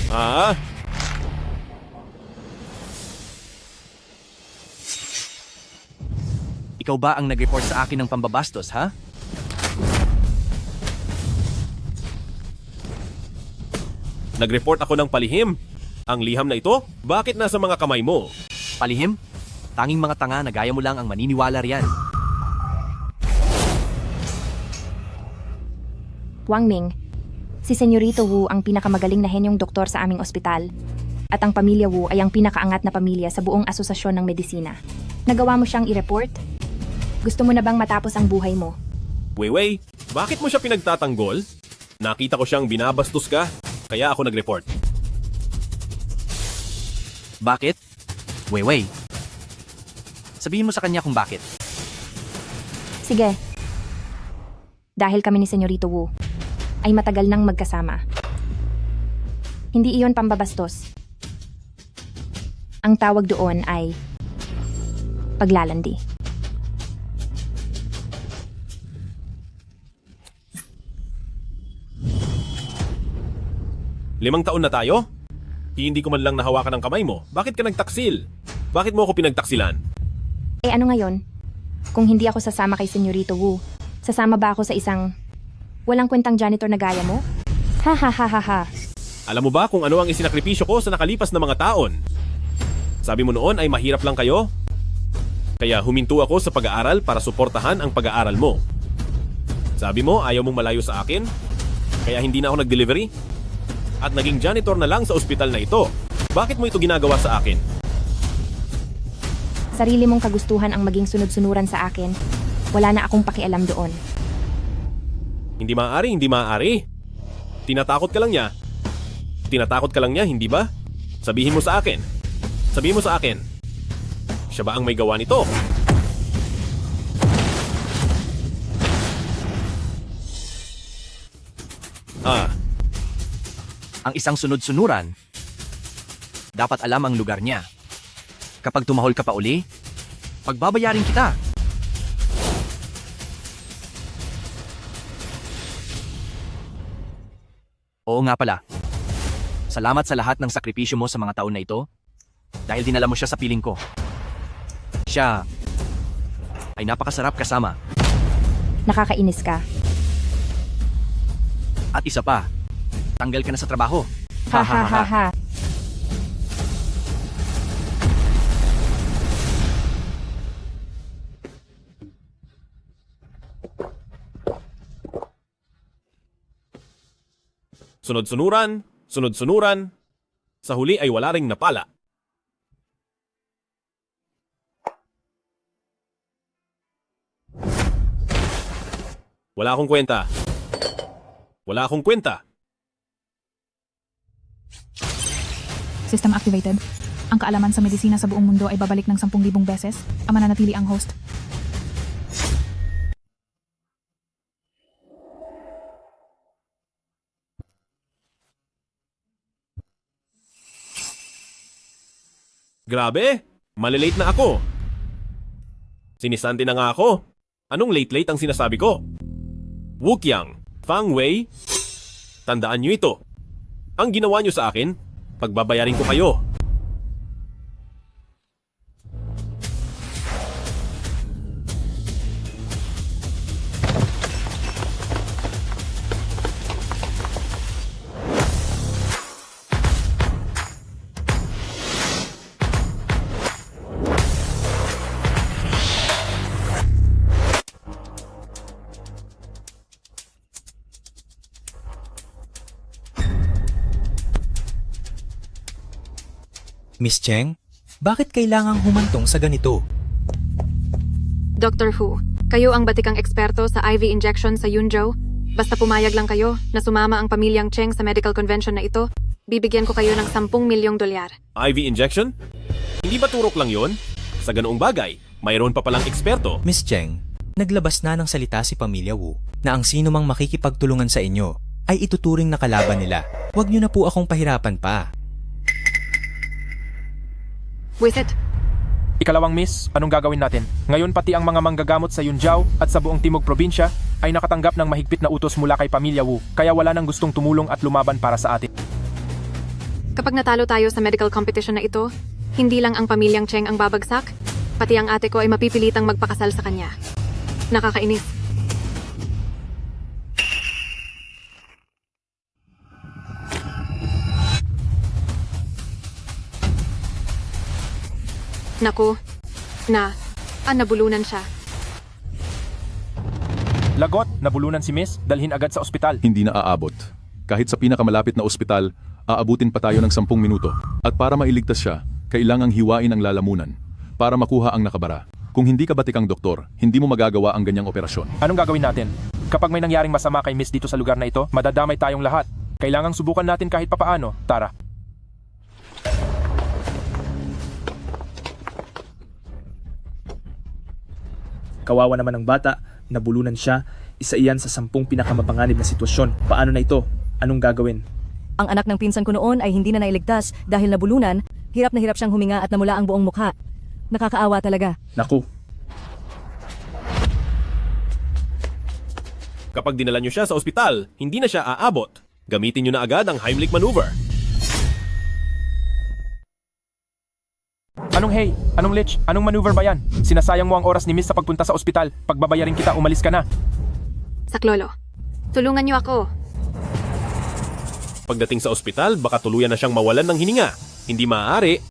Ah, Ikaw ba ang nag-report sa akin ng pambabastos, ha? nag-report ako ng palihim. Ang liham na ito, bakit nasa mga kamay mo? Palihim? Tanging mga tanga na gaya mo lang ang maniniwala riyan. Wang Ming, si Senyorito Wu ang pinakamagaling na henyong doktor sa aming ospital. At ang pamilya Wu ay ang pinakaangat na pamilya sa buong asosasyon ng medisina. Nagawa mo siyang i-report? Gusto mo na bang matapos ang buhay mo? Weiwei, bakit mo siya pinagtatanggol? Nakita ko siyang binabastos ka, kaya ako nag-report. Bakit? Weiwei. Sabihin mo sa kanya kung bakit. Sige. Dahil kami ni Senyorito Wu ay matagal nang magkasama. Hindi iyon pambabastos. Ang tawag doon ay paglalandi. Limang taon na tayo? Hindi ko man lang nahawakan ang kamay mo. Bakit ka nagtaksil? Bakit mo ako pinagtaksilan? Eh ano ngayon? Kung hindi ako sasama kay Senyorito Wu, sasama ba ako sa isang walang kwentang janitor na gaya mo? Ha ha ha ha ha. Alam mo ba kung ano ang isinakripisyo ko sa nakalipas na mga taon? Sabi mo noon ay mahirap lang kayo? Kaya huminto ako sa pag-aaral para suportahan ang pag-aaral mo. Sabi mo ayaw mong malayo sa akin? Kaya hindi na ako nag-delivery? At naging janitor na lang sa ospital na ito. Bakit mo ito ginagawa sa akin? Sarili mong kagustuhan ang maging sunod-sunuran sa akin. Wala na akong pakialam doon. Hindi maaari, hindi maaari. Tinatakot ka lang niya. Tinatakot ka lang niya, hindi ba? Sabihin mo sa akin. Sabihin mo sa akin. Siya ba ang may gawa nito? Ang isang sunod-sunuran, dapat alam ang lugar niya. Kapag tumahol ka pa uli, pagbabayarin kita. Oo nga pala. Salamat sa lahat ng sakripisyo mo sa mga taon na ito dahil dinala mo siya sa piling ko. Siya ay napakasarap kasama. Nakakainis ka. At isa pa, tanggal ka na sa trabaho. Ha ha ha ha. Sunod-sunuran, sunod-sunuran. Sa huli ay wala ring napala. Wala akong kwenta. Wala akong kwenta. System activated. Ang kaalaman sa medisina sa buong mundo ay babalik ng 10,000 beses. Ang mananatili ang host. Grabe, malilate na ako. Sinisanti na nga ako. Anong late-late ang sinasabi ko? Wukyang, Fang Wei, tandaan nyo ito. Ang ginawa nyo sa akin, pagbabayarin ko kayo. Miss Cheng, bakit kailangang humantong sa ganito? Dr. Hu, kayo ang batikang eksperto sa IV injection sa Yunzhou. Basta pumayag lang kayo na sumama ang pamilyang Cheng sa medical convention na ito, bibigyan ko kayo ng 10 milyong dolyar. IV injection? Hindi ba turok lang yon? Sa ganoong bagay, mayroon pa palang eksperto. Miss Cheng, naglabas na ng salita si Pamilya Wu na ang sino mang makikipagtulungan sa inyo ay ituturing na kalaban nila. Huwag niyo na po akong pahirapan pa. Wisit, Ikalawang miss, anong gagawin natin? Ngayon pati ang mga manggagamot sa Yunzhou at sa buong Timog Probinsya ay nakatanggap ng mahigpit na utos mula kay Pamilya Wu, kaya wala nang gustong tumulong at lumaban para sa atin. Kapag natalo tayo sa medical competition na ito, hindi lang ang pamilyang Cheng ang babagsak, pati ang ate ko ay mapipilitang magpakasal sa kanya. Nakakainis. Naku, nabulunan siya. Lagot, nabulunan si Miss, dalhin agad sa ospital. Hindi na aabot. Kahit sa pinakamalapit na ospital, aabutin pa tayo ng 10 minuto. At para mailigtas siya, kailangang hiwain ang lalamunan para makuha ang nakabara. Kung hindi ka batikang doktor, hindi mo magagawa ang ganyang operasyon. Anong gagawin natin? Kapag may nangyaring masama kay Miss dito sa lugar na ito, madadamay tayong lahat. Kailangang subukan natin kahit papaano. Tara. Kawawa naman ang bata, nabulunan siya, isa iyan sa 10 pinakamapanganib na sitwasyon. Paano na ito? Anong gagawin? Ang anak ng pinsan ko noon ay hindi na nailigtas dahil nabulunan, hirap na hirap siyang huminga at namula ang buong mukha. Nakakaawa talaga. Naku, Kapag dinala nyo siya sa ospital, hindi na siya aabot. Gamitin nyo na agad ang Heimlich maneuver. Anong hey? Anong lich? Anong maneuver ba yan? Sinasayang mo ang oras ni Miss sa pagpunta sa ospital. Pagbabayarin kita, umalis ka na. Saklolo, tulungan niyo ako. Pagdating sa ospital, baka tuluyan na siyang mawalan ng hininga. Hindi maaari.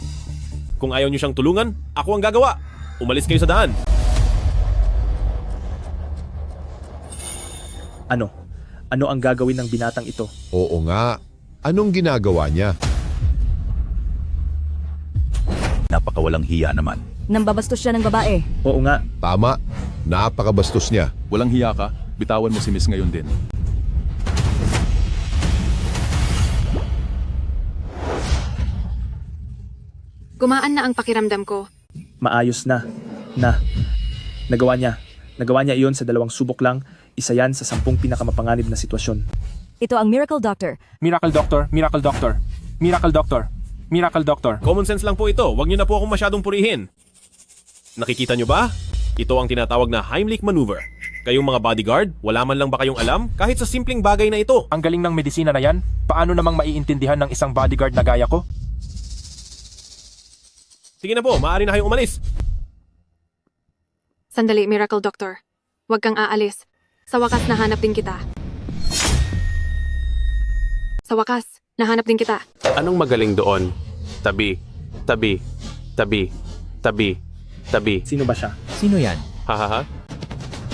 Kung ayaw nyo siyang tulungan, ako ang gagawa. Umalis kayo sa daan. ano? Ano ang gagawin ng binatang ito? Oo nga. Anong ginagawa niya? Napakawalang hiya naman. Nambabastos siya ng babae. Oo nga, Tama. Napakabastos niya. Walang hiya ka, bitawan mo si Miss ngayon din. Gumaan na ang pakiramdam ko. maayos na. Nagawa niya. Nagawa niya iyon sa 2 subok lang, isa yan sa 10 pinakamapanganib na sitwasyon. Ito ang Miracle Doctor. Miracle Doctor, Miracle Doctor, Miracle Doctor, Miracle Doctor. Common sense lang po ito. Huwag nyo na po akong masyadong purihin. Nakikita nyo ba? Ito ang tinatawag na Heimlich maneuver. Kayong mga bodyguard, wala man lang ba kayong alam kahit sa simpleng bagay na ito? Ang galing ng medisina na yan, paano namang maiintindihan ng isang bodyguard na gaya ko? Sige na po, maaari na kayong umalis. Sandali, Miracle Doctor. Huwag kang aalis. Sa wakas, nahanap din kita. Sa wakas, nahanap din kita. Anong magaling doon? Tabi, tabi, tabi, tabi, tabi. Sino ba siya? Sino yan? Hahaha.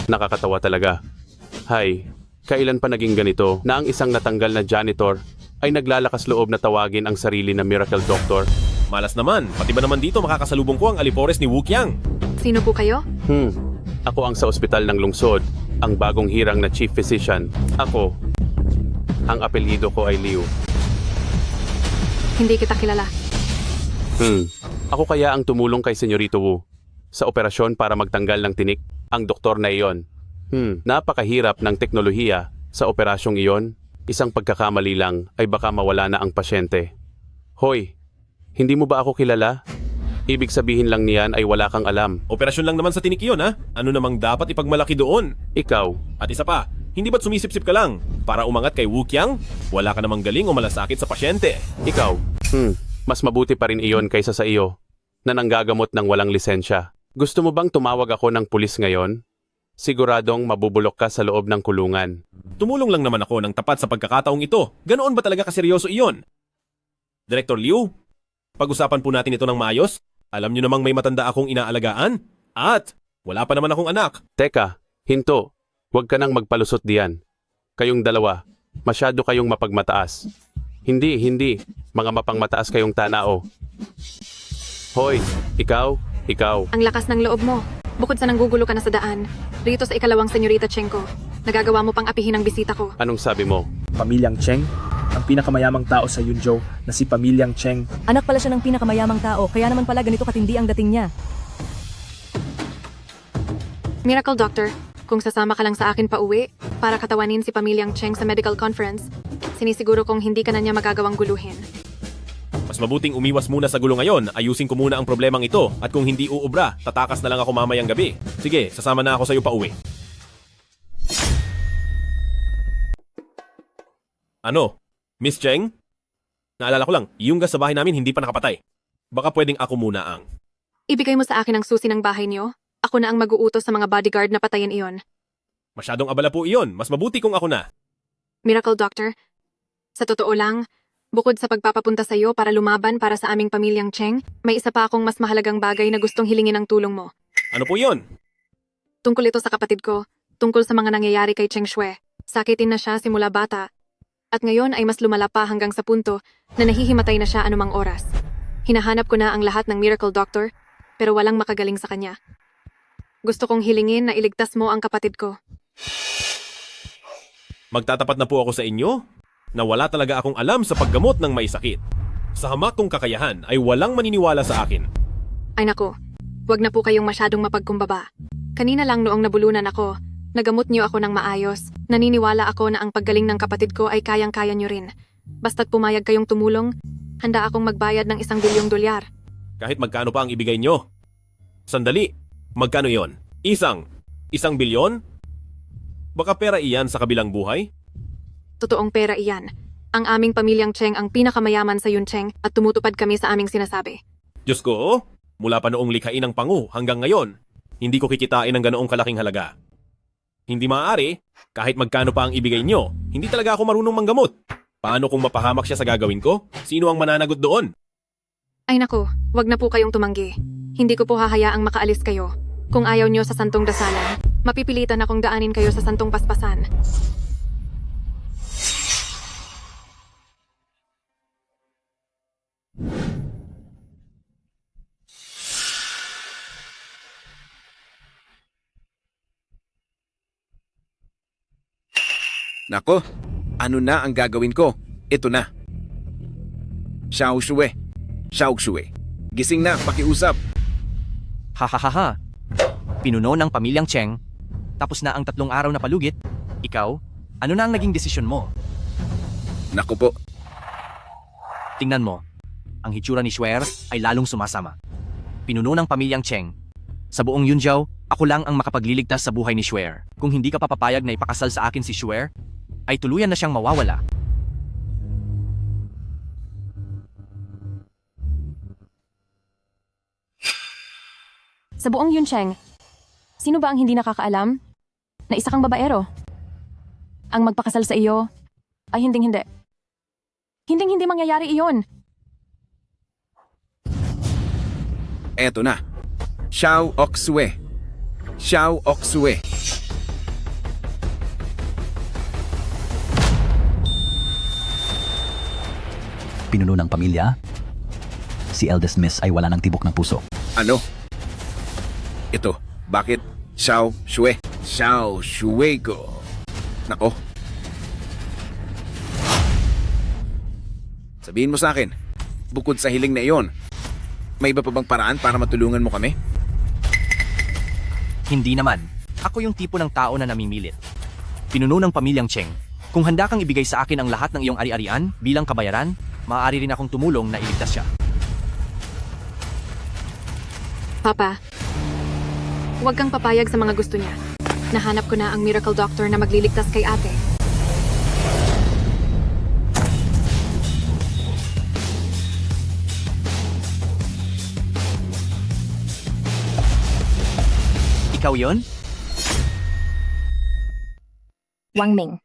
Nakakatawa talaga. Hay, kailan pa naging ganito na ang isang natanggal na janitor ay naglalakas loob na tawagin ang sarili na Miracle Doctor? Malas naman, pati ba naman dito makakasalubong ko ang alipores ni Wukyang? Sino po kayo? Ako ang sa ospital ng lungsod, ang bagong hirang na chief physician. Ako, ang apelyido ko ay Liu. Hindi kita kilala. Ako kaya ang tumulong kay Senyorito Wu sa operasyon para magtanggal ng tinik ang doktor na iyon. Napakahirap ng teknolohiya sa operasyong iyon. Isang pagkakamali lang ay baka mawala na ang pasyente. Hoy, hindi mo ba ako kilala? Ibig sabihin lang niyan ay wala kang alam. Operasyon lang naman sa tinik yun, ha? Ano namang dapat ipagmalaki doon? Ikaw, At isa pa, hindi ba't sumisip-sip ka lang? Para umangat kay Wukyang, wala ka namang galing o malasakit sa pasyente. ikaw, mas mabuti pa rin iyon kaysa sa iyo na nanggagamot ng walang lisensya. Gusto mo bang tumawag ako ng pulis ngayon? Siguradong mabubulok ka sa loob ng kulungan. Tumulong lang naman ako ng tapat sa pagkakataong ito. Ganoon ba talaga kaseryoso iyon? Director Liu, pag-usapan po natin ito ng maayos. Alam niyo namang may matanda akong inaalagaan. At wala pa naman akong anak. Teka, hinto. Huwag ka nang magpalusot diyan. Kayong dalawa, masyado kayong mapagmataas. Hindi. Mga mapangmataas kayong tanao. Hoy, ikaw. Ang lakas ng loob mo. Bukod sa nanggugulo ka na sa daan, rito sa ikalawang Senyorita Cheng ko, nagagawa mo pang apihin ang bisita ko. Anong sabi mo? Pamilyang Cheng? Ang pinakamayamang tao sa Yunzhou na si Pamilyang Cheng. Anak pala siya ng pinakamayamang tao, kaya naman pala ganito katindi ang dating niya. Miracle Doctor, kung sasama ka lang sa akin pa uwi, para katawanin si Pamilyang Cheng sa medical conference, sinisiguro kong hindi ka na niya magagawang guluhin. Mas mabuting umiwas muna sa gulo ngayon. Ayusin ko muna ang problemang ito. At kung hindi uubra, tatakas na lang ako mamayang gabi. Sige, sasama na ako sa iyo pa uwi. Ano? Miss Cheng? Naalala ko lang, yung gas sa bahay namin hindi pa nakapatay. Baka pwedeng ako muna ang... Ibigay mo sa akin ang susi ng bahay niyo. Ako na ang mag-uutos sa mga bodyguard na patayin iyon. Masyadong abala po iyon. Mas mabuti kung ako na. Miracle Doctor, sa totoo lang, bukod sa pagpapapunta sa iyo para lumaban para sa aming pamilyang Cheng, may isa pa akong mas mahalagang bagay na gustong hilingin ang tulong mo. Ano po iyon? Tungkol ito sa kapatid ko, tungkol sa mga nangyayari kay Cheng Shui. Sakitin na siya simula bata. At ngayon ay mas lumala pa hanggang sa punto na nahihimatay na siya anumang oras. Hinahanap ko na ang lahat ng Miracle Doctor, pero walang makagaling sa kanya. Gusto kong hilingin na iligtas mo ang kapatid ko. Magtatapat na po ako sa inyo na wala talaga akong alam sa paggamot ng may sakit. Sa hamak kong kakayahan ay walang maniniwala sa akin. Ay nako, wag na po kayong masyadong mapagkumbaba. Kanina lang noong nabulunan ako, nagamot niyo ako ng maayos. Naniniwala ako na ang paggaling ng kapatid ko ay kayang-kaya niyo rin. Basta't pumayag kayong tumulong, handa akong magbayad ng $1 bilyong. Kahit magkano pa ang ibigay nyo. Sandali, magkano yon? $1 bilyon? Baka pera iyan sa kabilang buhay? Totoong pera iyan. Ang aming pamilyang Cheng ang pinakamayaman sa Yuncheng at tumutupad kami sa aming sinasabi. Diyos ko, mula pa noong likhain ng pangu hanggang ngayon, hindi ko kikitain ng ganoong kalaking halaga. Hindi maaari, kahit magkano pa ang ibigay nyo, hindi talaga ako marunong manggamot. Paano kung mapahamak siya sa gagawin ko? Sino ang mananagot doon? Ay nako, wag na po kayong tumanggi. Hindi ko po hahayaang makaalis kayo. Kung ayaw nyo sa santong dasalan, mapipilitan akong daanin kayo sa santong paspasan. Nako, ano na ang gagawin ko? Ito na. Xiao Shui. Xiao Shui. Gising na, pakiusap. Hahaha. Pinuno ng pamilyang Cheng. Tapos na ang 3 araw na palugit. Ikaw, ano na ang naging desisyon mo? Naku po. Tingnan mo. Ang hitsura ni Shuer ay lalong sumasama. Pinuno ng pamilyang Cheng. Sa buong Yunjiao, ako lang ang makapagliligtas sa buhay ni Shuer. Kung hindi ka papapayag na ipakasal sa akin si Shuer, ay tuluyan na siyang mawawala. Sa buong Yuncheng, sino ba ang hindi nakakaalam na isa kang babaero? Ang magpakasal sa iyo ay hinding-hindi. Hinding-hindi mangyayari iyon. Eto na. Xiao Oksue. Xiao Oksue. Pinuno ng pamilya, si eldest miss ay wala ng tibok ng puso. Ano? Ito, bakit? Xiao Shui. Xiao Shui ko. Nako. Sabihin mo sa akin, bukod sa hiling na iyon, may iba pa bang paraan para matulungan mo kami? Hindi naman. Ako yung tipo ng tao na namimilit. Pinuno ng pamilyang Cheng. Kung handa kang ibigay sa akin ang lahat ng iyong ari-arian bilang kabayaran, maaari rin akong tumulong na iligtas siya. Papa, huwag kang papayag sa mga gusto niya. Nahanap ko na ang Miracle Doctor na magliligtas kay ate. Ikaw yon? Wang Ming.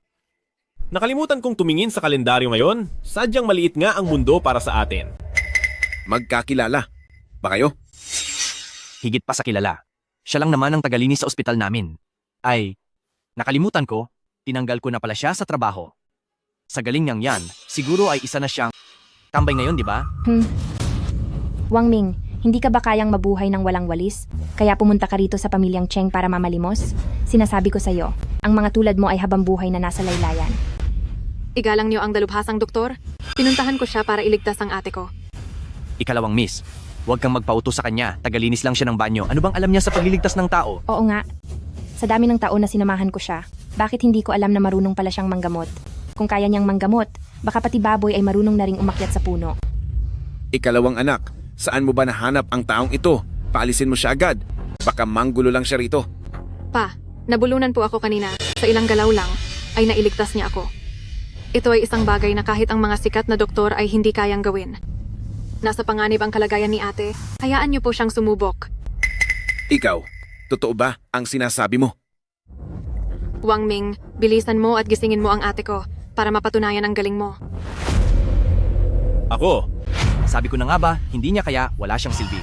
Nakalimutan kong tumingin sa kalendaryo ngayon. Sadyang maliit nga ang mundo para sa atin. Magkakilala. Ba kayo? Higit pa sa kilala. Siya lang naman ang tagalinis sa ospital namin. Ay, nakalimutan ko, tinanggal ko na pala siya sa trabaho. Sa galing niyang yan, siguro ay isa na siyang tambay ngayon, di ba? Wang Ming, hindi ka ba kayang mabuhay ng walang walis? Kaya pumunta ka rito sa pamilyang Cheng para mamalimos? Sinasabi ko sa'yo, ang mga tulad mo ay habang buhay na nasa laylayan. Igalang niyo ang dalubhasang doktor. Pinuntahan ko siya para iligtas ang ate ko. Ikalawang miss, huwag kang magpauto sa kanya, tagalinis lang siya ng banyo. Ano bang alam niya sa pagliligtas ng tao? Oo nga. Sa dami ng taon na sinamahan ko siya, bakit hindi ko alam na marunong pala siyang manggamot? Kung kaya niyang manggamot, baka pati baboy ay marunong na ring umakyat sa puno. Ikalawang anak, saan mo ba nahanap ang taong ito? Paalisin mo siya agad. Baka manggulo lang siya rito. Pa, nabulunan po ako kanina. Sa ilang galaw lang, ay nailigtas niya ako. Ito ay isang bagay na kahit ang mga sikat na doktor ay hindi kayang gawin. Nasa panganib ang kalagayan ni ate, hayaan niyo po siyang sumubok. Ikaw, totoo ba ang sinasabi mo? Wang Ming, bilisan mo at gisingin mo ang ate ko para mapatunayan ang galing mo. Ako, Sabi ko na nga ba, hindi niya kaya wala siyang silbi.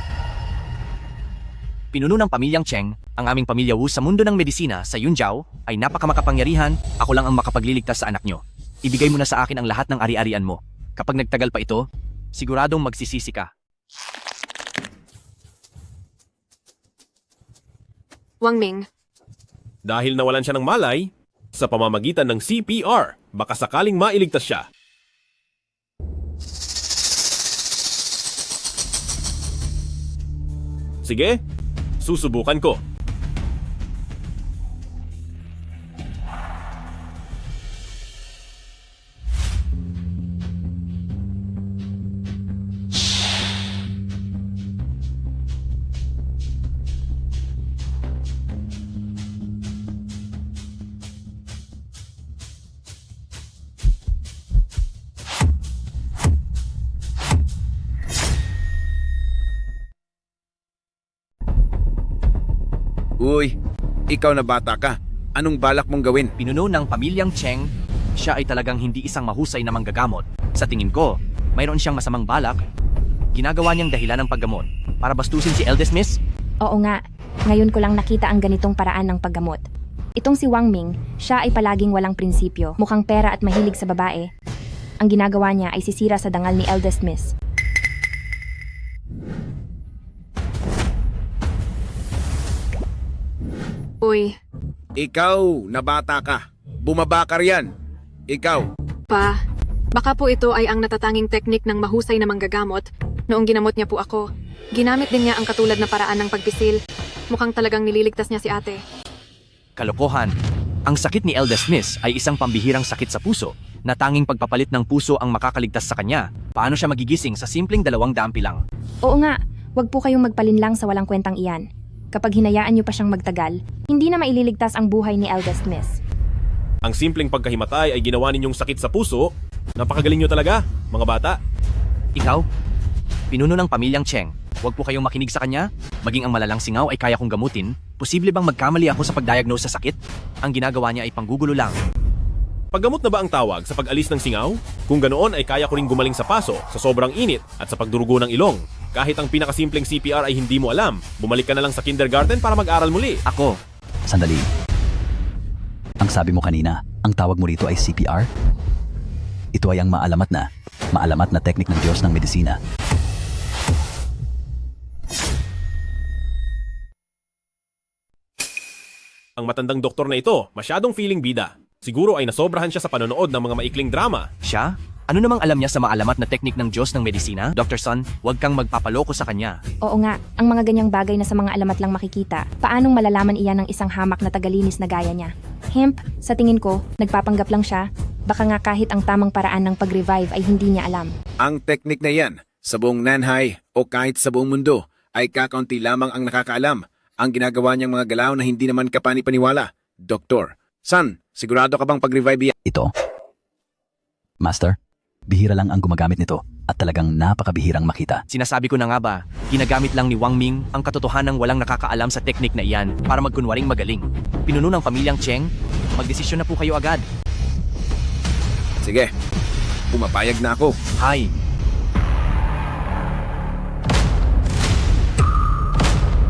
Pinuno ng pamilyang Cheng, ang aming pamilya Wu sa mundo ng medisina sa Yunjiao ay napakamakapangyarihan, ako lang ang makapagliligtas sa anak nyo. Ibigay mo na sa akin ang lahat ng ari-arian mo. Kapag nagtagal pa ito, siguradong magsisisi ka. Wang Ming, dahil nawalan siya ng malay, sa pamamagitan ng CPR, baka sakaling mailigtas siya. Sige, susubukan ko. Uy, ikaw na bata ka. Anong balak mong gawin? Pinuno ng pamilyang Cheng, siya ay talagang hindi isang mahusay na manggagamot. Sa tingin ko, mayroon siyang masamang balak. Ginagawa niyang dahilan ng paggamot para bastusin si Eldest Miss. Oo nga, ngayon ko lang nakita ang ganitong paraan ng paggamot. Itong si Wang Ming, siya ay palaging walang prinsipyo, mukhang pera at mahilig sa babae. Ang ginagawa niya ay sisira sa dangal ni Eldest Miss. uy, Ikaw na bata ka. Bumaba ka riyan. Ikaw. pa, baka po ito ay ang natatanging teknik ng mahusay na manggagamot. Noong ginamot niya po ako, ginamit din niya ang katulad na paraan ng pagpisil. Mukhang talagang nililigtas niya si ate. Kalokohan. Ang sakit ni Eldest Miss ay isang pambihirang sakit sa puso na tanging pagpapalit ng puso ang makakaligtas sa kanya. Paano siya magigising sa simpleng 200 lang? Oo nga, wag po kayong magpalinlang sa walang kwentang iyan. Kapag hinayaan niyo pa siyang magtagal, hindi na maililigtas ang buhay ni Eldest Miss. Ang simpleng pagkahimatay ay ginawa ninyong sakit sa puso. Napakagaling nyo talaga, mga bata. Ikaw? Pinuno ng pamilyang Cheng. Huwag po kayong makinig sa kanya. Maging ang malalang singaw ay kaya kong gamutin. Posible bang magkamali ako sa pagdiagnose sa sakit? Ang ginagawa niya ay panggugulo lang. Paggamot na ba ang tawag sa pag-alis ng singaw? Kung ganoon ay kaya ko ring gumaling sa paso, sa sobrang init at sa pagdurugo ng ilong. Kahit ang pinakasimpleng CPR ay hindi mo alam, bumalik ka na lang sa kindergarten para mag-aral muli. Ako. Sandali. Ang sabi mo kanina, ang tawag mo rito ay CPR? Ito ay ang maalamat na teknik ng Diyos ng medisina. Ang matandang doktor na ito, masyadong feeling bida. Siguro ay nasobrahan siya sa panonood ng mga maikling drama. Siya? Ano namang alam niya sa maalamat na teknik ng Diyos ng medisina? Dr. Son, huwag kang magpapaloko sa kanya. Oo nga, ang mga ganyang bagay na sa mga alamat lang makikita, paanong malalaman iyan ng isang hamak na tagalinis na gaya niya? Hemp, sa tingin ko, nagpapanggap lang siya. Baka nga kahit ang tamang paraan ng pag-revive ay hindi niya alam. Ang teknik na yan, sa buong Nanhai o kahit sa buong mundo, ay kakaunti lamang ang nakakaalam. Ang ginagawa niyang mga galaw na hindi naman kapani-paniwala. Doktor, Son, sigurado ka bang pag-revive yan? Ito? Master, bihira lang ang gumagamit nito at talagang napakabihirang makita. Sinasabi ko na nga ba, ginagamit lang ni Wang Ming ang katotohanan walang nakakaalam sa teknik na iyan para magkunwaring magaling. Pinuno ng pamilyang Cheng, magdesisyon na po kayo agad. Sige, pumapayag na ako. Hay.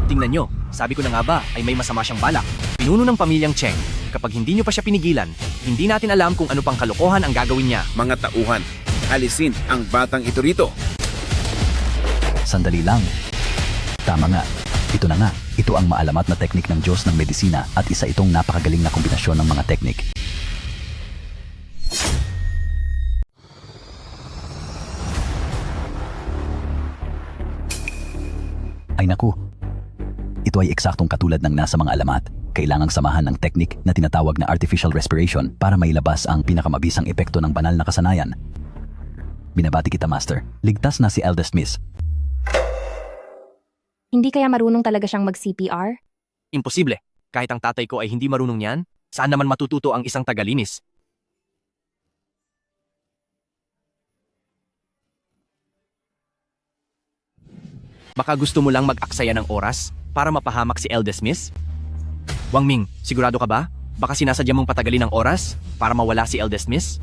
Tingnan nyo, sabi ko na nga ba ay may masama siyang balak. Pinuno ng pamilyang Cheng, kapag hindi nyo pa siya pinigilan, hindi natin alam kung ano pang kalokohan ang gagawin niya. Mga tauhan, alisin ang batang ito rito. Sandali lang. Tama nga. Ito na nga. Ito ang maalamat na teknik ng Diyos ng medisina at isa itong napakagaling na kombinasyon ng mga teknik. Ay naku. Ito ay eksaktong katulad ng nasa mga alamat. Kailangang samahan ng teknik na tinatawag na artificial respiration para mailabas ang pinakamabisang epekto ng banal na kasanayan. Binabati kita, Master. Ligtas na si Eldest Miss. Hindi kaya marunong talaga siyang mag-CPR? Imposible. Kahit ang tatay ko ay hindi marunong yan, saan naman matututo ang isang tagalinis? Baka gusto mo lang mag-aksaya ng oras para mapahamak si Eldest Miss? Wang Ming, sigurado ka ba? Baka sinasadya mong patagalin ang oras para mawala si Eldest Miss?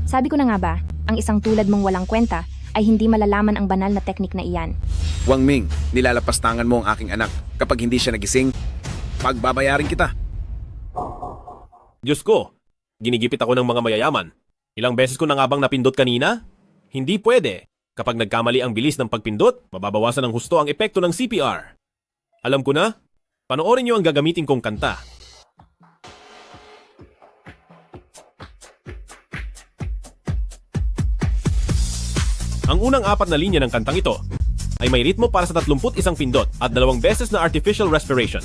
Sabi ko na nga ba, ang isang tulad mong walang kwenta ay hindi malalaman ang banal na teknik na iyan. Wang Ming, nilalapastangan mo ang aking anak. Kapag hindi siya nagising, pagbabayarin kita. Diyos ko, ginigipit ako ng mga mayayaman. Ilang beses ko na nga bang napindot kanina? Hindi pwede. Kapag nagkamali ang bilis ng pagpindot, mababawasan ng husto ang epekto ng CPR. Alam ko na, panoorin niyo ang gagamitin kong kanta. Ang unang 4 na linya ng kantang ito ay may ritmo para sa 31 pindot at 2 beses na artificial respiration.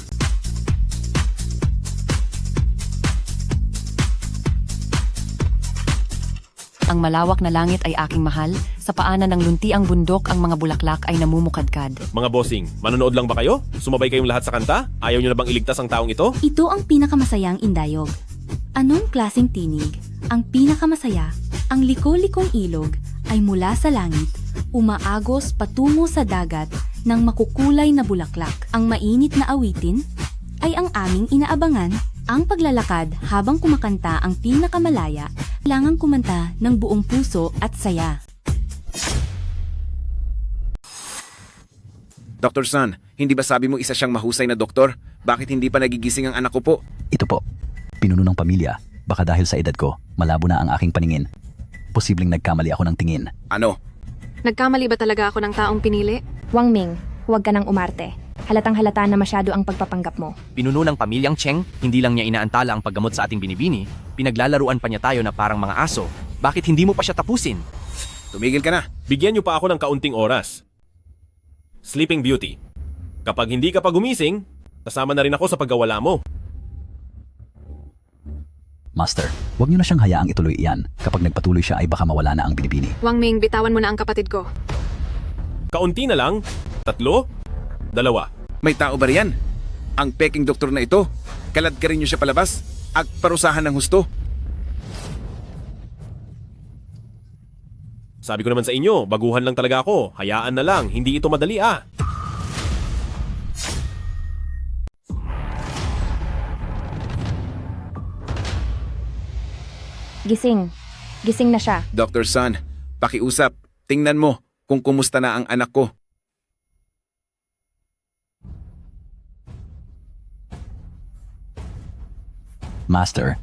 Ang malawak na langit ay aking mahal. Sa paanan ng lunti ang bundok, ang mga bulaklak ay namumukadkad. Mga bossing, manonood lang ba kayo? Sumabay kayong lahat sa kanta? Ayaw nyo na bang iligtas ang taong ito? Ito ang pinakamasayang indayog. Anong klaseng tinig? Ang pinakamasaya, ang liko-likong ilog ay mula sa langit, umaagos patungo sa dagat ng makukulay na bulaklak. Ang mainit na awitin ay ang aming inaabangan. Ang paglalakad habang kumakanta ang pinakamalaya, kailangang kumanta ng buong puso at saya. Dr. San, hindi ba sabi mo isa siyang mahusay na doktor? Bakit hindi pa nagigising ang anak ko po? Ito po, pinuno ng pamilya. Baka dahil sa edad ko, malabo na ang aking paningin. Posibleng nagkamali ako ng tingin. Ano? Nagkamali ba talaga ako ng taong pinili? Wang Ming, huwag ka nang umarte. Halatang halata na masyado ang pagpapanggap mo. Pinuno ng pamilyang Cheng, hindi lang niya inaantala ang paggamot sa ating binibini, pinaglalaruan pa niya tayo na parang mga aso. Bakit hindi mo pa siya tapusin? Tumigil ka na. Bigyan nyo pa ako ng kaunting oras. Sleeping Beauty. Kapag hindi ka pa gumising, kasama na rin ako sa pagkawala mo. Master, huwag niyo na siyang hayaang ituloy iyan. Kapag nagpatuloy siya ay baka mawala na ang binibini. Wang Ming, bitawan mo na ang kapatid ko. Kaunti na lang, 3, 2. May tao ba riyan? Ang peking doktor na ito? Kalad ka rin niyo siya palabas? At parusahan ng husto? Sabi ko naman sa inyo, baguhan lang talaga ako. Hayaan na lang, hindi ito madali ah. Gising. Gising na siya. Dr. San, pakiusap. Tingnan mo kung kumusta na ang anak ko. Master,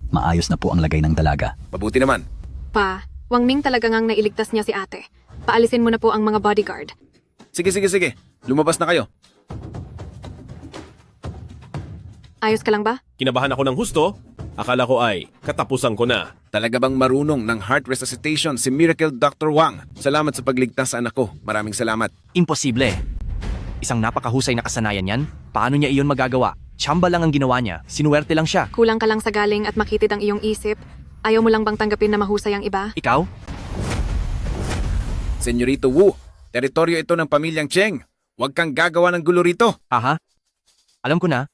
maayos na po ang lagay ng dalaga. Mabuti naman. Pa, Wang Ming talaga ngang nailigtas niya si ate. Paalisin mo na po ang mga bodyguard. Sige. Lumabas na kayo. Ayos ka lang ba? Kinabahan ako ng husto. Akala ko ay katapusan ko na. Talaga bang marunong ng heart resuscitation si Miracle Dr. Wang? Salamat sa pagligtas sa anak ko. Maraming salamat. Imposible. Isang napakahusay na kasanayan yan. Paano niya iyon magagawa? Tsamba lang ang ginawa niya. Sinuwerte lang siya. Kulang ka lang sa galing at makitid ang iyong isip. Ayaw mo lang bang tanggapin na mahusay ang iba? Ikaw? Senyorito Wu, teritoryo ito ng pamilyang Cheng. Huwag kang gagawa ng gulo rito. Aha. Alam ko na.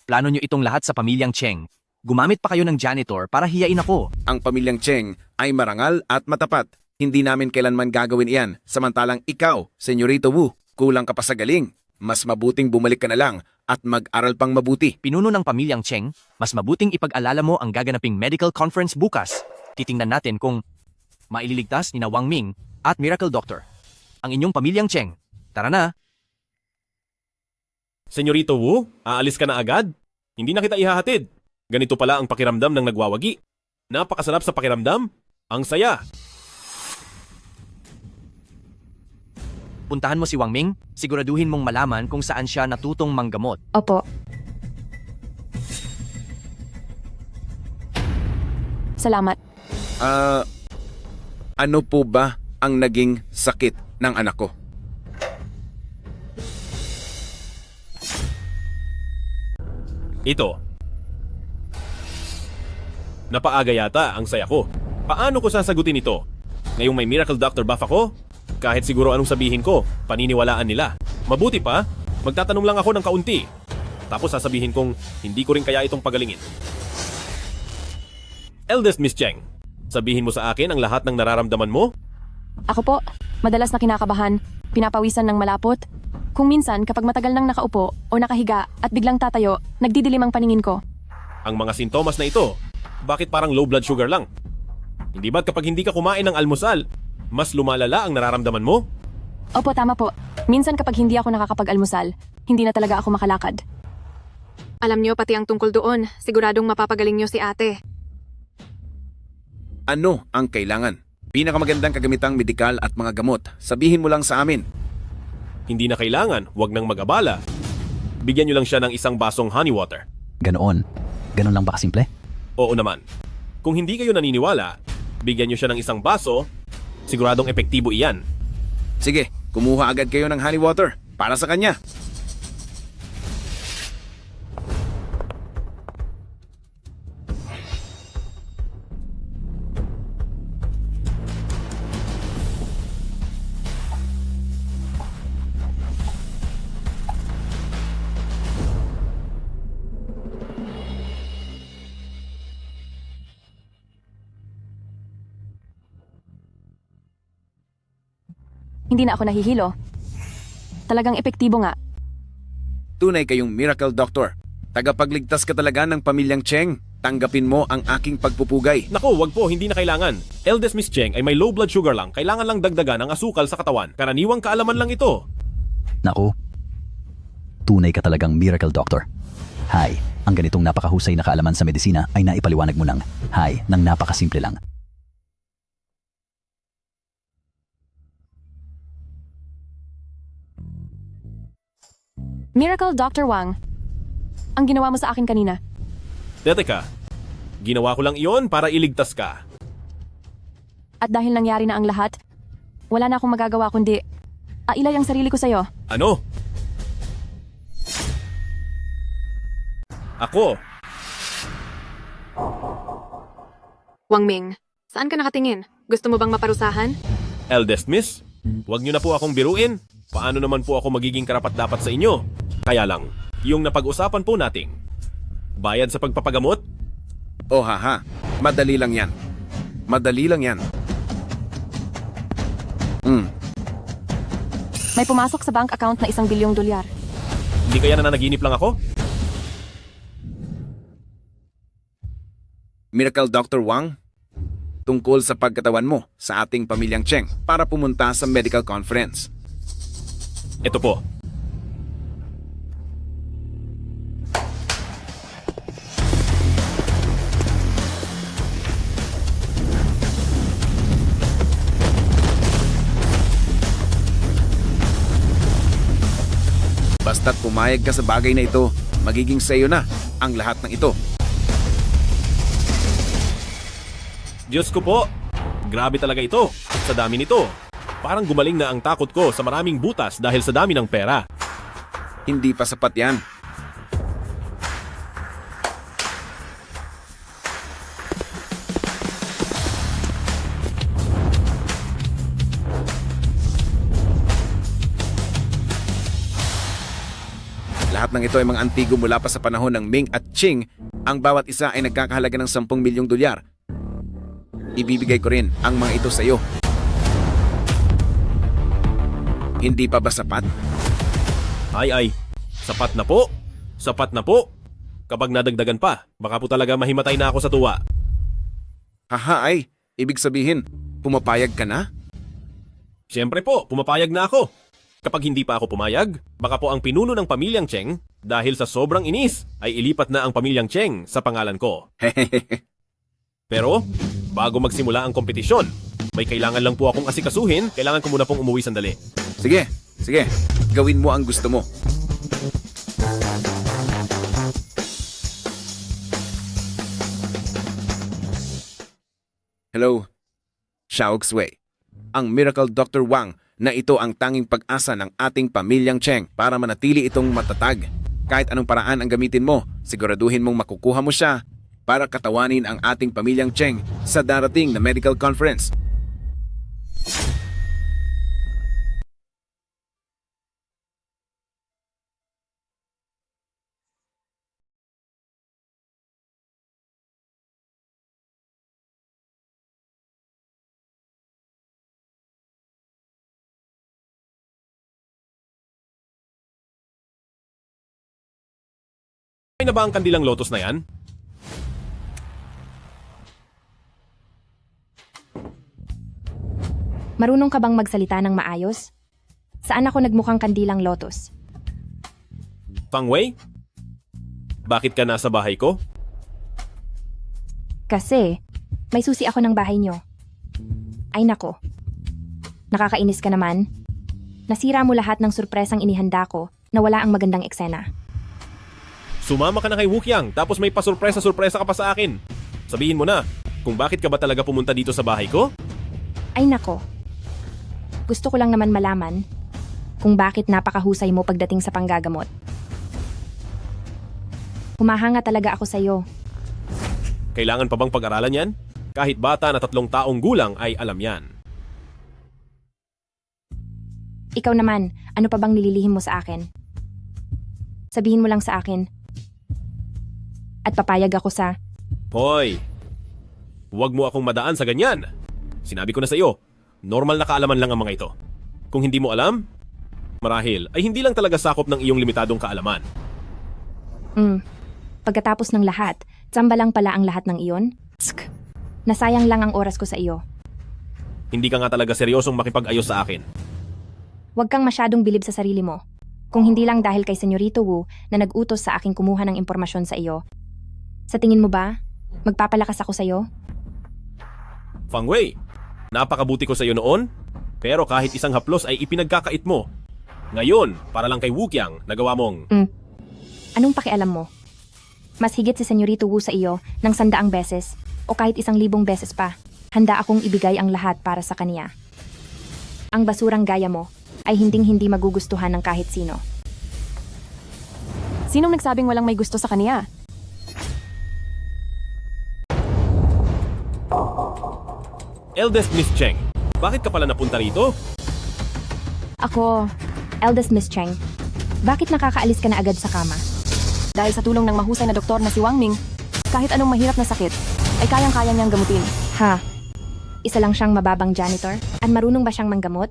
Plano niyo itong lahat sa pamilyang Cheng. Gumamit pa kayo ng janitor para hiyain ako. Ang pamilyang Cheng ay marangal at matapat. Hindi namin kailanman gagawin iyan. Samantalang ikaw, Senyorito Wu, kulang ka pa sa galing. Mas mabuting bumalik ka na lang at mag-aral pang mabuti. Pinuno ng pamilyang Cheng, mas mabuting ipag-alala mo ang gaganaping medical conference bukas. Titingnan natin kung maililigtas ni na Wang Ming at Miracle Doctor ang inyong pamilyang Cheng. Tara na! Senyorito Wu, aalis ka na agad? Hindi na kita ihahatid. Ganito pala ang pakiramdam ng nagwawagi. Napakasarap sa pakiramdam. Ang saya. Puntahan mo si Wang Ming, siguraduhin mong malaman kung saan siya natutong manggamot. Opo. Salamat. Ano po ba ang naging sakit ng anak ko? Ito. Napaaga yata ang saya ko. Paano ko sasagutin ito? Ngayong may Miracle Doctor buff ako? Kahit siguro anong sabihin ko, paniniwalaan nila. Mabuti pa, magtatanong lang ako ng kaunti. Tapos sasabihin kong hindi ko rin kaya itong pagalingin. Eldest Miss Cheng, sabihin mo sa akin ang lahat ng nararamdaman mo? Ako po, madalas na kinakabahan, pinapawisan ng malapot, Kung minsan kapag matagal nang nakaupo o nakahiga at biglang tatayo, nagdidilim ang paningin ko. Ang mga sintomas na ito, bakit parang low blood sugar lang? Hindi ba't kapag hindi ka kumain ng almusal, mas lumalala ang nararamdaman mo? Opo, tama po. Minsan kapag hindi ako nakakapag-almusal, hindi na talaga ako makalakad. Alam niyo pati ang tungkol doon, siguradong mapapagaling niyo si ate. Ano ang kailangan? Pinakamagandang kagamitang medikal at mga gamot. Sabihin mo lang sa amin. Hindi na kailangan, wag nang mag-abala. Bigyan niyo lang siya ng isang basong honey water. Ganoon. Ganon lang ba kasimple? Oo naman. Kung hindi kayo naniniwala, bigyan niyo siya ng isang baso, siguradong epektibo iyan. Sige, kumuha agad kayo ng honey water para sa kanya. Hindi na ako nahihilo. Talagang epektibo nga. Tunay kayong miracle doctor. Tagapagligtas ka talaga ng pamilyang Cheng. Tanggapin mo ang aking pagpupugay. Naku, wag po, hindi na kailangan. Eldest Miss Cheng ay may low blood sugar lang, kailangan lang dagdagan ng asukal sa katawan. Karaniwang kaalaman lang ito. Naku, tunay ka talagang miracle doctor. Hi, ang ganitong napakahusay na kaalaman sa medisina ay naipaliwanag mo ng hi nang napakasimple lang. Miracle Dr. Wang, ang ginawa mo sa akin kanina. Teka, ginawa ko lang iyon para iligtas ka. At dahil nangyari na ang lahat, wala na akong magagawa kundi ailay ang sarili ko sa'yo. Ano? Ako? Wang Ming, saan ka nakatingin? Gusto mo bang maparusahan? Eldest Miss? Huwag niyo na po akong biruin. Paano naman po ako magiging karapat-dapat sa inyo? Kaya lang, yung napag-usapan po nating bayad sa pagpapagamot? Oh haha, madali lang yan. Madali lang yan. May pumasok sa bank account na 1 bilyong dolyar. Hindi kaya nananaginip lang ako? Miracle Dr. Wang, tungkol sa pagkatawan mo sa ating pamilyang Cheng para pumunta sa medical conference. Ito po. Basta't pumayag ka sa bagay na ito, magiging sayo na ang lahat ng ito. Diyos ko po, grabe talaga ito. Sa dami nito. Parang gumaling na ang takot ko sa maraming butas dahil sa dami ng pera. Hindi pa sapat yan. Lahat ng ito ay mga antigo mula pa sa panahon ng Ming at Qing. Ang bawat isa ay nagkakahalaga ng 10 milyong dolyar. Ibibigay ko rin ang mga ito sa iyo. Hindi pa ba sapat? Ay, sapat na po. Sapat na po. Kapag nadagdagan pa, baka po talaga mahimatay na ako sa tuwa. Haha ay, ibig sabihin, pumapayag ka na? Siyempre po, pumapayag na ako. Kapag hindi pa ako pumayag, baka po ang pinuno ng pamilyang Cheng, dahil sa sobrang inis, ay ilipat na ang pamilyang Cheng sa pangalan ko. Pero, bago magsimula ang kompetisyon, may kailangan lang po akong asikasuhin, kailangan ko muna pong umuwi sandali. Sige, gawin mo ang gusto mo. Hello, Xiaoxue. Ang Miracle Dr. Wang na ito ang tanging pag-asa ng ating pamilyang Cheng para manatili itong matatag. Kahit anong paraan ang gamitin mo, siguraduhin mong makukuha mo siya para katawanin ang ating pamilyang Cheng sa darating na medical conference. Ay na ba ang kandilang lotus na yan? Marunong ka bang magsalita ng maayos? Saan ako nagmukhang kandilang lotus? Fang Wei? Bakit ka nasa bahay ko? Kasi, may susi ako ng bahay nyo. Ay nako. Nakakainis ka naman. Nasira mo lahat ng surpresang inihanda ko na wala ang magandang eksena. Sumama ka na kay Wukyang tapos may pasurpresa-surpresa ka pa sa akin. Sabihin mo na, kung bakit ka ba talaga pumunta dito sa bahay ko? Ay nako. Gusto ko lang naman malaman kung bakit napakahusay mo pagdating sa panggagamot. Humahanga talaga ako sa'yo. Kailangan pa bang pag-aralan yan? Kahit bata na 3 taong gulang ay alam yan. Ikaw naman, ano pa bang nililihim mo sa akin? Sabihin mo lang sa akin. At papayag ako sa... Hoy! Huwag mo akong madaan sa ganyan. Sinabi ko na sa iyo, normal na kaalaman lang ang mga ito. Kung hindi mo alam, marahil ay hindi lang talaga sakop ng iyong limitadong kaalaman. Pagkatapos ng lahat, tsamba lang pala ang lahat ng iyon? Nasayang lang ang oras ko sa iyo. Hindi ka nga talaga seryosong makipag-ayos sa akin. Huwag kang masyadong bilib sa sarili mo. Kung hindi lang dahil kay Senyorito Wu na nag-utos sa aking kumuha ng impormasyon sa iyo. Sa tingin mo ba, magpapalakas ako sa iyo? Fang Wei, napakabuti ko sa iyo noon, pero kahit isang haplos ay ipinagkakait mo. Ngayon, para lang kay Wukyang, nagawa mong... Anong pakialam mo? Mas higit si Senyorito Wu sa iyo ng 100 beses o kahit 1,000 beses pa. Handa akong ibigay ang lahat para sa kaniya. Ang basurang gaya mo ay hinding-hindi magugustuhan ng kahit sino. Sinong nagsabing walang may gusto sa kaniya? Eldest Miss Cheng, bakit ka pala napunta rito? Ako, Eldest Miss Cheng, bakit nakakaalis ka na agad sa kama? dahil sa tulong ng mahusay na doktor na si Wang Ming, kahit anong mahirap na sakit, ay kayang-kaya niyang gamutin. Ha? Isa lang siyang mababang janitor? At marunong ba siyang manggamot?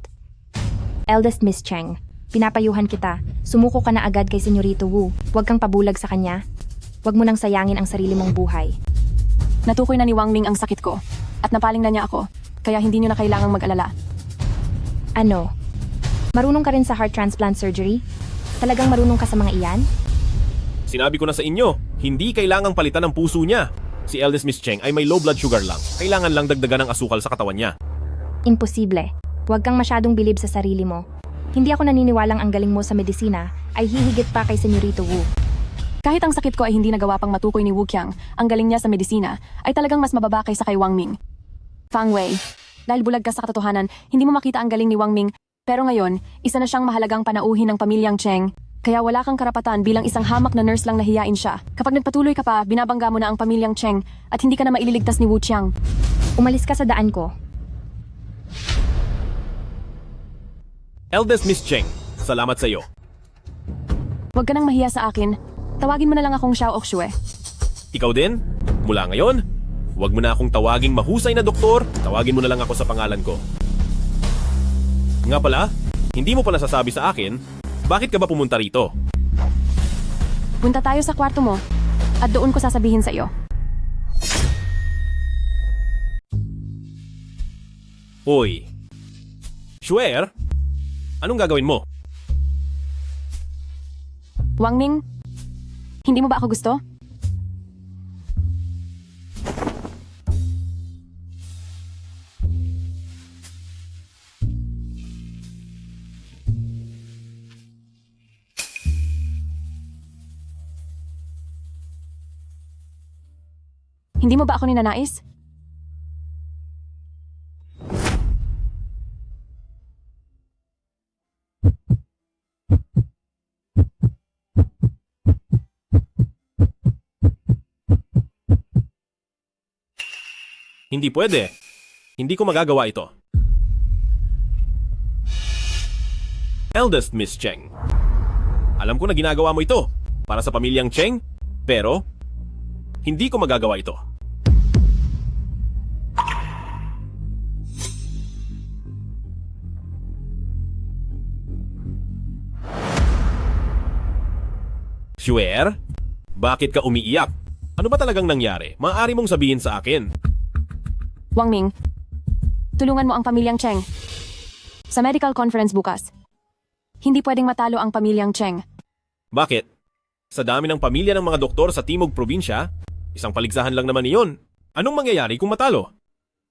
Eldest Miss Cheng, pinapayuhan kita. Sumuko ka na agad kay Senyorito Wu. Huwag kang pabulag sa kanya. Huwag mo nang sayangin ang sarili mong buhay. Natukoy na ni Wang Ming ang sakit ko, at napaling na niya ako, kaya hindi niyo na kailangang mag-alala. Ano? Marunong ka rin sa heart transplant surgery? Talagang marunong ka sa mga iyan? Sinabi ko na sa inyo, hindi kailangang palitan ang puso niya. Si Eldest Miss Cheng ay may low blood sugar lang. Kailangan lang dagdagan ng asukal sa katawan niya. Imposible. Huwag kang masyadong bilib sa sarili mo. Hindi ako naniniwalang ang galing mo sa medisina ay hihigit pa kay Senyorito Wu. Kahit ang sakit ko ay hindi nagawa pang matukoy ni Wu Qiang, ang galing niya sa medisina ay talagang mas mababa kaysa kay Wang Ming. Fang Wei, dahil bulag ka sa katotohanan, hindi mo makita ang galing ni Wang Ming, pero ngayon, isa na siyang mahalagang panauhin ng pamilyang Cheng. Kaya wala kang karapatan bilang isang hamak na nurse lang na hiyain siya. Kapag nagpatuloy ka pa, binabangga mo na ang pamilyang Cheng at hindi ka na maililigtas ni Wu Qiang. Umalis ka sa daan ko. Eldest Miss Cheng, salamat sa iyo. Huwag ka nang mahiya sa akin. Tawagin mo na lang akong Xiao Oxue. Ikaw din? Mula ngayon, huwag mo na akong tawaging mahusay na doktor, tawagin mo na lang ako sa pangalan ko. Nga pala, hindi mo pa nasasabi sa akin, bakit ka ba pumunta rito? Punta tayo sa kwarto mo at doon ko sasabihin sa iyo. Hoy, Swear? Anong gagawin mo? Wang Ming, hindi mo ba ako gusto? Hindi mo ba ako ninanais? Hindi pwede. Hindi ko magagawa ito. Eldest Miss Cheng. Alam ko na ginagawa mo ito para sa pamilyang Cheng, pero hindi ko magagawa ito. Swear? Bakit ka umiiyak? Ano ba talagang nangyari? Maaari mong sabihin sa akin. Wang Ming, tulungan mo ang pamilyang Cheng. Sa medical conference bukas, hindi pwedeng matalo ang pamilyang Cheng. Bakit? Sa dami ng pamilya ng mga doktor sa Timog Probinsya, isang paligsahan lang naman iyon. Anong mangyayari kung matalo?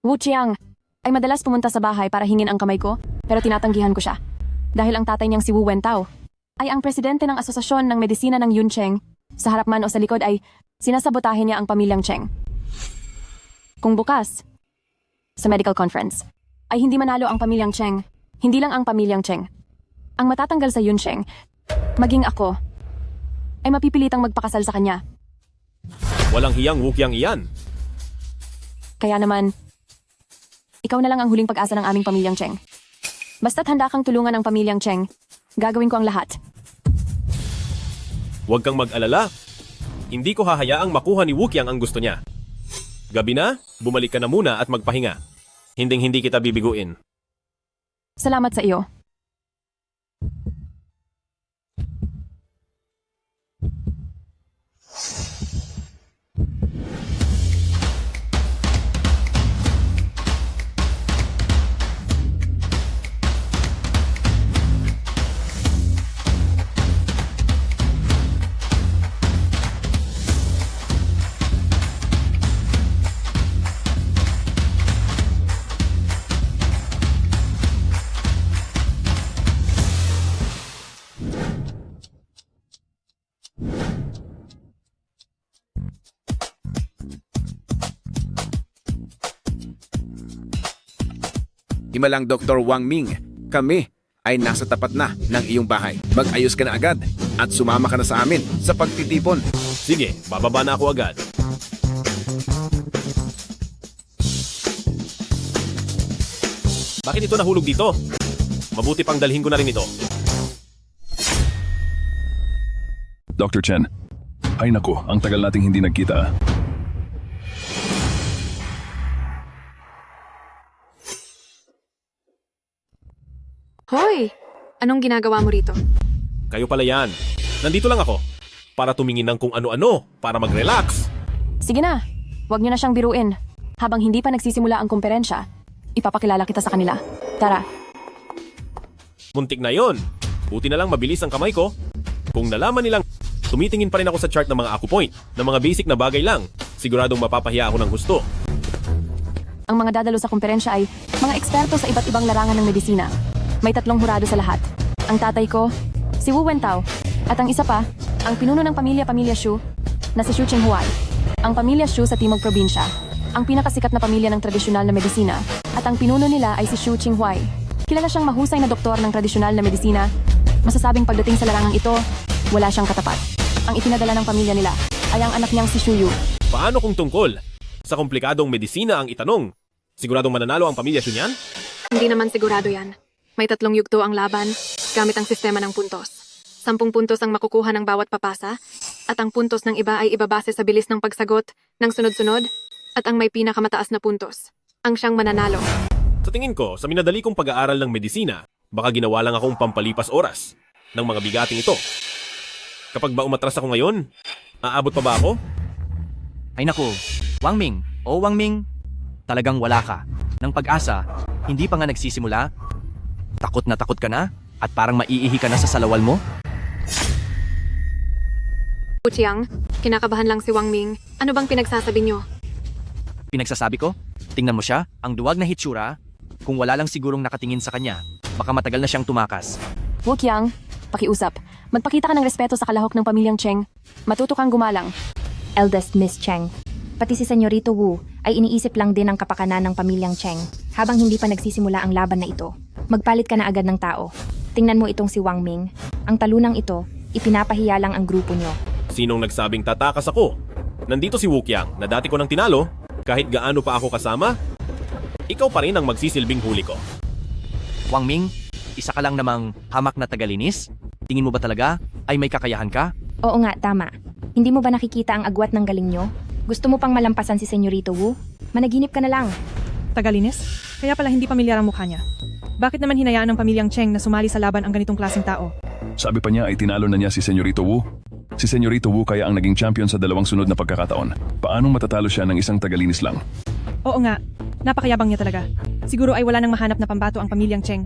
Wu Chiang ay madalas pumunta sa bahay para hingin ang kamay ko, pero tinatanggihan ko siya. Dahil ang tatay niyang si Wu Wentao ay ang presidente ng Asosasyon ng Medisina ng Yun Cheng. Sa harap man o sa likod ay sinasabotahe niya ang pamilyang Cheng. Kung bukas, sa medical conference, ay hindi manalo ang pamilyang Cheng, hindi lang ang pamilyang Cheng. Ang matatanggal sa Yun Cheng, maging ako, ay mapipilitang magpakasal sa kanya. Walang hiyang wukyang iyan. Kaya naman, ikaw na lang ang huling pag-asa ng aming pamilyang Cheng. Basta't handa kang tulungan ang pamilyang Cheng, gagawin ko ang lahat. Huwag kang mag-alala. Hindi ko hahayaang makuha ni Wukyang ang gusto niya. Gabi na, bumalik ka na muna at magpahinga. Hinding-hindi kita bibiguin. Salamat sa iyo. Himalang Dr. Wang Ming, kami ay nasa tapat na ng iyong bahay. Mag-ayos ka na agad at sumama ka na sa amin sa pagtitipon. Sige, bababa na ako agad. Bakit ito nahulog dito? Mabuti pang dalhin ko na rin ito. Dr. Chen. Ay naku, ang tagal nating hindi nagkita. Hoy! Anong ginagawa mo rito? Kayo pala yan. Nandito lang ako. Para tumingin ng kung ano-ano. Para mag-relax. Sige na, huwag niyo na siyang biruin. Habang hindi pa nagsisimula ang komperensya, ipapakilala kita sa kanila. Tara. Muntik na yon. Buti na lang mabilis ang kamay ko. Kung nalaman nilang tumitingin pa rin ako sa chart ng mga acupoint, ng mga basic na bagay lang, siguradong mapapahiya ako ng gusto. Ang mga dadalo sa komperensya ay mga eksperto sa iba't ibang larangan ng medisina. May 3 hurado sa lahat. Ang tatay ko, si Wu Wentao, at ang isa pa, ang pinuno ng pamilya Shu, na si Shu Qinghuai. Ang pamilya Shu sa Timog Probinsya, ang pinakasikat na pamilya ng tradisyonal na medisina, at ang pinuno nila ay si Shu Qinghuai. Kilala siyang mahusay na doktor ng tradisyonal na medisina. Masasabing pagdating sa larangang ito, wala siyang katapat. Ang ipinadala ng pamilya nila ay ang anak niyang si Shu Yu. Paano kung tungkol sa komplikadong medisina ang itanong? Siguradong mananalo ang pamilya Shu niyan? Hindi naman sigurado yan. May 3 yugto ang laban, gamit ang sistema ng puntos. 10 puntos ang makukuha ng bawat papasa, at ang puntos ng iba ay ibabase sa bilis ng pagsagot ng sunod-sunod, at ang may pinakamataas na puntos ang siyang mananalo. Sa tingin ko, sa minadali kong pag-aaral ng medisina, baka ginawa lang akong pampalipas oras ng mga bigating ito. Kapag ba umatras ako ngayon, aabot pa ba ako? Ay naku, Wang Ming, Wang Ming, talagang wala ka. Ng pag-asa, hindi pa nga nagsisimula. Takot ka na? At parang maiihi ka na sa salawal mo? Chiang, kinakabahan lang si Wang Ming. Ano bang pinagsasabi niyo? Pinagsasabi ko? Tingnan mo siya, ang duwag na hitsura. Kung wala lang sigurong nakatingin sa kanya, baka matagal na siyang tumakas. Wu Qiang, pakiusap. Magpakita ka ng respeto sa kalahok ng pamilyang Cheng. Matuto kang gumalang. Eldest Miss Cheng. Pati si Senyorito Wu ay iniisip lang din ang kapakanan ng pamilyang Cheng habang hindi pa nagsisimula ang laban na ito. Magpalit ka na agad ng tao. Tingnan mo itong si Wang Ming. Ang talunang ito, ipinapahiya lang ang grupo nyo. Sinong nagsabing tatakas ako? Nandito si Wukyang na dati ko nang tinalo. Kahit gaano pa ako kasama, ikaw pa rin ang magsisilbing huli ko. Wang Ming, isa ka lang namang hamak na tagalinis? Tingin mo ba talaga ay may kakayahan ka? Oo nga, tama. Hindi mo ba nakikita ang agwat ng galing nyo? Gusto mo pang malampasan si Senyorito Wu? Managinip ka na lang. Tagalinis? Kaya pala hindi pamilyar ang mukha niya. Bakit naman hinayaan ng pamilyang Cheng na sumali sa laban ang ganitong klaseng tao? Sabi pa niya ay tinalo na niya si Senyorito Wu. Si Senyorito Wu kaya ang naging champion sa 2 sunod na pagkakataon. Paanong matatalo siya ng isang tagalinis lang? Oo nga, napakayabang niya talaga. Siguro ay wala nang mahanap na pambato ang pamilyang Cheng.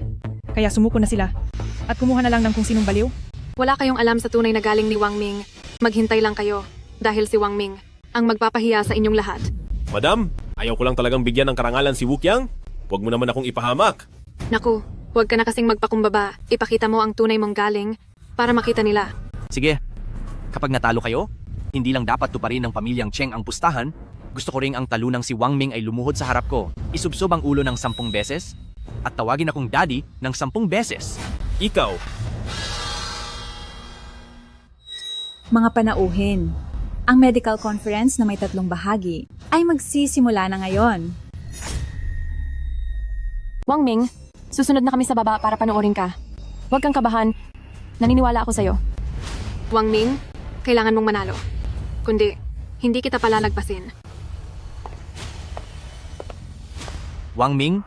Kaya sumuko na sila. At kumuha na lang ng kung sinong baliw. Wala kayong alam sa tunay na galing ni Wang Ming. Maghintay lang kayo. Dahil si Wang Ming ang magpapahiya sa inyong lahat. Madam, ayaw ko lang talagang bigyan ng karangalan si Wu Qiang. Huwag mo naman akong ipahamak. Naku, huwag ka na kasing magpakumbaba. Ipakita mo ang tunay mong galing para makita nila. Sige, kapag natalo kayo, hindi lang dapat tuparin ng pamilyang Cheng ang pustahan, gusto ko ring ang talunang si Wang Ming ay lumuhod sa harap ko, isubsob ang ulo ng 10 beses, at tawagin akong daddy ng 10 beses. Ikaw. Mga panauhin, ang medical conference na may 3 bahagi ay magsisimula na ngayon. Wang Ming, susunod na kami sa baba para panoorin ka. Huwag kang kabahan. Naniniwala ako sa'yo. Wang Ming, kailangan mong manalo. Kundi, hindi kita palalagpasin. Wang Ming,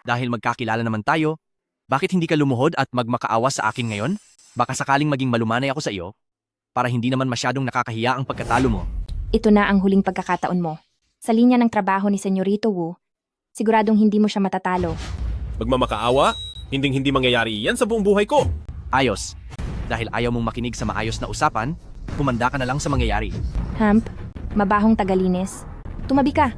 dahil magkakilala naman tayo, bakit hindi ka lumuhod at magmakaawa sa akin ngayon? Baka sakaling maging malumanay ako sa iyo, para hindi naman masyadong nakakahiya ang pagkatalo mo. Ito na ang huling pagkakataon mo. Sa linya ng trabaho ni Senyorito Wu, siguradong hindi mo siya matatalo. Magmamakaawa? Hindi mangyayari yan sa buong buhay ko. Ayos. Dahil ayaw mong makinig sa maayos na usapan, humanda ka na lang sa mangyayari. Hamp, mabahong tagalinis. Tumabi ka.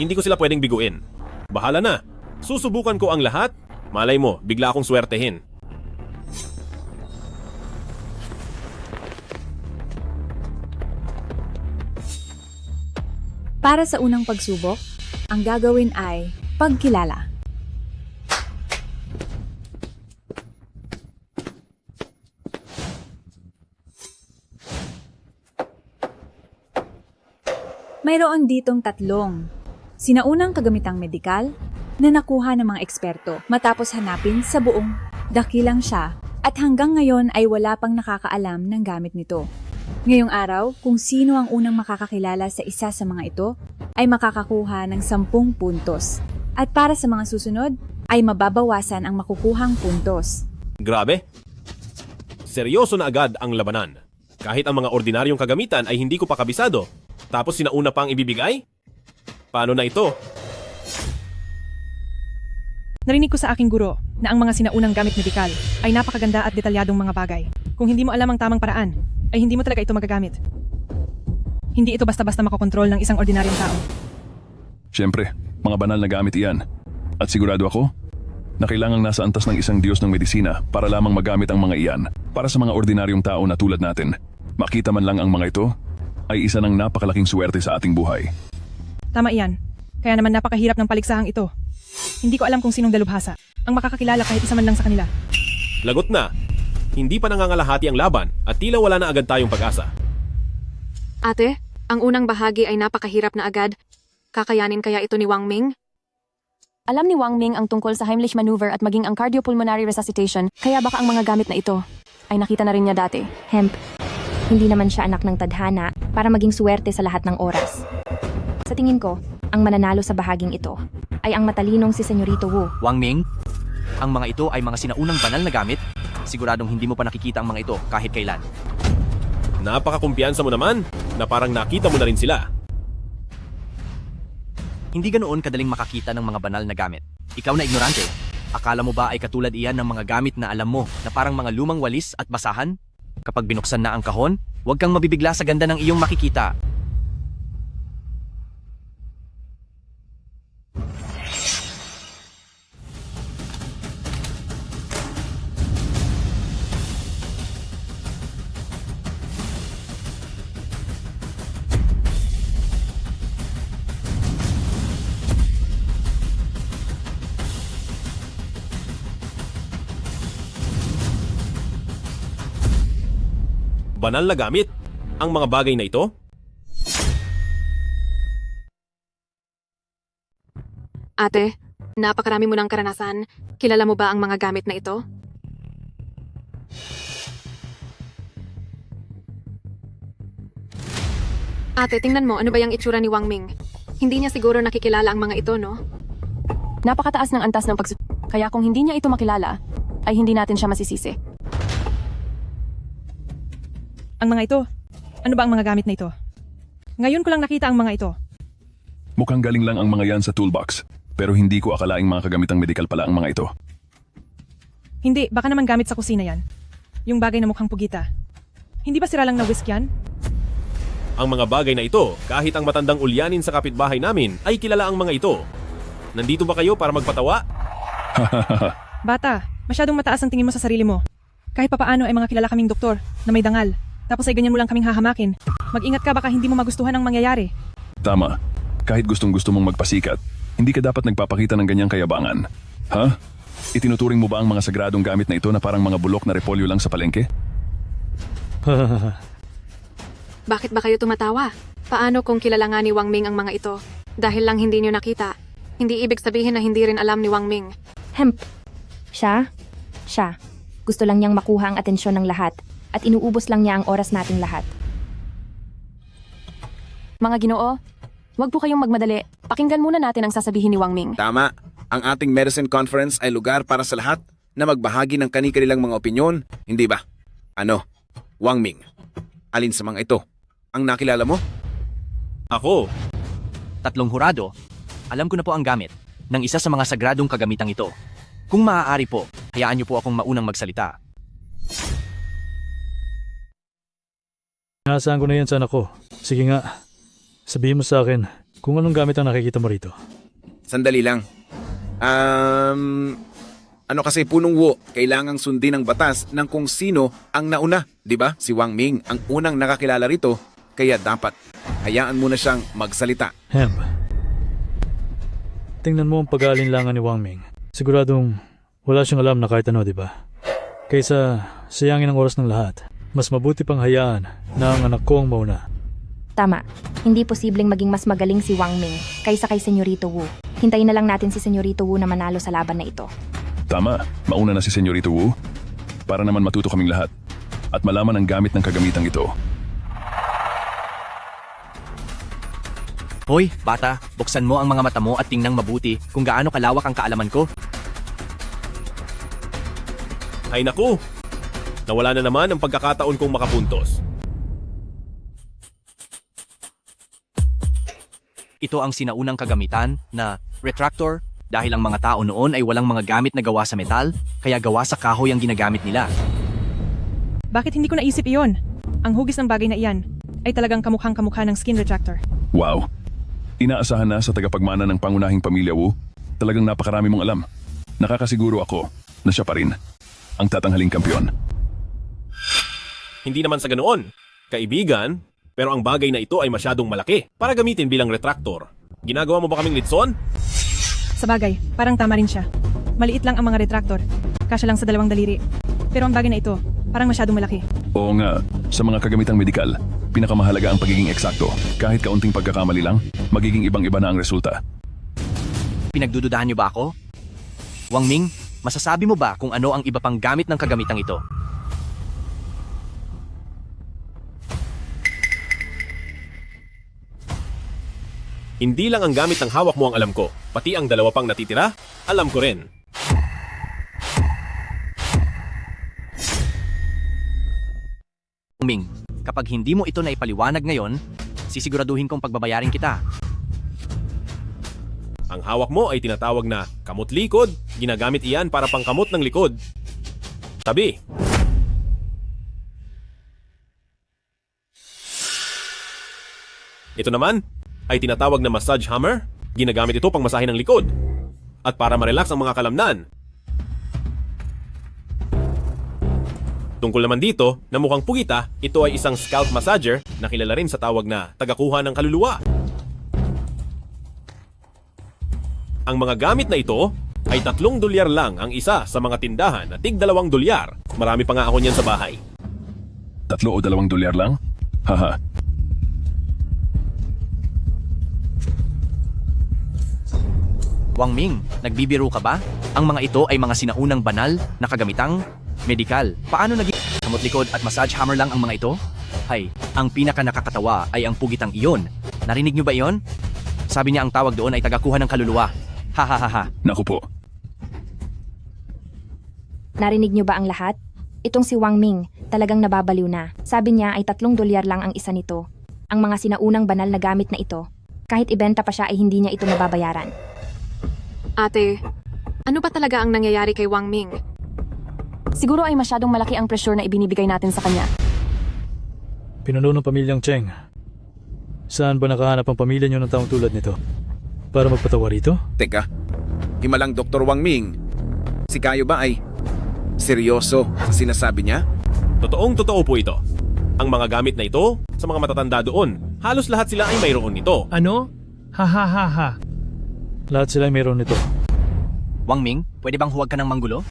Hindi ko sila pwedeng biguin. Bahala na. Susubukan ko ang lahat. Malay mo, bigla akong swertehin. Para sa unang pagsubok, ang gagawin ay pagkilala. Mayroon ditong 3 sinaunang kagamitang medikal na nakuha ng mga eksperto matapos hanapin sa buong dakilang siya at hanggang ngayon ay wala pang nakakaalam ng gamit nito. Ngayong araw, kung sino ang unang makakakilala sa isa sa mga ito ay makakakuha ng 10 puntos at para sa mga susunod ay mababawasan ang makukuhang puntos. Grabe. Seryoso na agad ang labanan. Kahit ang mga ordinaryong kagamitan ay hindi ko pa kabisado. Tapos sinauna pa ang ibibigay? Paano na ito? Narinig ko sa aking guro na ang mga sinaunang gamit medikal ay napakaganda at detalyadong mga bagay. Kung hindi mo alam ang tamang paraan, ay hindi mo talaga ito magagamit. Hindi ito basta-basta makokontrol ng isang ordinaryong tao. Siyempre, mga banal na gamit iyan. At sigurado ako na kailangang nasa antas ng isang Diyos ng medisina para lamang magamit ang mga iyan para sa mga ordinaryong tao na tulad natin. Makita man lang ang mga ito ay isa ng napakalaking swerte sa ating buhay. Tama iyan. Kaya naman napakahirap ng paliksahang ito. Hindi ko alam kung sinong dalubhasa ang makakakilala kahit isa man lang sa kanila. Lagot na. Hindi pa nangangalahati ang laban at tila wala na agad tayong pag-asa. Ate, ang unang bahagi ay napakahirap na agad. Kakayanin kaya ito ni Wang Ming? Alam ni Wang Ming ang tungkol sa Heimlich maneuver at maging ang cardiopulmonary resuscitation, kaya baka ang mga gamit na ito ay nakita na rin niya dati. Hemp, hindi naman siya anak ng tadhana para maging suwerte sa lahat ng oras. Sa tingin ko, ang mananalo sa bahaging ito ay ang matalinong si Senyorito Wu. Wang Ming, ang mga ito ay mga sinaunang banal na gamit. Siguradong hindi mo pa nakikita ang mga ito kahit kailan. Napakakumpiyansa mo naman na parang nakita mo na rin sila. Hindi ganoon kadaling makakita ng mga banal na gamit. Ikaw na ignorante. Akala mo ba ay katulad iyan ng mga gamit na alam mo na parang mga lumang walis at basahan? Kapag binuksan na ang kahon, huwag kang mabibigla sa ganda ng iyong makikita. Banal na gamit ang mga bagay na ito? Ate, napakarami mo ng karanasan. Kilala mo ba ang mga gamit na ito? Ate, tingnan mo, ano ba yung itsura ni Wang Ming? Hindi niya siguro nakikilala ang mga ito, no? Napakataas ng antas ng kaya kung hindi niya ito makilala, ay hindi natin siya masisisi. Ang mga ito? Ano ba ang mga gamit na ito? Ngayon ko lang nakita ang mga ito. Mukhang galing lang ang mga yan sa toolbox. Pero hindi ko akalaing mga kagamitang medikal pala ang mga ito. Hindi, baka naman gamit sa kusina yan. Yung bagay na mukhang pugita. Hindi ba sira lang na whisk yan? Ang mga bagay na ito, kahit ang matandang ulyanin sa kapitbahay namin, ay kilala ang mga ito. Nandito ba kayo para magpatawa? Bata, masyadong mataas ang tingin mo sa sarili mo. Kahit papaano ay mga kilala kaming doktor na may dangal. Tapos ay ganyan mo lang kaming hahamakin. Mag-ingat ka baka hindi mo magustuhan ang mangyayari. Tama. Kahit gustong-gusto mong magpasikat, hindi ka dapat nagpapakita ng ganyang kayabangan. Ha? Itinuturing mo ba ang mga sagradong gamit na ito na parang mga bulok na repolyo lang sa palengke? Bakit ba kayo tumatawa? Paano kung kilala nga ni Wang Ming ang mga ito? Dahil lang hindi niyo nakita. Hindi ibig sabihin na hindi rin alam ni Wang Ming. Hemp. Siya? Gusto lang niyang makuha ang atensyon ng lahat at inuubos lang niya ang oras nating lahat. Mga Ginoo, huwag po kayong magmadali. Pakinggan muna natin ang sasabihin ni Wang Ming. Tama. Ang ating medicine conference ay lugar para sa lahat na magbahagi ng kani-kanilang mga opinyon, hindi ba? Ano? Wang Ming, alin sa mga ito ang nakilala mo? Ako. 3 hurado. Alam ko na po ang gamit ng isa sa mga sagradong kagamitang ito. Kung maaari po, hayaan niyo po akong maunang magsalita. Inaasahan ko na yan sa anak ko. Sige nga, sabihin mo sa akin kung anong gamit ang nakikita mo rito. Sandali lang. Ano kasi punong Wu, kailangang sundin ang batas ng kung sino ang nauna, di ba? Si Wang Ming ang unang nakakilala rito, kaya dapat hayaan mo na siyang magsalita. Hemp. Tingnan mo ang pag-aalinlangan ni Wang Ming. Siguradong wala siyang alam na kahit ano, di ba? Kaysa sayangin ang oras ng lahat, mas mabuti pang hayaan na ang anak ko ang mauna. Tama. Hindi posibleng maging mas magaling si Wang Ming kaysa kay Senyorito Wu. Hintayin na lang natin si Senyorito Wu na manalo sa laban na ito. Tama, mauna na si Senyorito Wu para naman matuto kaming lahat at malaman ang gamit ng kagamitang ito. Hoy, bata, buksan mo ang mga mata mo at tingnang mabuti kung gaano kalawak ang kaalaman ko. Ay naku! Nawala na naman ang pagkakataon kong makapuntos. Ito ang sinaunang kagamitan na retractor dahil ang mga tao noon ay walang mga gamit na gawa sa metal, kaya gawa sa kahoy ang ginagamit nila. Bakit hindi ko naisip iyon? Ang hugis ng bagay na iyan ay talagang kamukhang-kamukha ng skin retractor. Wow! Inaasahan na sa tagapagmana ng pangunahing pamilya Wu, talagang napakarami mong alam. Nakakasiguro ako na siya pa rin ang tatanghaling kampyon. Hindi naman sa ganoon. Kaibigan, pero ang bagay na ito ay masyadong malaki para gamitin bilang retractor. Ginagawa mo ba kaming litson? Sa bagay, parang tama rin siya. Maliit lang ang mga retractor. Kasya lang sa 2 daliri. Pero ang bagay na ito, parang masyadong malaki. Oo nga, sa mga kagamitang medikal, pinakamahalaga ang pagiging eksakto. Kahit kaunting pagkakamali lang, magiging ibang-iba na ang resulta. Pinagdududahan niyo ba ako? Wang Ming, masasabi mo ba kung ano ang iba pang gamit ng kagamitang ito? Hindi lang ang gamit ng hawak mo ang alam ko, pati ang 2 pang natitira, alam ko rin. Ming, kapag hindi mo ito na ipaliwanag ngayon, sisiguraduhin kong pagbabayarin kita. Ang hawak mo ay tinatawag na kamot likod. Ginagamit iyan para pangkamot ng likod. Tabi. Ito naman ay tinatawag na massage hammer. Ginagamit ito pang masahe ng likod at para ma-relax ang mga kalamnan. Tungkol naman dito, na mukhang pugita, ito ay isang scalp massager na kilala rin sa tawag na tagakuha ng kaluluwa. Ang mga gamit na ito ay $3 lang ang isa sa mga tindahan na tig $2. Marami pa nga ako niyan sa bahay. 3 o $2 lang? Haha. Wang Ming, nagbibiro ka ba? Ang mga ito ay mga sinaunang banal na kagamitang medikal. Paano naging kamot likod at massage hammer lang ang mga ito? Hay, ang pinaka nakakatawa ay ang pugitang iyon. Narinig niyo ba iyon? Sabi niya ang tawag doon ay tagakuha ng kaluluwa. Ha ha ha ha. Naku po. Narinig niyo ba ang lahat? Itong si Wang Ming, talagang nababaliw na. Sabi niya ay $3 lang ang isa nito. Ang mga sinaunang banal na gamit na ito, kahit ibenta pa siya ay hindi niya ito mababayaran. Ate, ano ba talaga ang nangyayari kay Wang Ming? Siguro ay masyadong malaki ang pressure na ibinibigay natin sa kanya. Pinuno ng pamilyang Cheng. Saan ba nakahanap ang pamilya niyo ng taong tulad nito? Para magpatawa rito? Teka, himalang Dr. Wang Ming. Si Kayo ba ay seryoso sa sinasabi niya? Totoong-totoo po ito. Ang mga gamit na ito, sa mga matatanda doon, halos lahat sila ay mayroon nito. Ano? Ha ha ha ha. Lahat sila ay mayroon nito. Wang Ming, pwede bang huwag ka ng manggulo?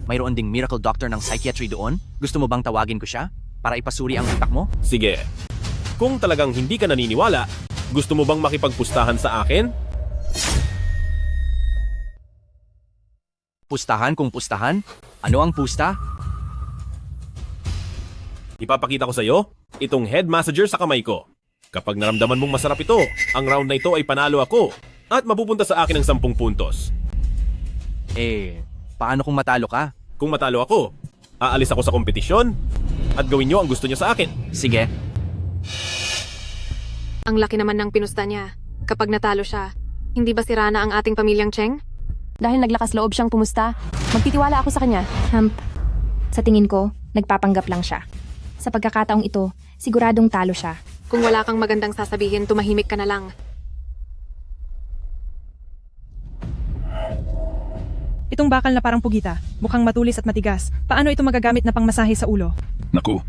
Mayroon ding miracle doctor ng psychiatry doon. Gusto mo bang tawagin ko siya? Para ipasuri ang utak mo? Sige. Kung talagang hindi ka naniniwala, gusto mo bang makipagpustahan sa akin? Pustahan kung pustahan? Ano ang pusta? Ipapakita ko sa iyo itong head massager sa kamay ko. Kapag naramdaman mong masarap ito, ang round na ito ay panalo ako at mapupunta sa akin ng 10 puntos. Paano kung matalo ka? Kung matalo ako, aalis ako sa kompetisyon at gawin niyo ang gusto niyo sa akin. Sige. Ang laki naman ng pinusta niya. Kapag natalo siya, hindi ba sira na ang ating pamilyang Cheng? Dahil naglakas loob siyang pumusta, magtitiwala ako sa kanya. Sa tingin ko, nagpapanggap lang siya. Sa pagkakataong ito, siguradong talo siya. Kung wala kang magandang sasabihin, tumahimik ka na lang. Itong bakal na parang pugita, mukhang matulis at matigas. Paano ito magagamit na pangmasahe sa ulo? Naku,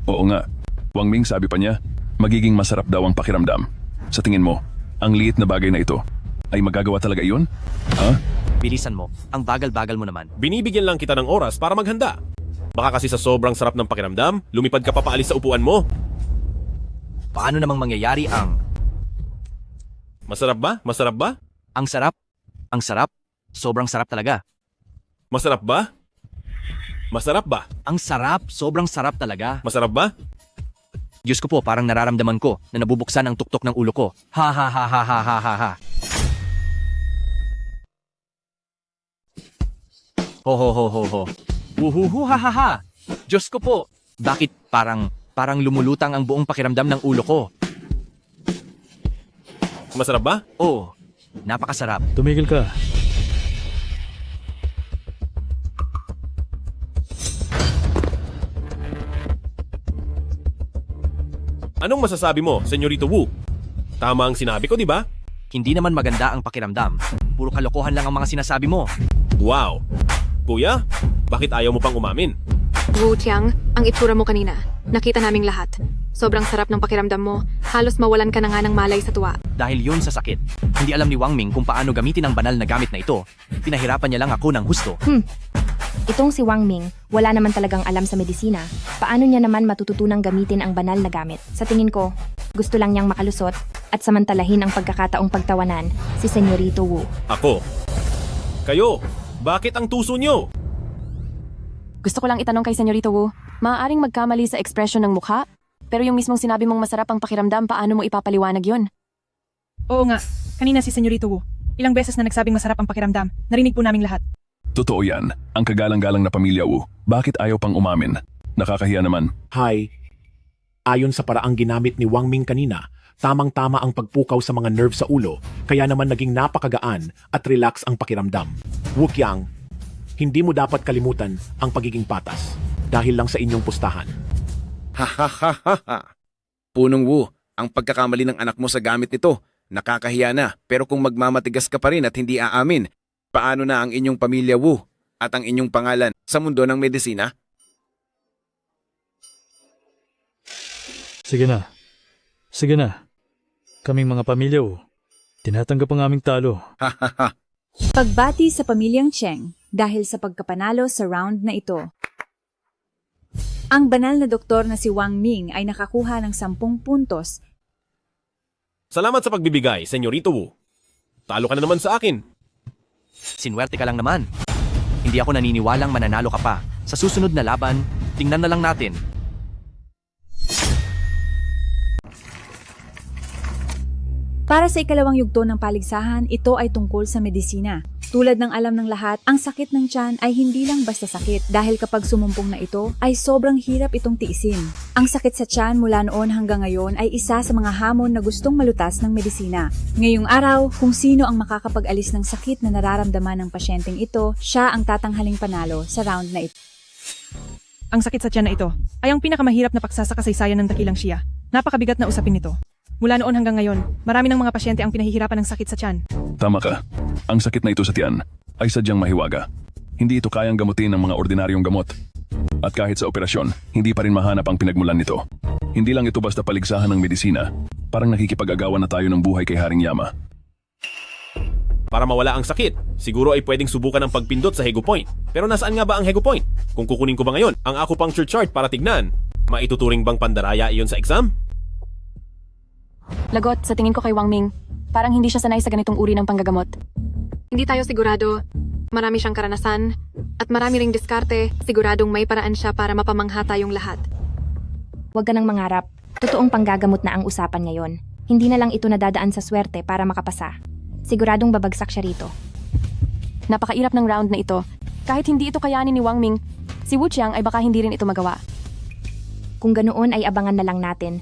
oo nga. Wang Ming sabi pa niya, magiging masarap daw ang pakiramdam. Sa tingin mo, ang liit na bagay na ito, ay magagawa talaga iyon? Ha? Bilisan mo, ang bagal-bagal mo naman. Binibigyan lang kita ng oras para maghanda. Baka kasi sa sobrang sarap ng pakiramdam, lumipad ka pa paalis sa upuan mo. Paano namang mangyayari ang... Masarap ba? Masarap ba? Ang sarap? Ang sarap? Sobrang sarap talaga. Masarap ba? Masarap ba? Ang sarap, sobrang sarap talaga. Masarap ba? Diyos ko po, parang nararamdaman ko na nabubuksan ang tuktok ng ulo ko. Ha ha ha ha ha ha ha ha. Ho ho ho ho ho. Uhuhu ha ha ha. Diyos ko po, bakit parang lumulutang ang buong pakiramdam ng ulo ko? Masarap ba? Oo, napakasarap. Tumigil ka. Anong masasabi mo, Senyorito Wu? Tama ang sinabi ko, di ba? Hindi naman maganda ang pakiramdam. Puro kalokohan lang ang mga sinasabi mo. Wow! Kuya, bakit ayaw mo pang umamin? Wu Tiang, ang itsura mo kanina. Nakita naming lahat. Sobrang sarap ng pakiramdam mo. Halos mawalan ka na nga ng malay sa tuwa. Dahil yun sa sakit. Hindi alam ni Wang Ming kung paano gamitin ang banal na gamit na ito. Pinahirapan niya lang ako ng husto. Itong si Wang Ming, wala naman talagang alam sa medisina. Paano niya naman matututunang gamitin ang banal na gamit? Sa tingin ko, gusto lang niyang makalusot at samantalahin ang pagkakataong pagtawanan si Senyorito Wu. Ako. Kayo, bakit ang tuso niyo? Gusto ko lang itanong kay Senyorito Wu, maaaring magkamali sa ekspresyon ng mukha? Pero yung mismong sinabi mong masarap ang pakiramdam, paano mo ipapaliwanag yun? Oo nga, kanina si Senyorito Wu. Ilang beses na nagsabing masarap ang pakiramdam. Narinig po naming lahat. Totoo yan. Ang kagalang-galang na pamilya Wu. Bakit ayaw pang umamin? Nakakahiya naman. Hi. Ayon sa paraang ginamit ni Wang Ming kanina, tamang-tama ang pagpukaw sa mga nerve sa ulo, kaya naman naging napakagaan at relax ang pakiramdam. Wu Qiang, hindi mo dapat kalimutan ang pagiging patas dahil lang sa inyong pustahan. Ha ha ha ha ha. Punong Wu, ang pagkakamali ng anak mo sa gamit nito, nakakahiya na. Pero kung magmamatigas ka pa rin at hindi aamin, paano na ang inyong pamilya Wu at ang inyong pangalan sa mundo ng medisina? Sige na. Sige na. Kaming mga pamilya Wu, tinatanggap ang aming talo. Ha ha ha. Pagbati sa pamilyang Cheng dahil sa pagkapanalo sa round na ito. Ang banal na doktor na si Wang Ming ay nakakuha ng 10 puntos. Salamat sa pagbibigay, Senyorito Wu. Talo ka na naman sa akin. Sinwerte ka lang naman. Hindi ako naniniwalang mananalo ka pa. Sa susunod na laban, tingnan na lang natin. Para sa ikalawang yugto ng paligsahan, ito ay tungkol sa medisina. Tulad ng alam ng lahat, ang sakit ng tiyan ay hindi lang basta sakit dahil kapag sumumpong na ito, ay sobrang hirap itong tiisin. Ang sakit sa tiyan mula noon hanggang ngayon ay isa sa mga hamon na gustong malutas ng medisina. Ngayong araw, kung sino ang makakapag-alis ng sakit na nararamdaman ng pasyenteng ito, siya ang tatanghaling panalo sa round na ito. Ang sakit sa tiyan na ito ay ang pinakamahirap na paksa sa kasaysayan ng dakilang siya. Napakabigat na usapin nito. Mula noon hanggang ngayon, marami ng mga pasyente ang pinahihirapan ng sakit sa tiyan. Tama ka. Ang sakit na ito sa tiyan ay sadyang mahiwaga. Hindi ito kayang gamutin ng mga ordinaryong gamot. At kahit sa operasyon, hindi pa rin mahanap ang pinagmulan nito. Hindi lang ito basta paligsahan ng medisina. Parang nakikipag-agawan na tayo ng buhay kay Haring Yama. Para mawala ang sakit, siguro ay pwedeng subukan ang pagpindot sa Hego Point. Pero nasaan nga ba ang Hego Point? Kung kukunin ko ba ngayon ang acupuncture chart para tignan, maituturing bang pandaraya iyon sa exam? Lagot, sa tingin ko kay Wang Ming, parang hindi siya sanay sa ganitong uri ng panggagamot. Hindi tayo sigurado. Marami siyang karanasan at marami ring diskarte. Siguradong may paraan siya para mapamangha tayong lahat. Huwag ka nang mangarap. Totoong panggagamot na ang usapan ngayon. Hindi na lang ito nadadaan sa swerte para makapasa. Siguradong babagsak siya rito. Napakairap ng round na ito. Kahit hindi ito kayanin ni Wang Ming, si Wu Qiang ay baka hindi rin ito magawa. Kung ganoon ay abangan na lang natin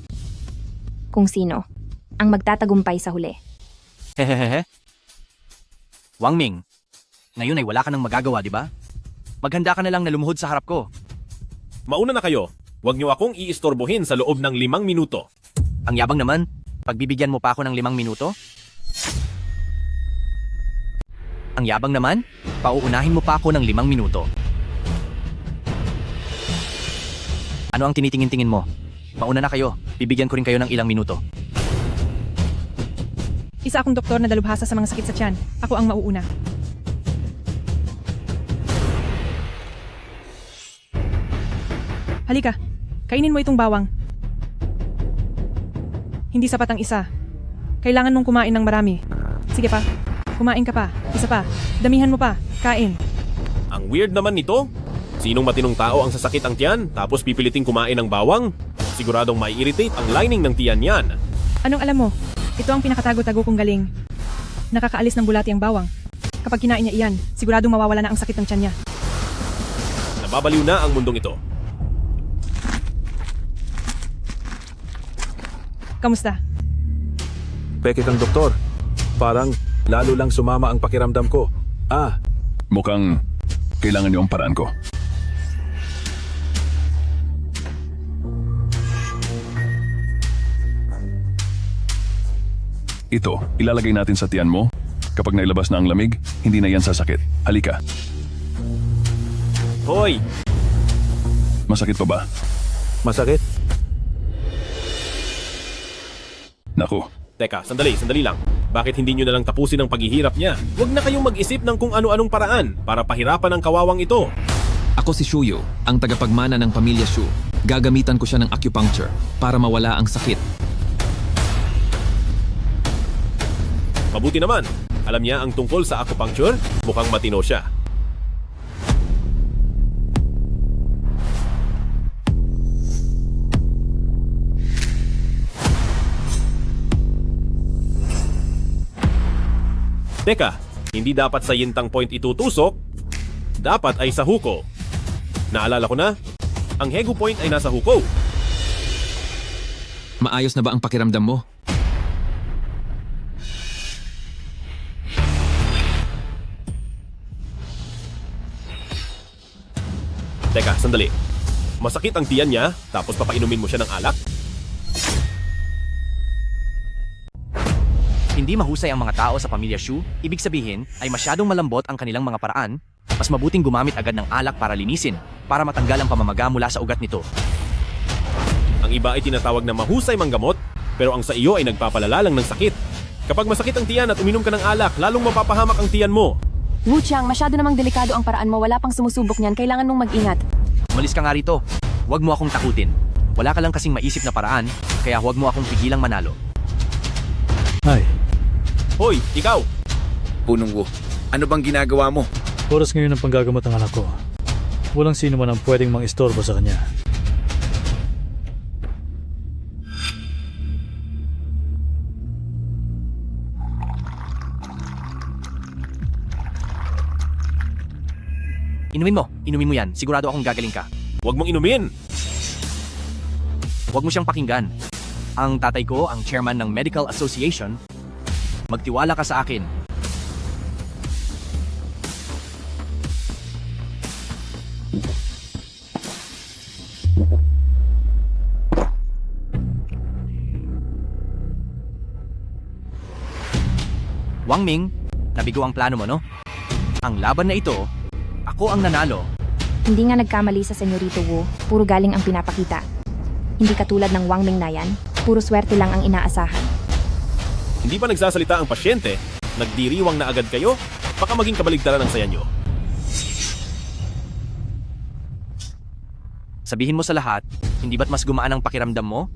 kung sino ang magtatagumpay sa huli. Hehehe. Wang Ming, ngayon ay wala ka nang magagawa, di ba? Maghanda ka na lang na lumuhod sa harap ko. Mauna na kayo. Huwag niyo akong iistorbohin sa loob ng 5 minuto. Ang yabang naman, pagbibigyan mo pa ako ng 5 minuto? Ang yabang naman, pauunahin mo pa ako ng 5 minuto. Ano ang tinitingin-tingin mo? Mauna na kayo, bibigyan ko rin kayo ng ilang minuto. Isa akong doktor na dalubhasa sa mga sakit sa tiyan. Ako ang mauuna. Halika, kainin mo itong bawang. Hindi sapat ang isa. Kailangan mong kumain ng marami. Sige pa, kumain ka pa. Isa pa, damihan mo pa. Kain. Ang weird naman nito. Sinong matinong tao ang sasakit ang tiyan tapos pipiliting kumain ng bawang? Siguradong mai-irritate ang lining ng tiyan niyan. Anong alam mo? Ito ang pinakatago-tago kong galing. Nakakaalis ng bulati ang bawang. Kapag kinain niya iyan, siguradong mawawala na ang sakit ng tiyan niya. Nababaliw na ang mundong ito. Kamusta? Peke kang doktor. Parang lalo lang sumama ang pakiramdam ko. Mukhang kailangan niyo ang paraan ko. Ito, ilalagay natin sa tiyan mo. Kapag nailabas na ang lamig, hindi na yan sasakit. Halika. Hoy! Masakit pa ba? Masakit? Naku. Teka, sandali lang. Bakit hindi nyo na lang tapusin ang paghihirap niya? Huwag na kayong mag-isip ng kung ano-anong paraan para pahirapan ang kawawang ito. Ako si Shuyo, ang tagapagmana ng pamilya Shu. Gagamitan ko siya ng acupuncture para mawala ang sakit. Mabuti naman. Alam niya ang tungkol sa acupuncture? Mukhang matino siya. Teka, hindi dapat sa yintang point itutusok. Dapat ay sa huko. Naalala ko na, ang Hego Point ay nasa huko. Maayos na ba ang pakiramdam mo? Teka, sandali. Masakit ang tiyan niya, tapos papainumin mo siya ng alak? Hindi mahusay ang mga tao sa pamilya Shu, ibig sabihin ay masyadong malambot ang kanilang mga paraan, mas mabuting gumamit agad ng alak para linisin, para matanggal ang pamamaga mula sa ugat nito. Ang iba ay tinatawag na mahusay manggamot, pero ang sa iyo ay nagpapalala lang ng sakit. Kapag masakit ang tiyan at uminom ka ng alak, lalong mapapahamak ang tiyan mo. Wu Qiang, masyado namang delikado ang paraan mo, wala pang sumusubok niyan, kailangan mong mag-ingat. Umalis ka nga rito. Huwag mo akong takutin. Wala ka lang kasing maisip na paraan, kaya huwag mo akong pigilang manalo. Ay, Hoy, ikaw! Punong Wu, ano bang ginagawa mo? oras ngayon ang panggagamot ng anak ko. Walang sino man ang pwedeng mang-istorbo sa kanya. Inumin mo yan. Sigurado akong gagaling ka. Huwag mong inumin! Huwag mo siyang pakinggan. Ang tatay ko, ang chairman ng Medical Association. Magtiwala ka sa akin. Wang Ming, nabigo ang plano mo, no? Ang laban na ito, ako ang nanalo. Hindi nga nagkamali sa Senyorito Wu, puro galing ang pinapakita. Hindi katulad ng Wang Ming na yan, puro swerte lang ang inaasahan. Hindi pa nagsasalita ang pasyente, nagdiriwang na agad kayo, baka maging kabaligtaran ang saya nyo. Sabihin mo sa lahat, hindi ba't mas gumaan ang pakiramdam mo?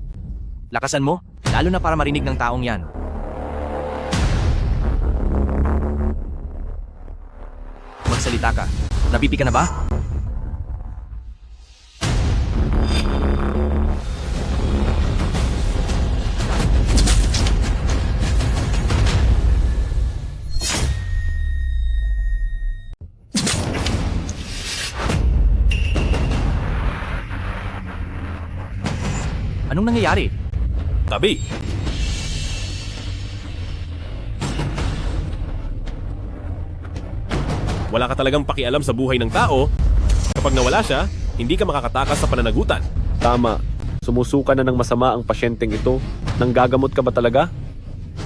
Lakasan mo, lalo na para marinig ng taong yan. Magsalita ka. Napipi ka na ba? Anong nangyayari? Tabi! Wala ka talagang pakialam sa buhay ng tao. Kapag nawala siya, hindi ka makakatakas sa pananagutan. Tama. Sumusuka na ng masama ang pasyenteng ito. Nanggagamot ka ba talaga?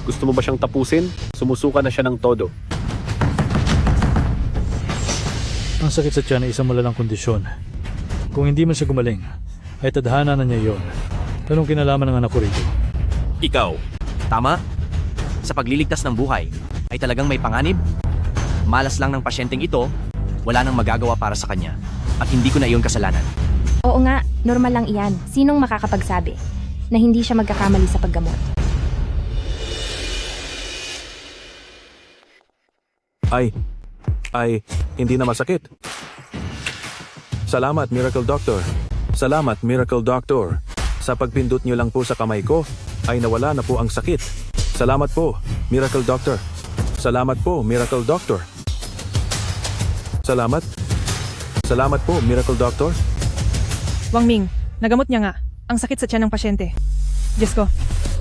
Gusto mo ba siyang tapusin? Sumusuka na siya ng todo. Ang sakit sa tiyan ay isang malalang kondisyon. Kung hindi man siya gumaling, ay tadhana na niya iyon. Anong kinalaman ng anak ko rito? Ikaw. Tama. Sa pagliligtas ng buhay, ay talagang may panganib. Malas lang ng pasyenteng ito, wala nang magagawa para sa kanya. At hindi ko na iyon kasalanan. Oo nga, normal lang iyan. Sinong makakapagsabi na hindi siya magkakamali sa paggamot? Hindi na masakit. Salamat, Miracle Doctor. Salamat, Miracle Doctor. Sa pagpindot niyo lang po sa kamay ko, ay nawala na po ang sakit. Salamat po, Miracle Doctor. Salamat po, Miracle Doctor. Salamat. Salamat po, Miracle Doctor. Wang Ming, nagamot niya nga ang sakit sa tiyan ng pasyente. Diyos ko,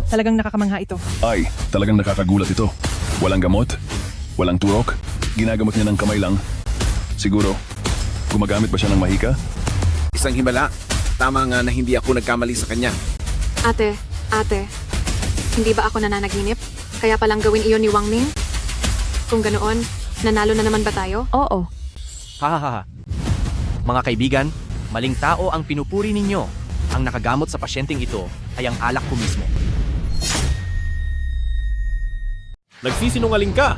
talagang nakakamangha ito. Ay, talagang nakakagulat ito. Walang gamot, walang turok, ginagamot niya ng kamay lang. Siguro, gumagamit ba siya ng mahika? Isang himala. Tama nga na hindi ako nagkamali sa kanya. Ate, hindi ba ako nananaginip? Kaya palang gawin iyon ni Wang Ming? Kung ganoon, nanalo na naman ba tayo? Oo. Hahaha. Mga kaibigan, maling tao ang pinupuri ninyo. Ang nakagamot sa pasyenteng ito ay ang alak ko mismo. Nagsisinungaling ka!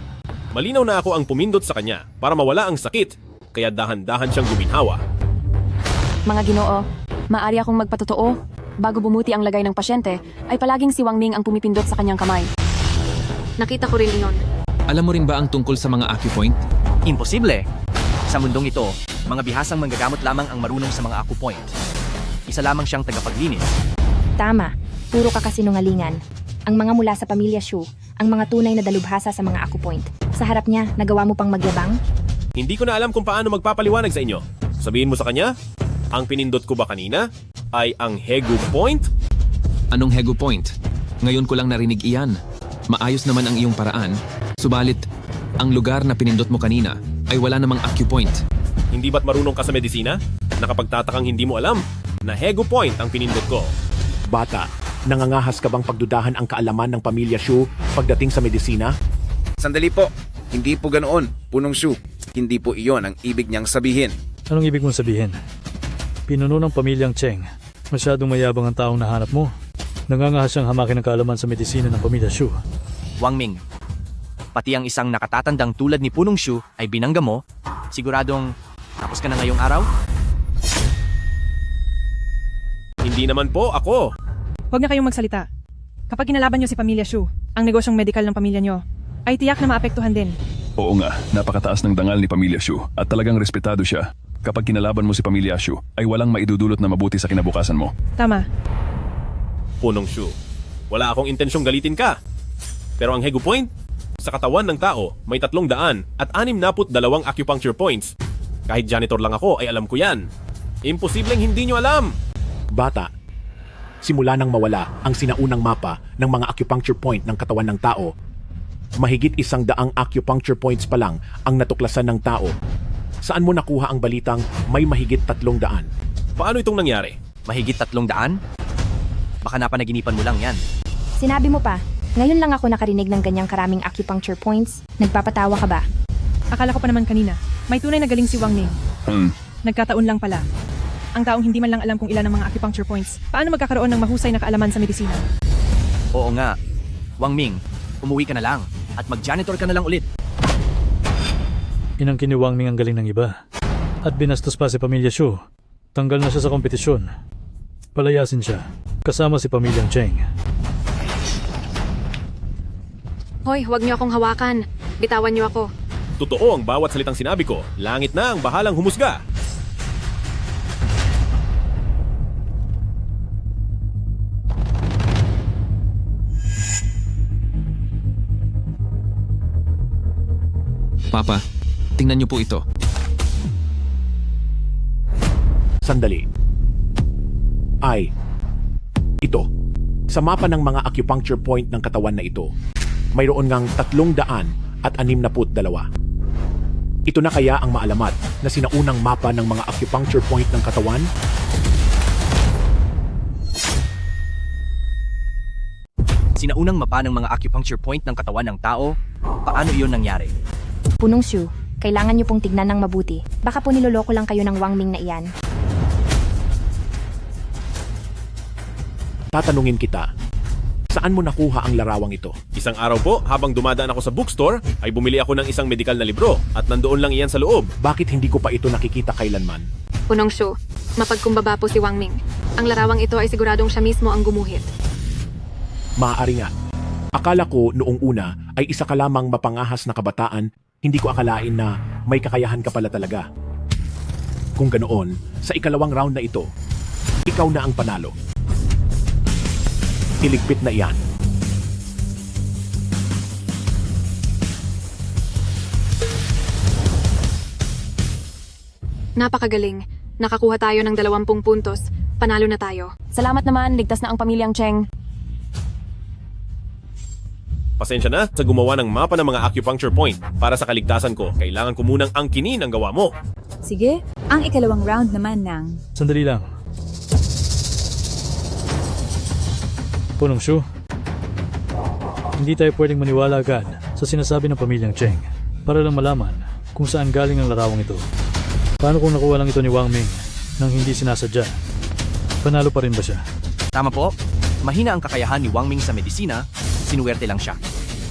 Malinaw na ako ang pumindot sa kanya para mawala ang sakit, kaya dahan-dahan siyang guminhawa. Mga Ginoo, maaari akong magpatotoo. Bago bumuti ang lagay ng pasyente, ay palaging si Wang Ming ang pumipindot sa kanyang kamay. Nakita ko rin iyon. Alam mo rin ba ang tungkol sa mga acupoint? Imposible. Sa mundong ito, mga bihasang manggagamot lamang ang marunong sa mga acupoint. Isa lamang siyang tagapaglinis. Tama, puro kakasinungalingan. Ang mga mula sa pamilya Shu, ang mga tunay na dalubhasa sa mga acupoint. Sa harap niya, nagawa mo pang magyabang? Hindi ko na alam kung paano magpapaliwanag sa inyo. Sabihin mo sa kanya, ang pinindot ko ba kanina ay ang Hegu Point? Anong Hegu Point? Ngayon ko lang narinig iyan. Maayos naman ang iyong paraan. Subalit, ang lugar na pinindot mo kanina ay wala namang acupoint. Hindi ba't marunong ka sa medisina? Nakapagtatakang hindi mo alam na Hegu Point ang pinindot ko. Bata, nangangahas ka bang pagdudahan ang kaalaman ng pamilya Shu pagdating sa medisina? Sandali po. Hindi po ganoon, Punong Shu. Hindi po iyon ang ibig niyang sabihin. Anong ibig mong sabihin? Pinuno ng pamilyang Cheng. Masyadong mayabang ang taong nahanap mo. Nangangahas siyang hamakin ng kaalaman sa medisina ng pamilya Shu. Wang Ming, pati ang isang nakatatandang tulad ni Punong Shu ay binangga mo. Siguradong tapos ka na ngayong araw? Hindi naman po ako. Huwag na kayong magsalita. Kapag kinalaban niyo si Pamilya Shu, ang negosyong medical ng pamilya niyo, ay tiyak na maapektuhan din. Oo nga, napakataas ng dangal ni Pamilya Shu at talagang respetado siya. Kapag kinalaban mo si Pamilya Shu, ay walang maidudulot na mabuti sa kinabukasan mo. Tama. Punong Shu, wala akong intensyong galitin ka. Pero ang Hegu Point, sa katawan ng tao may 300 at 62 acupuncture points. Kahit janitor lang ako ay alam ko yan. Imposibleng hindi nyo alam. Bata, simula nang mawala ang sinaunang mapa ng mga acupuncture point ng katawan ng tao, mahigit 100 acupuncture points pa lang ang natuklasan ng tao. Saan mo nakuha ang balitang may mahigit 300? Paano itong nangyari? Mahigit 300? Baka napanaginipan mo lang yan. Sinabi mo pa, ngayon lang ako nakarinig ng ganyang karaming acupuncture points. Nagpapatawa ka ba? Akala ko pa naman kanina, may tunay na galing si Wang Ming. Nagkataon lang pala. Ang taong hindi man lang alam kung ilan ang mga acupuncture points, paano magkakaroon ng mahusay na kaalaman sa medisina? Oo nga. Wang Ming, umuwi ka na lang at mag-janitor ka na lang ulit. Inangkin ni Wang Ming ang galing ng iba. At binastos pa si Pamilya Xu. Tanggal na siya sa kompetisyon. Palayasin siya, kasama si Pamilyang Cheng. Hoy, huwag niyo akong hawakan. Bitawan niyo ako. Totoo ang bawat salitang sinabi ko. Langit na ang bahalang humusga. Papa, tingnan niyo po ito. Sandali. Ito. Sa mapa ng mga acupuncture point ng katawan na ito, mayroon ngang 362. Ito na kaya ang maalamat na sinaunang mapa ng mga acupuncture point ng katawan? Sinaunang mapa ng mga acupuncture point ng katawan ng tao? Paano iyon nangyari? Punong Xu, kailangan niyo pong tignan ng mabuti. Baka po niloloko lang kayo ng Wang Ming na iyan. Tatanungin kita, saan mo nakuha ang larawang ito? Isang araw po, habang dumadaan ako sa bookstore, ay bumili ako ng isang medikal na libro at nandoon lang iyan sa loob. Bakit hindi ko pa ito nakikita kailanman? Punong Xu, mapagkumbaba po si Wang Ming. Ang larawang ito ay siguradong siya mismo ang gumuhit. Maaari nga. Akala ko noong una ay isa ka lamang mapangahas na kabataan, hindi ko akalain na may kakayahan ka pala talaga. Kung ganoon, sa ikalawang round na ito, ikaw na ang panalo. Iligpit na iyan. Napakagaling. Nakakuha tayo ng 20 puntos. Panalo na tayo. Salamat naman, ligtas na ang pamilyang Cheng. Pasensya na sa gumawa ng mapa ng mga acupuncture point. Para sa kaligtasan ko, kailangan ko munang angkinin ang gawa mo. Sige, ang ikalawang round naman ng... Sandali lang. Punong Xu, hindi tayo pwedeng maniwala agad sa sinasabi ng Pamilyang Cheng para lang malaman kung saan galing ang larawang ito. Paano kung nakuha lang ito ni Wang Ming nang hindi sinasadya? Panalo pa rin ba siya? Tama po. Mahina ang kakayahan ni Wang Ming sa medisina, sinuwerte lang siya.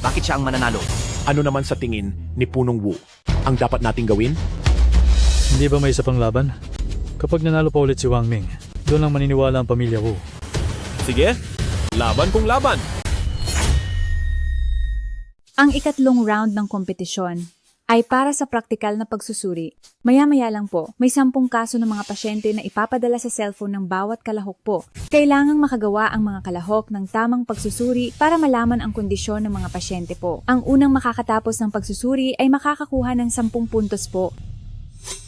Bakit siya ang mananalo? Ano naman sa tingin ni Punong Wu ang dapat nating gawin? Hindi ba may isa pang laban? Kapag nanalo pa ulit si Wang Ming, doon lang maniniwala ang Pamilya Wu. Sige, laban kung laban. Ang ikatlong round ng kompetisyon ay para sa praktikal na pagsusuri. Maya-maya lang po, may 10 kaso ng mga pasyente na ipapadala sa cellphone ng bawat kalahok po. Kailangang makagawa ang mga kalahok ng tamang pagsusuri para malaman ang kondisyon ng mga pasyente po. Ang unang makakatapos ng pagsusuri ay makakakuha ng 10 puntos po.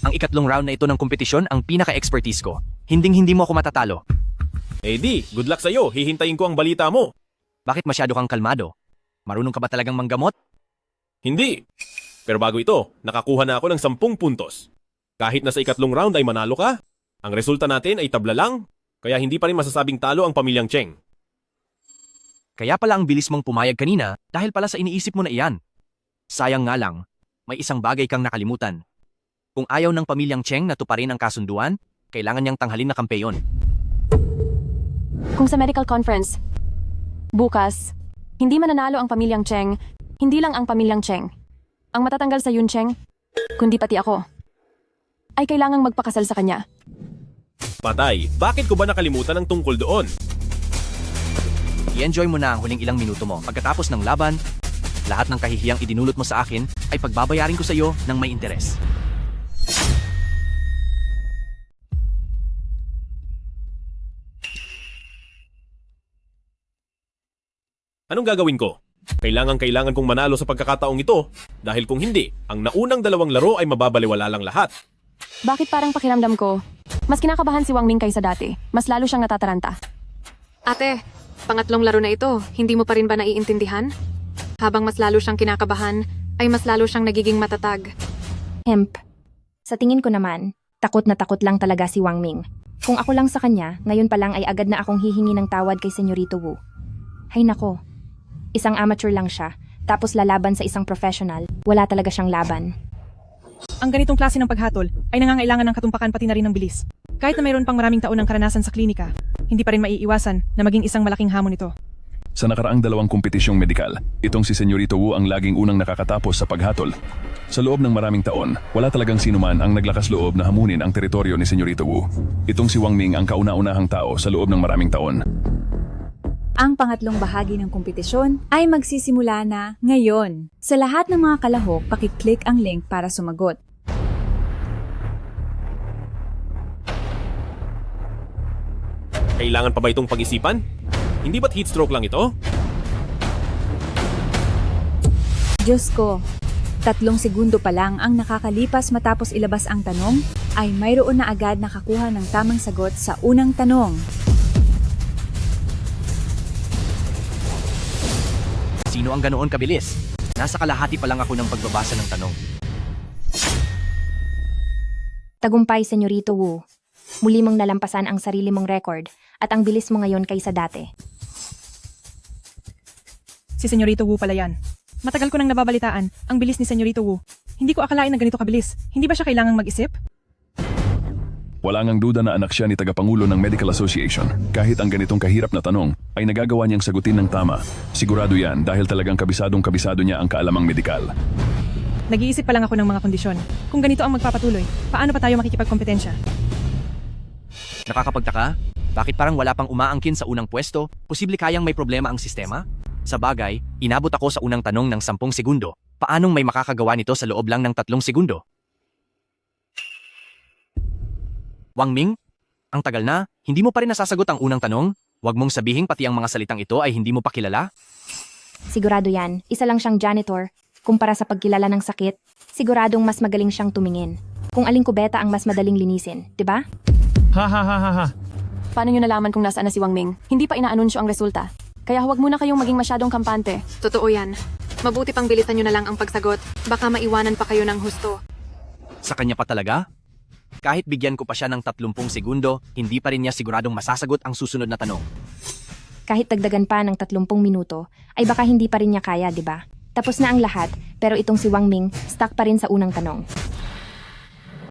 Ang ikatlong round na ito ng kompetisyon ang pinaka-expertise ko. Hinding-hindi mo ako matatalo. Eh di, good luck sa'yo. Hihintayin ko ang balita mo. Bakit masyado kang kalmado? Marunong ka ba talagang manggamot? Hindi. Pero bago ito, nakakuha na ako ng 10 puntos. Kahit na sa ikatlong round ay manalo ka, ang resulta natin ay tabla lang, kaya hindi pa rin masasabing talo ang Pamilyang Cheng. Kaya pala ang bilis mong pumayag kanina dahil pala sa iniisip mo na iyan. Sayang nga lang, may isang bagay kang nakalimutan. Kung ayaw ng Pamilyang Cheng na tuparin ang kasunduan, kailangan niyang tanghalin na kampeyon. Kung sa medical conference, bukas, hindi mananalo ang Pamilyang Cheng, hindi lang ang Pamilyang Cheng. Ang matatanggal sa Yun Cheng, kundi pati ako, ay kailangang magpakasal sa kanya. Patay, bakit ko ba nakalimutan ang tungkol doon? I-enjoy mo na ang huling ilang minuto mo. Pagkatapos ng laban, lahat ng kahihiyang idinulot mo sa akin ay pagbabayarin ko sa iyo ng may interes. Anong gagawin ko? Kailangan kong manalo sa pagkakataong ito dahil kung hindi, ang naunang 2 laro ay mababaliwala lang lahat. Bakit parang pakiramdam ko, mas kinakabahan si Wang Ming kaysa dati. Mas lalo siyang natataranta. Ate, pangatlong laro na ito, hindi mo pa rin ba naiintindihan? Habang mas lalo siyang kinakabahan, ay mas lalo siyang nagiging matatag. Hemp. Sa tingin ko naman, takot na takot lang talaga si Wang Ming. Kung ako lang sa kanya, ngayon pa lang ay agad na akong hihingi ng tawad kay Senyorito Wu. Hay nako, isang amateur lang siya, tapos lalaban sa isang professional, wala talaga siyang laban. Ang ganitong klase ng paghatol ay nangangailangan ng katumpakan pati na rin ng bilis. Kahit na mayroon pang maraming taon ng karanasan sa klinika, hindi pa rin maiiwasan na maging isang malaking hamon ito. Sa nakaraang 2 kompetisyong medikal, itong si Senyorito Wu ang laging unang nakakatapos sa paghatol. Sa loob ng maraming taon, wala talagang sinuman ang naglakas loob na hamunin ang teritoryo ni Senyorito Wu. Itong si Wang Ming ang kauna-unahang tao sa loob ng maraming taon. Ang pangatlong bahagi ng kompetisyon ay magsisimula na ngayon. Sa lahat ng mga kalahok, pakiclick ang link para sumagot. Kailangan pa ba itong pag-isipan? Hindi ba't heat stroke lang ito? Diyos ko, 3 segundo pa lang ang nakakalipas matapos ilabas ang tanong, ay mayroon na agad nakakuha ng tamang sagot sa unang tanong. Sino ang ganoon kabilis? Nasa kalahati pa lang ako ng pagbabasa ng tanong. Tagumpay, Senyorito Wu. Muli mong nalampasan ang sarili mong record at ang bilis mo ngayon kaysa dati. Si Senyorito Wu pala yan. Matagal ko nang nababalitaan ang bilis ni Senyorito Wu. Hindi ko akalain na ganito kabilis. Hindi ba siya kailangang mag-isip? Wala ngang duda na anak siya ni Tagapangulo ng Medical Association. Kahit ang ganitong kahirap na tanong, ay nagagawa niyang sagutin ng tama. Sigurado yan dahil talagang kabisadong-kabisado niya ang kaalamang medikal. Nag-iisip pa lang ako ng mga kondisyon. Kung ganito ang magpapatuloy, paano pa tayo makikipagkompetensya? Nakakapagtaka? Bakit parang wala pang umaangkin sa unang pwesto? Posible kayang may problema ang sistema? Sa bagay, inabot ako sa unang tanong ng 10 segundo. Paanong may makakagawa nito sa loob lang ng 3 segundo? Wang Ming, ang tagal na, hindi mo pa rin nasasagot ang unang tanong? Huwag mong sabihin pati ang mga salitang ito ay hindi mo pa kilala? Sigurado yan, isa lang siyang janitor. Kumpara sa pagkilala ng sakit, siguradong mas magaling siyang tumingin. Kung aling kubeta ang mas madaling linisin, di ba? Paano nyo nalaman kung nasaan na si Wang Ming? Hindi pa inaanunsyo ang resulta. Kaya huwag muna kayong maging masyadong kampante. Totoo yan. Mabuti pang bilisan nyo na lang ang pagsagot. Baka maiwanan pa kayo ng husto. Sa kanya pa talaga? Kahit bigyan ko pa siya ng 30 segundo, hindi pa rin niya siguradong masasagot ang susunod na tanong. Kahit dagdagan pa ng 30 minuto, ay baka hindi pa rin niya kaya, di ba? Tapos na ang lahat, pero itong si Wang Ming, stuck pa rin sa unang tanong.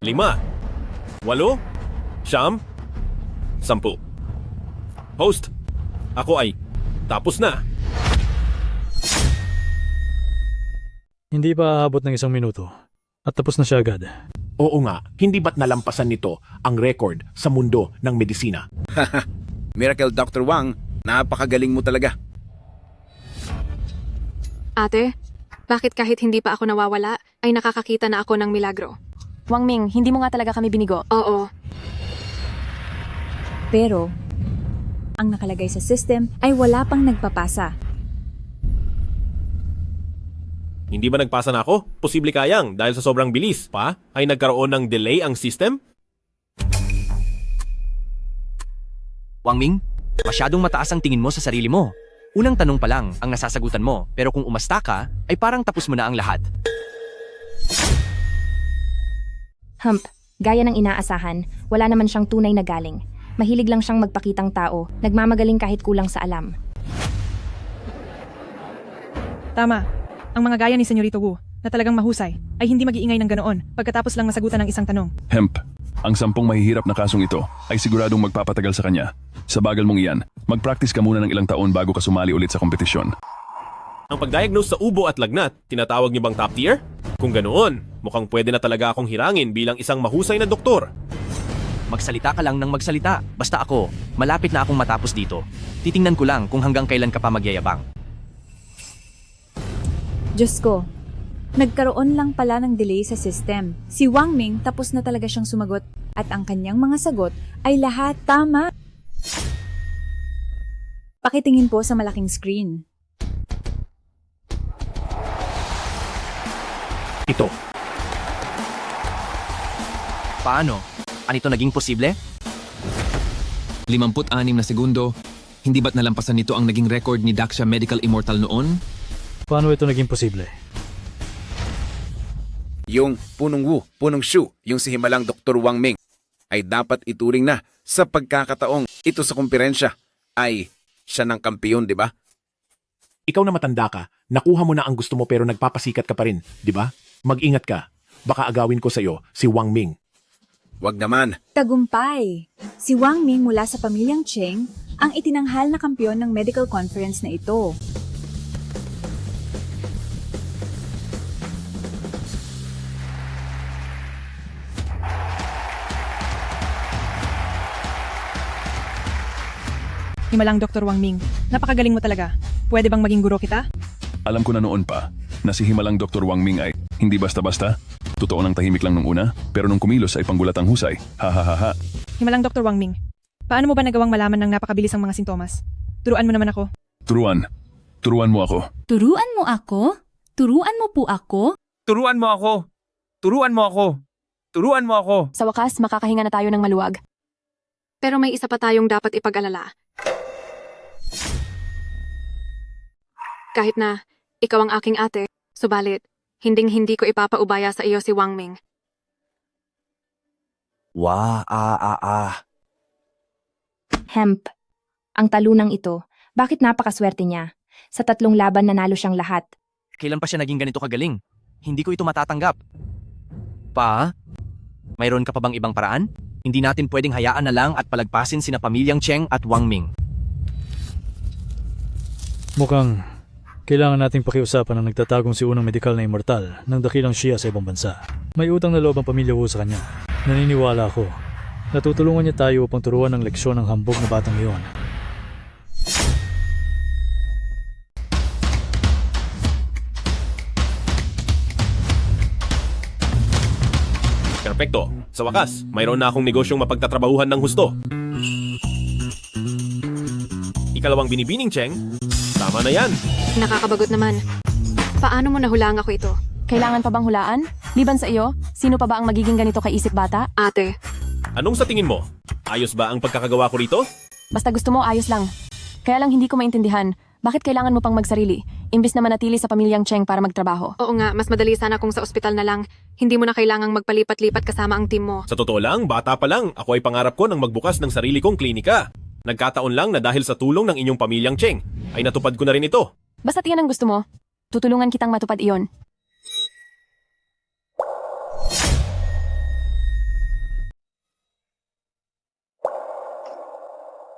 5, 8, 9, 10. Host, ako ay tapos na. Hindi pa aabot ng 1 minuto. At tapos na siya agad. Oo nga, hindi ba't nalampasan nito ang record sa mundo ng medisina? Miracle Dr. Wang, napakagaling mo talaga. Ate, bakit kahit hindi pa ako nawawala, ay nakakakita na ako ng milagro? Wang Ming, hindi mo nga talaga kami binigo. Oo. Pero, ang nakalagay sa system ay wala pang nagpapasa. Hindi ba nagpasa na ako? Posible kayang dahil sa sobrang bilis pa ay nagkaroon ng delay ang system? Wang Ming, masyadong mataas ang tingin mo sa sarili mo. Unang tanong pa lang ang nasasagutan mo, pero kung umasta ka, ay parang tapos mo na ang lahat. Hump, gaya ng inaasahan, wala naman siyang tunay na galing. Mahilig lang siyang magpakitang tao, nagmamagaling kahit kulang sa alam. Tama. Ang mga gaya ni Senyorito Wu, na talagang mahusay, ay hindi mag-iingay ng ganoon pagkatapos lang masagutan ng isang tanong. Hemp, ang 10 mahihirap na kasong ito ay siguradong magpapatagal sa kanya. Sa bagal mong iyan, mag-practice ka muna ng ilang taon bago ka sumali ulit sa kompetisyon. Ang pag-diagnose sa ubo at lagnat, tinatawag niyo bang top tier? Kung ganoon, mukhang pwede na talaga akong hirangin bilang isang mahusay na doktor. Magsalita ka lang ng magsalita. Basta ako, malapit na akong matapos dito. Titingnan ko lang kung hanggang kailan ka pa magyayabang. Diyos ko, nagkaroon lang pala ng delay sa system. Si Wang Ming tapos na talaga siyang sumagot at ang kanyang mga sagot ay lahat tama. Pakitingin po sa malaking screen. Ito. Paano? Ano ito naging posible? 56 na segundo. Hindi ba't nalampasan nito ang naging record ni Daxia Medical Immortal noon? Paano ito naging posible? Yung Punong Wu, Punong Shu, yung si Himalang Dr. Wang Ming, ay dapat ituring na sa pagkakataong ito sa kumperensya ay siya ng kampiyon, di ba? Ikaw na matanda ka, nakuha mo na ang gusto mo pero nagpapasikat ka pa rin, di ba? Mag-ingat ka. Baka agawin ko sa'yo si Wang Ming. Wag naman. Tagumpay! Si Wang Ming mula sa pamilyang Cheng ang itinanghal na kampiyon ng medical conference na ito. Himalang Dr. Wang Ming, napakagaling mo talaga. Pwede bang maging guro kita? Alam ko na noon pa na si Himalang Dr. Wang Ming ay hindi basta-basta. Totoo nang tahimik lang nung una, pero nung kumilos ay panggulatang husay. Ha ha ha ha. Himalang Dr. Wang Ming, paano mo ba nagawang malaman ng napakabilis ang mga sintomas? Turuan mo naman ako. Turuan. Turuan mo ako. Turuan mo ako? Turuan mo po ako? Turuan mo ako! Turuan mo ako! Turuan mo ako! Sa wakas, makakahinga na tayo ng maluwag. Pero may isa pa tayong dapat ipag-alala. Kahit na ikaw ang aking ate, subalit, hinding-hindi ko ipapaubaya sa iyo si Wang Ming. Hemp. Ang talunang ito, bakit napakaswerte niya? Sa 3 laban nanalo siyang lahat. Kailan pa siya naging ganito kagaling? Hindi ko ito matatanggap. Mayroon ka pa bang ibang paraan? Hindi natin pwedeng hayaan na lang at palagpasin sina pamilyang Cheng at Wang Ming. Mukhang kailangan nating pakiusapan ang nagtatagong si unang medikal na immortal ng dakilang siya sa ibang bansa. May utang na loob ang pamilya Wu sa kanya. Naniniwala ako. Natutulungan niya tayo upang turuan ng leksyon ng hambog na batang iyon. Perpekto. Sa wakas, mayroon na akong negosyong mapagtatrabahuhan ng husto. Ikalawang binibining, Cheng. Tama na yan. Nakakabagot naman. Paano mo nahulaan ako ito? Kailangan pa bang hulaan? Liban sa iyo, sino pa ba ang magiging ganito kaisip bata? Ate. Anong sa tingin mo? Ayos ba ang pagkakagawa ko rito? Basta gusto mo, ayos lang. Kaya lang hindi ko maintindihan, bakit kailangan mo pang magsarili, imbis na manatili sa pamilyang Cheng para magtrabaho? Oo nga, mas madali sana kung sa ospital na lang. Hindi mo na kailangang magpalipat-lipat kasama ang team mo. Sa totoo lang, bata pa lang, ako ay pangarap ko ng magbukas ng sarili kong klinika. Nagkataon lang na dahil sa tulong ng inyong pamilyang Cheng, ay natupad ko na rin ito. Basta't iyan ang gusto mo, tutulungan kitang matupad iyon.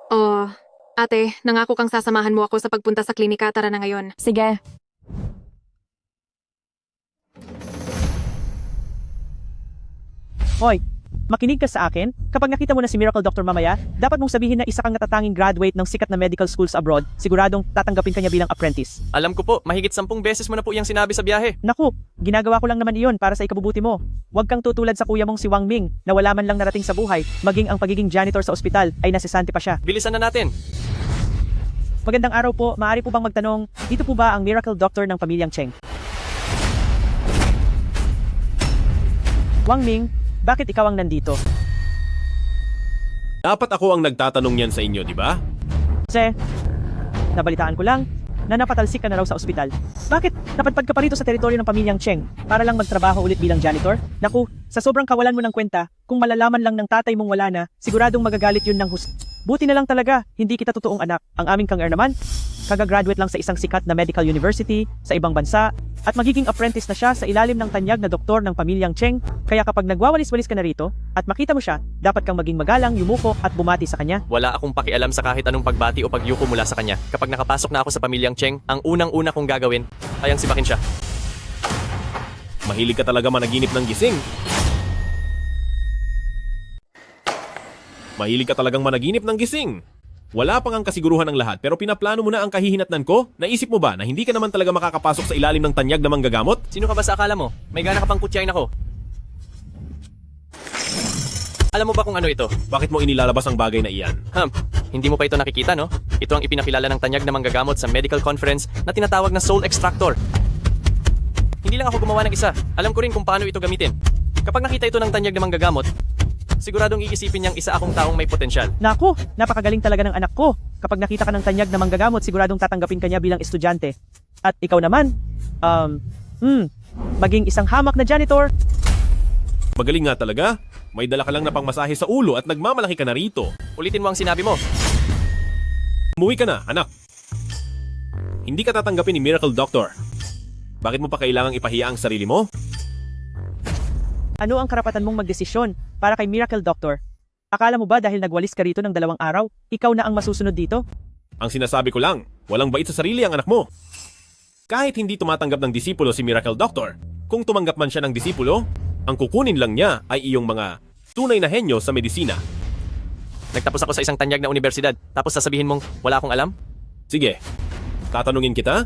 Oh, ate, nangako kang sasamahan mo ako sa pagpunta sa klinika. Tara na ngayon. Sige. Hoy, makinig ka sa akin. Kapag nakita mo na si Miracle Doctor mamaya, dapat mong sabihin na isa kang natatanging graduate ng sikat na medical schools abroad, siguradong tatanggapin kanya bilang apprentice. Alam ko po, mahigit 10 beses mo na po iyang sinabi sa biyahe. Naku, ginagawa ko lang naman iyon para sa ikabubuti mo. Huwag kang tutulad sa kuya mong si Wang Ming na wala man lang narating sa buhay, maging ang pagiging janitor sa ospital ay nasisante pa siya. Bilisan na natin. Magandang araw po, maaari po bang magtanong, dito po ba ang Miracle Doctor ng pamilyang Cheng? Wang Ming, bakit ikaw ang nandito? Dapat ako ang nagtatanong yan sa inyo, di ba? Nabalitaan ko lang na napatalsik ka na raw sa ospital. Bakit? Napadpad ka pa rito sa teritoryo ng pamilyang Cheng para lang magtrabaho ulit bilang janitor? Naku, sa sobrang kawalan mo ng kwenta, kung malalaman lang ng tatay mong wala na, siguradong magagalit yun ng Buti na lang talaga, hindi kita totoong anak. Ang aming kang naman, kagagraduate lang sa isang sikat na medical university sa ibang bansa at magiging apprentice na siya sa ilalim ng tanyag na doktor ng pamilyang Cheng. Kaya kapag nagwawalis-walis ka na rito at makita mo siya, dapat kang maging magalang, yumuko at bumati sa kanya. Wala akong pakialam sa kahit anong pagbati o pagyuko mula sa kanya. Kapag nakapasok na ako sa pamilyang Cheng, ang unang-una kong gagawin ay ang sipakin siya. Mahilig ka talaga managinip ng gising. Mahilig ka talagang managinip ng gising. Wala pang ang kasiguruhan ng lahat pero pinaplano mo na ang kahihinatnan ko? Naisip mo ba na hindi ka naman talaga makakapasok sa ilalim ng tanyag na manggagamot? Sino ka ba sa akala mo? May gana ka pang kutyain ako. Alam mo ba kung ano ito? Bakit mo inilalabas ang bagay na iyan? Hindi mo pa ito nakikita, no? Ito ang ipinakilala ng tanyag na manggagamot sa medical conference na tinatawag na soul extractor. Hindi lang ako gumawa ng isa. Alam ko rin kung paano ito gamitin. Kapag nakita ito ng tanyag na manggagamot, Siguradong iisipin niyang isa akong taong may potensyal. Naku, napakagaling talaga ng anak ko. Kapag nakita ka ng tanyag na manggagamot, siguradong tatanggapin ka niya bilang estudyante. At ikaw naman, maging isang hamak na janitor. Magaling nga talaga. May dala ka lang na pangmasahe sa ulo at nagmamalaki ka na rito. Ulitin mo ang sinabi mo. Umuwi ka na, anak. Hindi ka tatanggapin ni Miracle Doctor. Bakit mo pa kailangang ipahiya ang sarili mo? Ano ang karapatan mong magdesisyon para kay Miracle Doctor? Akala mo ba dahil nagwalis ka rito ng 2 araw, ikaw na ang masusunod dito? Ang sinasabi ko lang, walang bait sa sarili ang anak mo. Kahit hindi tumatanggap ng disipulo si Miracle Doctor, kung tumanggap man siya ng disipulo, ang kukunin lang niya ay iyong mga tunay na henyo sa medisina. Nagtapos ako sa isang tanyag na universidad, tapos sasabihin mong wala akong alam? Sige, tatanungin kita,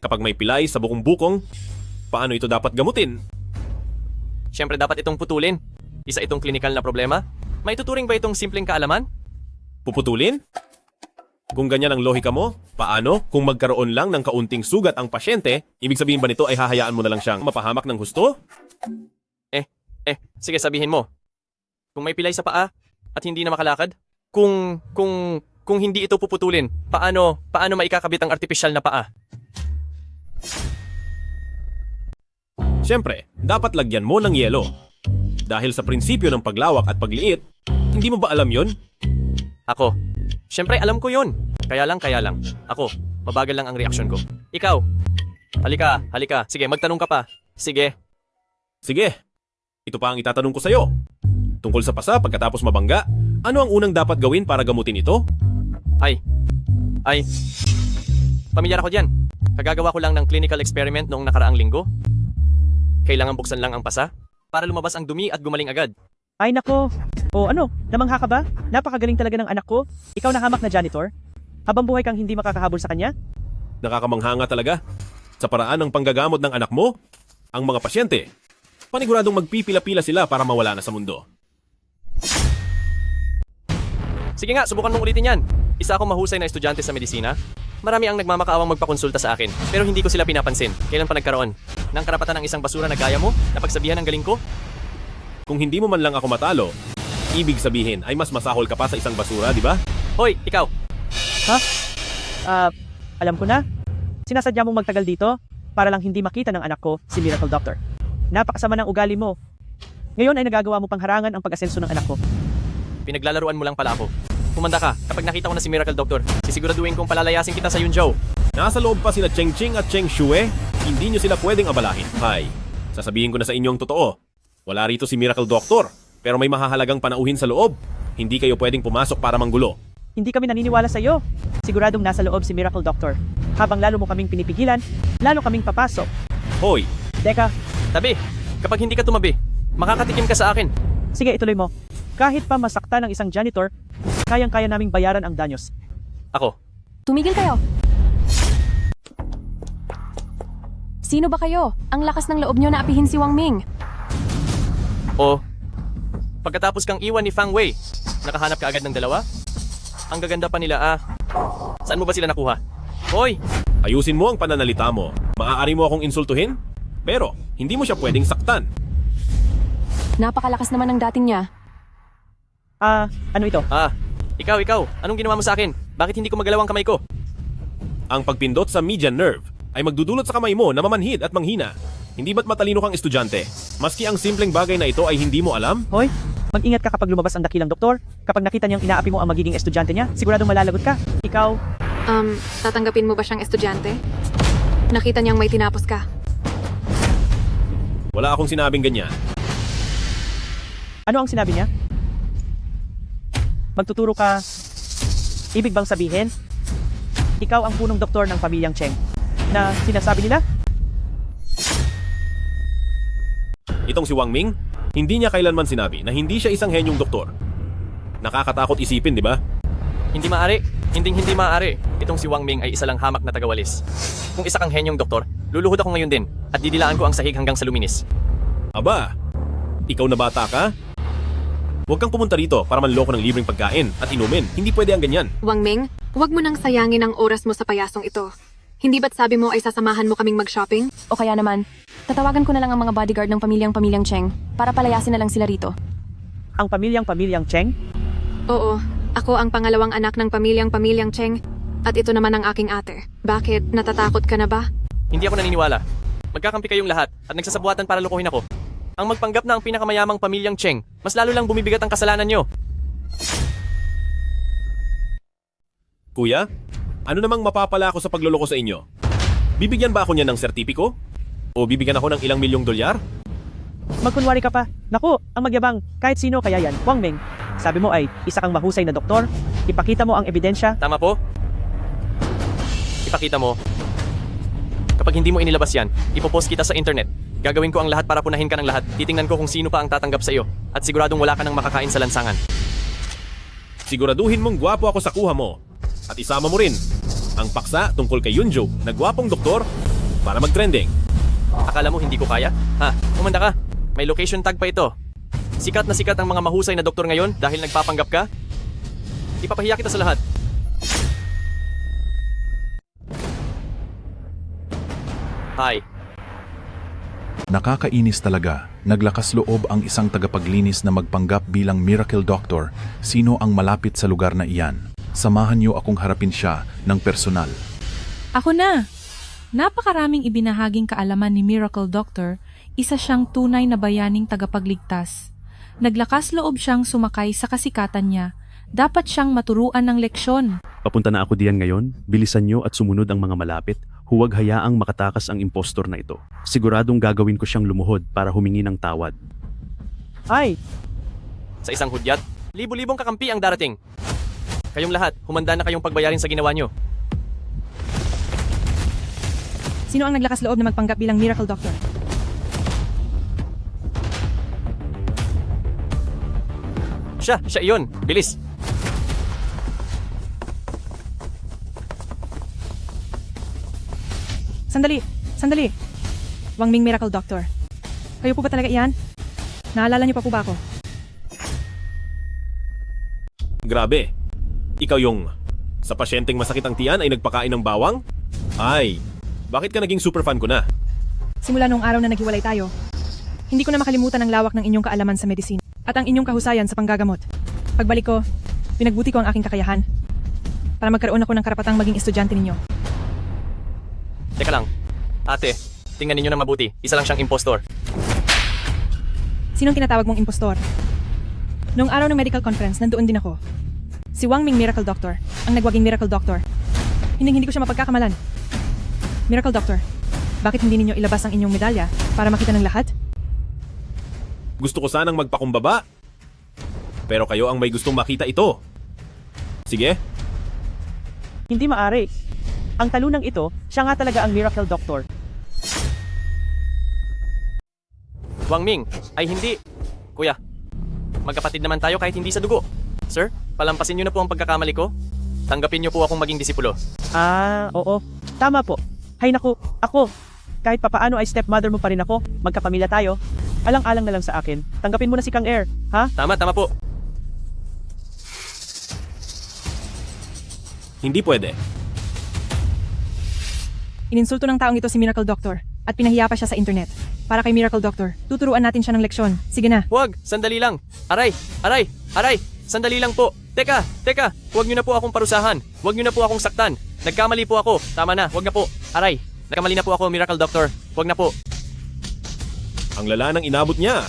kapag may pilay sa bukong-bukong, paano ito dapat gamutin? Siyempre dapat itong putulin. Isa itong klinikal na problema. May tuturing ba itong simpleng kaalaman? Puputulin? Kung ganyan ang lohika mo, paano kung magkaroon lang ng kaunting sugat ang pasyente, ibig sabihin ba nito ay hahayaan mo na lang siyang mapahamak ng husto? Sige sabihin mo. Kung may pilay sa paa at hindi na makalakad? Kung hindi ito puputulin, paano maikakabit ang artipisyal na paa? Siyempre, dapat lagyan mo ng yelo. Dahil sa prinsipyo ng paglawak at pagliit, hindi mo ba alam yon? Ako. Siyempre alam ko yon. Kaya lang. Ako, mabagal lang ang reaksyon ko. Ikaw. Halika. Sige, magtanong ka pa. Sige. Ito pa ang itatanong ko sa'yo. Tungkol sa pasa pagkatapos mabangga, ano ang unang dapat gawin para gamutin ito? Ay. Pamilyar ako dyan. Kagagawa ko lang ng clinical experiment noong nakaraang linggo. Kailangan buksan lang ang pasa para lumabas ang dumi at gumaling agad. Ay nako. O ano, namangha ka ba? Napakagaling talaga ng anak ko. Ikaw na hamak na janitor. Habang buhay kang hindi makakahabol sa kanya? Nakakamangha nga talaga. Sa paraan ng panggagamot ng anak mo, ang mga pasyente, paniguradong magpipila-pila sila para mawala na sa mundo. Sige nga, subukan mong ulitin yan. Isa akong mahusay na estudyante sa medisina. Marami ang nagmamakaawang magpakonsulta sa akin, pero hindi ko sila pinapansin. Kailan pa nagkaroon? Nang karapatan ng isang basura na gaya mo? Napagsabihan ng galing ko? Kung hindi mo man lang ako matalo, ibig sabihin ay mas masahol ka pa sa isang basura, di ba? Hoy, ikaw! Ha? Alam ko na. Sinasadya mong magtagal dito para lang hindi makita ng anak ko si Miracle Doctor. Napakasama ng ugali mo. Ngayon ay nagagawa mo pang harangan ang pag-asenso ng anak ko. Pinaglalaruan mo lang pala ako. Kumanda ka, kapag nakita ko na si Miracle Doctor, sisiguraduhin kong palalayasin kita sa Yunzhou. Nasa loob pa sina Cheng Ching at Cheng Shue, hindi nyo sila pwedeng abalahin. Hay, sasabihin ko na sa inyo ang totoo. Wala rito si Miracle Doctor, pero may mahahalagang panauhin sa loob. Hindi kayo pwedeng pumasok para manggulo. Hindi kami naniniwala sa iyo. Siguradong nasa loob si Miracle Doctor. Habang lalo mo kaming pinipigilan, lalo kaming papasok. Hoy! Teka. Tabi, kapag hindi ka tumabi, makakatikim ka sa akin. Sige, ituloy mo. Kahit pa masakta ng isang janitor, kayang-kaya naming bayaran ang danyos. Ako. Tumigil kayo! Sino ba kayo? Ang lakas ng loob nyo na apihin si Wang Ming. Pagkatapos kang iwan ni Fang Wei, nakahanap ka agad ng dalawa? Ang gaganda pa nila Saan mo ba sila nakuha? Hoy! Ayusin mo ang pananalita mo. Maaari mo akong insultuhin? Pero, hindi mo siya pwedeng saktan. Napakalakas naman ng dating niya. Ano ito? Ikaw. Anong ginawa mo sa akin? Bakit hindi ko magalaw ang kamay ko? Ang pagpindot sa median nerve ay magdudulot sa kamay mo na mamanhid at manghina. Hindi ba't matalino kang estudyante? Maski ang simpleng bagay na ito ay hindi mo alam? Hoy, mag-ingat ka kapag lumabas ang dakilang doktor. Kapag nakita niyang inaapi mo ang magiging estudyante niya, siguradong malalagot ka. Ikaw? Tatanggapin mo ba siyang estudyante? Nakita niyang may tinapos ka. Wala akong sinabing ganyan. Ano ang sinabi niya? Magtuturo ka. Ibig bang sabihin, ikaw ang punong doktor ng pamilyang Cheng na sinasabi nila? Itong si Wang Ming, hindi niya kailanman sinabi na hindi siya isang henyong doktor. Nakakatakot isipin, di ba? Hindi maaari. Hindi maaari. Itong si Wang Ming ay isa lang hamak na tagawalis. Kung isa kang henyong doktor, luluhod ako ngayon din at didilaan ko ang sahig hanggang sa luminis. Aba, ikaw na bata ka? Huwag kang pumunta rito para manloko ng libreng pagkain at inumin. Hindi pwede ang ganyan. Wang Ming, huwag mo nang sayangin ang oras mo sa payasong ito. Hindi ba't sabi mo ay sasamahan mo kaming mag-shopping? O kaya naman, tatawagan ko na lang ang mga bodyguard ng pamilyang Cheng para palayasin na lang sila rito. ang pamilyang Cheng? Oo, ako ang pangalawang anak ng pamilyang Cheng at ito naman ang aking ate. Bakit? Natatakot ka na ba? Hindi ako naniniwala. Magkakampi kayong lahat at nagsasabuatan para lukuhin ako. Ang magpanggap na ang pinakamayamang pamilyang Cheng, mas lalo lang bumibigat ang kasalanan nyo. Kuya, ano namang mapapala ako sa pagluloko sa inyo? Bibigyan ba ako niya ng sertipiko? O bibigyan ako ng ilang milyong dolyar? Magkunwari ka pa. Naku, ang magyabang, kahit sino kaya yan, Wang Ming. Sabi mo ay isa kang mahusay na doktor, ipakita mo ang ebidensya. Tama po? Ipakita mo. Kapag hindi mo inilabas yan, ipopost kita sa internet. Gagawin ko ang lahat para punahin ka ng lahat. Titingnan ko kung sino pa ang tatanggap sa iyo. At siguradong wala ka nang makakain sa lansangan. Siguraduhin mong gwapo ako sa kuha mo. At isama mo rin ang paksa tungkol kay Yunjo na gwapong doktor para mag-trending. Akala mo hindi ko kaya? Ha? Umanda ka. May location tag pa ito. Sikat na sikat ang mga mahusay na doktor ngayon dahil nagpapanggap ka. Ipapahiya kita sa lahat. Hi. Nakakainis talaga. Naglakas loob ang isang tagapaglinis na magpanggap bilang miracle doctor. Sino ang malapit sa lugar na iyan? Samahan niyo akong harapin siya ng personal. Ako na! Napakaraming ibinahaging kaalaman ni Miracle Doctor, isa siyang tunay na bayaning tagapagligtas. Naglakas loob siyang sumakay sa kasikatan niya. Dapat siyang maturuan ng leksyon. Papunta na ako diyan ngayon. Bilisan niyo at sumunod ang mga malapit. Huwag hayaang makatakas ang impostor na ito. Siguradong gagawin ko siyang lumuhod para humingi ng tawad. Ay! Sa isang hudyat, libo-libong kakampi ang darating. Kayong lahat, humanda na kayong pagbayarin sa ginawa nyo. Sino ang naglakas loob na magpanggap bilang Miracle Doctor? Siya iyon. Bilis. Sandali. Wang Ming Miracle Doctor. Kayo po ba talaga iyan? Naalala niyo pa po ba ako? Grabe. Ikaw yung sa pasyenteng masakit ang tiyan ay nagpakain ng bawang? Ay, bakit ka naging superfan ko na? Simula noong araw na naghiwalay tayo, hindi ko na makalimutan ang lawak ng inyong kaalaman sa medisina at ang inyong kahusayan sa panggagamot. Pagbalik ko, pinagbuti ko ang aking kakayahan para magkaroon ako ng karapatang maging estudyante ninyo. Teka lang. Ate, tingnan ninyo ng mabuti. Isa lang siyang impostor. Sinong tinatawag mong impostor? Noong araw ng medical conference, nandoon din ako. Si Wang Ming Miracle Doctor, ang nagwaging Miracle Doctor. Hindi ko siya mapagkakamalan. Miracle Doctor, bakit hindi ninyo ilabas ang inyong medalya para makita ng lahat? Gusto ko sanang magpakumbaba. Pero kayo ang may gustong makita ito. Sige. Hindi maaari. Ang talunang ito, siya nga talaga ang Miracle Doctor. Wang Ming, ay hindi. Kuya, magkapatid naman tayo kahit hindi sa dugo. Sir, palampasin niyo na po ang pagkakamali ko. Tanggapin niyo po akong maging disipulo. Oo. Tama po. Hay naku, ako. Kahit papaano ay stepmother mo pa rin ako. Magkapamilya tayo. Alang-alang na lang sa akin. Tanggapin mo na si Kang Air, ha? Tama po. Hindi pwede. Ininsulto ng taong ito si Miracle Doctor at pinahiya pa siya sa internet. Para kay Miracle Doctor, tuturuan natin siya ng leksyon. Sige na. Huwag, sandali lang. Aray! Sandali lang po. Teka, huwag niyo na po akong parusahan. Huwag niyo na po akong saktan. Nagkamali po ako. Tama na, huwag na po. Aray, nagkamali na po ako, Miracle Doctor. Huwag na po. Ang lala ng inabot niya.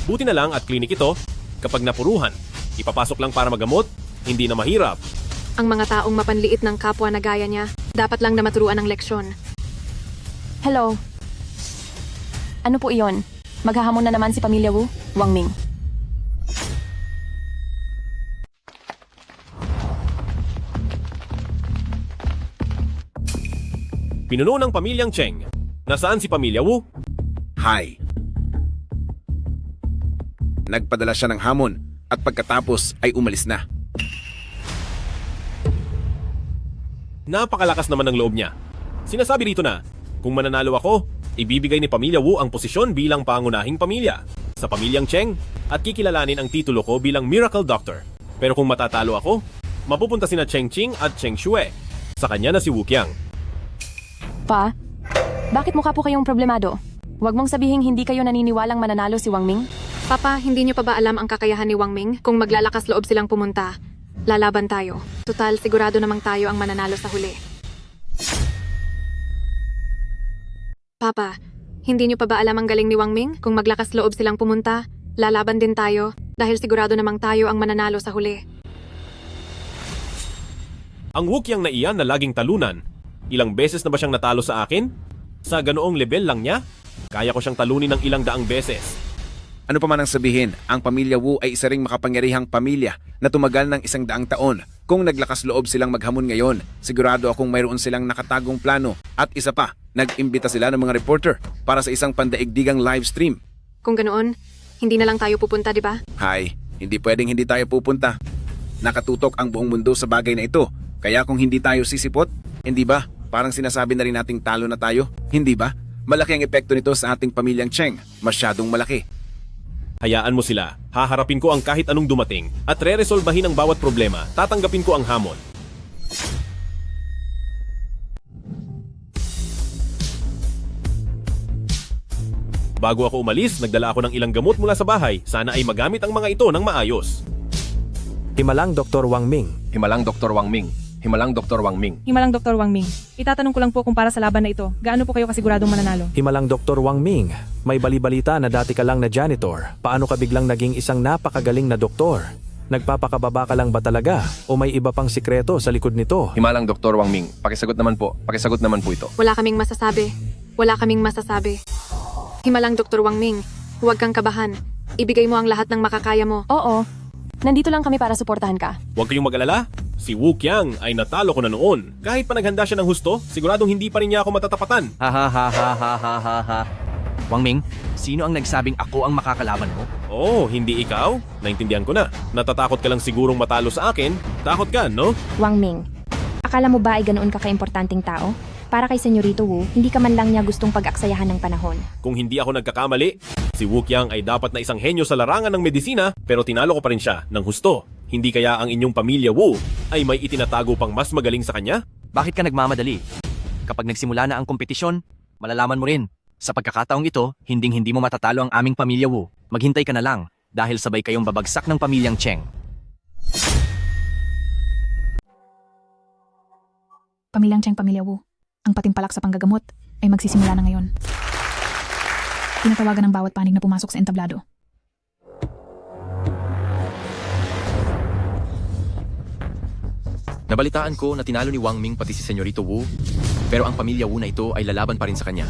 Buti na lang at klinik ito. Kapag napuruhan, ipapasok lang para magamot, hindi na mahirap. Ang mga taong mapanliit ng kapwa na gaya niya, dapat lang na maturuan ng leksyon. Hello? Ano po iyon? Maghahamon na naman si Pamilya Wu, Wang Ming. Pinuno ng pamilyang Cheng. Nasaan si Pamilya Wu? Hi. Nagpadala siya ng hamon at pagkatapos ay umalis na. Napakalakas naman ng loob niya. Sinasabi rito na, kung mananalo ako, ibibigay ni Pamilya Wu ang posisyon bilang pangunahing pamilya sa pamilyang Cheng at kikilalanin ang titulo ko bilang Miracle Doctor. Pero kung matatalo ako, mapupunta sina Cheng Qing at Cheng Xue. Sa kanya na si Wu Qiang. Pa, bakit mukha po kayong problemado? Huwag mong sabihing hindi kayo naniniwalang mananalo si Wang Ming. Papa, hindi niyo pa ba alam ang kakayahan ni Wang Ming? Kung maglalakas loob silang pumunta, lalaban tayo. Total, sigurado namang tayo ang mananalo sa huli. Papa, hindi niyo pa ba alam ang galing ni Wang Ming? Kung maglakas loob silang pumunta, lalaban din tayo dahil sigurado namang tayo ang mananalo sa huli. Ang Wukyang na iyan na laging talunan. Ilang beses na ba siyang natalo sa akin? Sa ganoong level lang niya? Kaya ko siyang talunin ng ilang daang beses. Ano pa man ang sabihin, ang pamilya Wu ay isa ring makapangyarihang pamilya na tumagal ng 100 taon. Kung naglakas loob silang maghamon ngayon, sigurado akong mayroon silang nakatagong plano. At isa pa, nag-imbita sila ng mga reporter para sa isang pandaigdigang live stream. Kung ganoon, hindi na lang tayo pupunta, di ba? Hay, hindi pwedeng hindi tayo pupunta. Nakatutok ang buong mundo sa bagay na ito. Kaya kung hindi tayo sisipot, hindi ba? Parang sinasabi na rin nating talo na tayo, hindi ba? Malaki ang epekto nito sa ating pamilyang Cheng. Masyadong malaki. Hayaan mo sila. Haharapin ko ang kahit anong dumating at re-resolbahin ang bawat problema. Tatanggapin ko ang hamon. Bago ako umalis, nagdala ako ng ilang gamot mula sa bahay. Sana ay magamit ang mga ito ng maayos. Himalang Dr. Wang Ming. Himalang Dr. Wang Ming. Himalang Dr. Wang Ming. Himalang Dr. Wang Ming. Itatanong ko lang po kung para sa laban na ito, gaano po kayo kasiguradong mananalo? Himalang Dr. Wang Ming. May bali-balita na dati ka lang na janitor. Paano ka biglang naging isang napakagaling na doktor? Nagpapakababa ka lang ba talaga? O may iba pang sikreto sa likod nito? Himalang Dr. Wang Ming. Pakisagot naman po. Pakisagot naman po ito. Wala kaming masasabi. Wala kaming masasabi. Himalang Dr. Wang Ming, huwag kang kabahan. Ibigay mo ang lahat ng makakaya mo. Oo. Nandito lang kami para suportahan ka. Huwag kayong mag-alala. Si Wukyang ay natalo ko na noon. Kahit pa naghanda siya ng husto, siguradong hindi pa rin niya ako matatapatan. Ha ha ha ha ha ha ha ha. Wang Ming, sino ang nagsabing ako ang makakalaban mo? Oh, hindi ikaw? Naintindihan ko na. Natatakot ka lang sigurong matalo sa akin. Takot ka, no? Wang Ming, akala mo ba ay ganoon ka kaimportanteng tao? Para kay Senyorito Wu, hindi ka man lang niya gustong pag-aksayahan ng panahon. Kung hindi ako nagkakamali, si Wukyang ay dapat na isang henyo sa larangan ng medisina pero tinalo ko pa rin siya ng husto. Hindi kaya ang inyong pamilya Wu ay may itinatago pang mas magaling sa kanya? Bakit ka nagmamadali? Kapag nagsimula na ang kompetisyon, malalaman mo rin. Sa pagkakataong ito, hinding-hindi mo matatalo ang aming pamilya Wu. Maghintay ka na lang dahil sabay kayong babagsak ng pamilyang Cheng. Pamilyang Cheng, pamilya Wu. Ang patimpalak sa panggagamot ay magsisimula na ngayon. Tinatawagan ng bawat panig na pumasok sa entablado. Nabalitaan ko na tinalo ni Wang Ming pati si Senyorito Wu, pero ang pamilya Wu na ito ay lalaban pa rin sa kanya.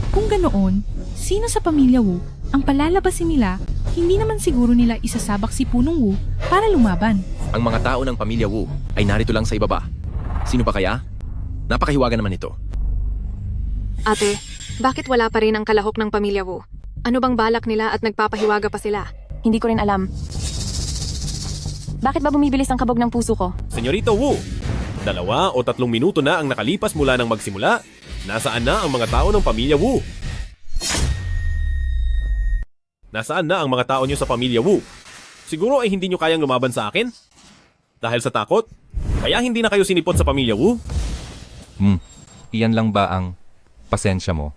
Kung ganoon, sino sa pamilya Wu ang palalabasin nila, hindi naman siguro nila isasabak si Punong Wu para lumaban. Ang mga tao ng pamilya Wu ay narito lang sa ibaba. Sino pa kaya? Napakahiwaga naman ito. Ate, bakit wala pa rin ang kalahok ng pamilya Wu? Ano bang balak nila at nagpapahiwaga pa sila? Hindi ko rin alam. Bakit ba bumibilis ang kabog ng puso ko? Senyorito Wu, 2 o 3 minuto na ang nakalipas mula nang magsimula. Nasaan na ang mga tao ng pamilya Wu? Nasaan na ang mga tao niyo sa pamilya Wu? Siguro ay hindi niyo kayang lumaban sa akin? Dahil sa takot? Kaya hindi na kayo sinipot sa pamilya Wu? Iyan lang ba ang pasensya mo?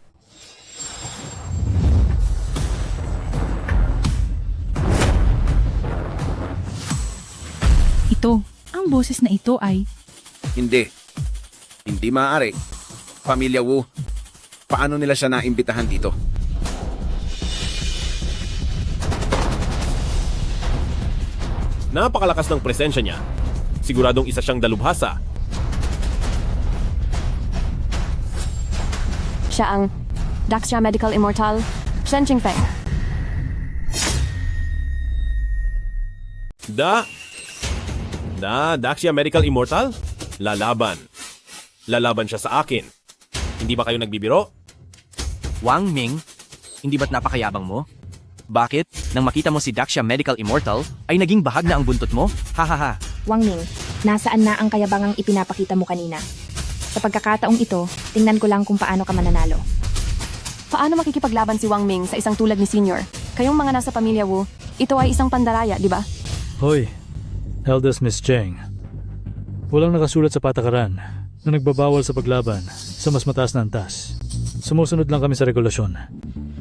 Ito, ang boses na ito ay... Hindi. Hindi maaari. Pamilya Wu, paano nila siya naimbitahan dito? Napakalakas ng presensya niya. Siguradong isa siyang dalubhasa. Siya ang Daxia Medical Immortal, Shen Qingfeng. Daxia Medical Immortal? Lalaban. Lalaban siya sa akin. Hindi ba kayo nagbibiro? Wang Ming, hindi ba't napakayabang mo? Bakit? Nang makita mo si Daxia Medical Immortal, ay naging bahag na ang buntot mo? Hahaha. Wang Ming, nasaan na ang kayabangang ipinapakita mo kanina? Sa pagkakataong ito, tingnan ko lang kung paano ka mananalo. Paano makikipaglaban si Wang Ming sa isang tulad ni Senior? Kayong mga nasa pamilya Wu, ito ay isang pandaraya, di ba? Hoy, eldest Miss Cheng. Walang nakasulat sa patakaran na nagbabawal sa paglaban sa mas mataas na antas. Sumusunod lang kami sa regulasyon.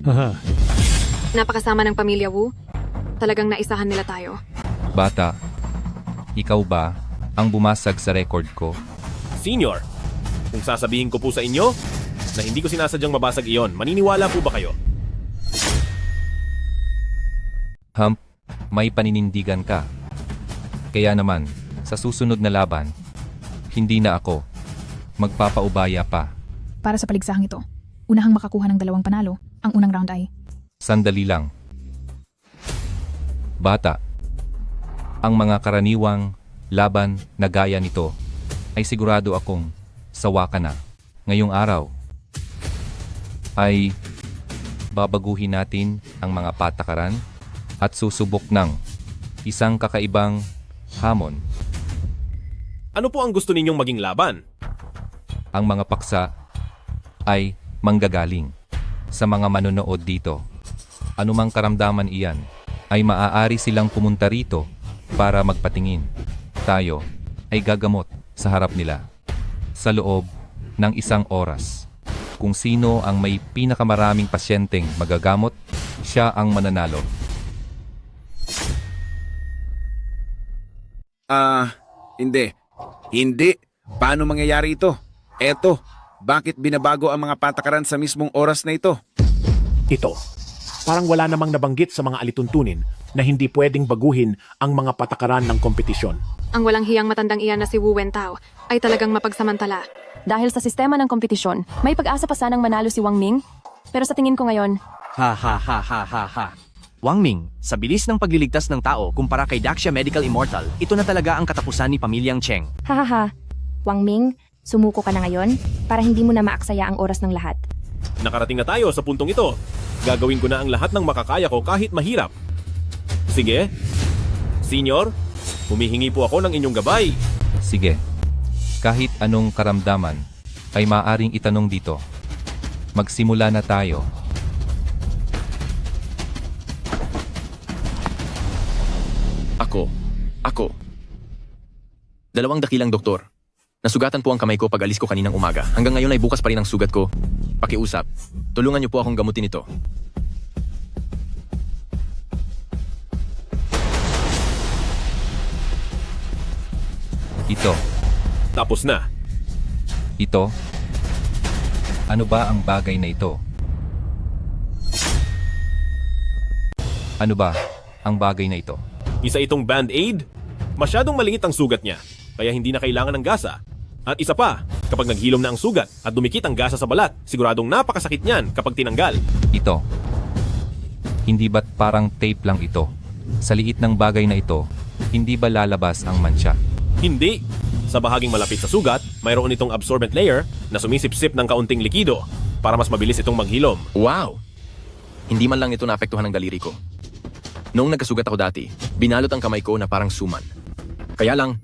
Haha. Napakasama ng pamilya Wu. Talagang naisahan nila tayo. Bata, ikaw ba ang bumasag sa record ko? Senior, kung sasabihin ko po sa inyo na hindi ko sinasadyang mabasag iyon, maniniwala po ba kayo? Hump, may paninindigan ka. Kaya naman, sa susunod na laban, hindi na ako magpapaubaya pa. Para sa paligsahang ito, unahang makakuha ng 2 panalo, ang unang round ay Sandali lang. Bata, ang mga karaniwang laban na gaya nito ay sigurado akong sawa ka na. Ngayong araw ay babaguhin natin ang mga patakaran at susubok ng isang kakaibang hamon. Ano po ang gusto ninyong maging laban? Ang mga paksa ay manggagaling sa mga manonood dito. Anumang karamdaman iyan ay maaari silang pumunta rito para magpatingin. Tayo ay gagamot sa harap nila sa loob ng 1 oras. Kung sino ang may pinakamaraming pasyenteng magagamot, siya ang mananalo. Hindi. Hindi. Paano mangyayari ito? Eto, bakit binabago ang mga patakaran sa mismong oras na ito? Ito, parang wala namang nabanggit sa mga alituntunin na hindi pwedeng baguhin ang mga patakaran ng kompetisyon. Ang walang hiyang matandang iyan na si Wu Wentao ay talagang mapagsamantala. Dahil sa sistema ng kompetisyon, may pag-asa pa sanang manalo si Wang Ming. Pero sa tingin ko ngayon, Wang Ming, sa bilis ng pagliligtas ng tao kumpara kay Daxia Medical Immortal, ito na talaga ang katapusan ni pamilyang Cheng. Hahaha. Wang Ming, sumuko ka na ngayon para hindi mo na maaksaya ang oras ng lahat. Nakarating na tayo sa puntong ito. Gagawin ko na ang lahat ng makakaya ko kahit mahirap. Sige. Senior, humihingi po ako ng inyong gabay. Sige. Kahit anong karamdaman ay maaring itanong dito. Magsimula na tayo. Ako. 2 dakilang doktor. Nasugatan po ang kamay ko pag alis ko kaninang umaga. Hanggang ngayon ay bukas pa rin ang sugat ko. Pakiusap. Tulungan niyo po akong gamutin ito. Ito. Tapos na. Ito. Ano ba ang bagay na ito? Ano ba ang bagay na ito? Isa itong band-aid. Masyadong maliit ang sugat niya, kaya hindi na kailangan ng gasa. At isa pa, kapag naghilom na ang sugat at dumikit ang gasa sa balat, siguradong napakasakit niyan kapag tinanggal. Ito. Hindi ba't parang tape lang ito? Sa liit ng bagay na ito, hindi ba lalabas ang mancha? Hindi. Sa bahaging malapit sa sugat, mayroon itong absorbent layer na sumisipsip ng kaunting likido para mas mabilis itong maghilom. Wow! Hindi man lang ito naapektuhan ng daliri ko. Noong nagkasugat ako dati, binalot ang kamay ko na parang suman. Kaya lang,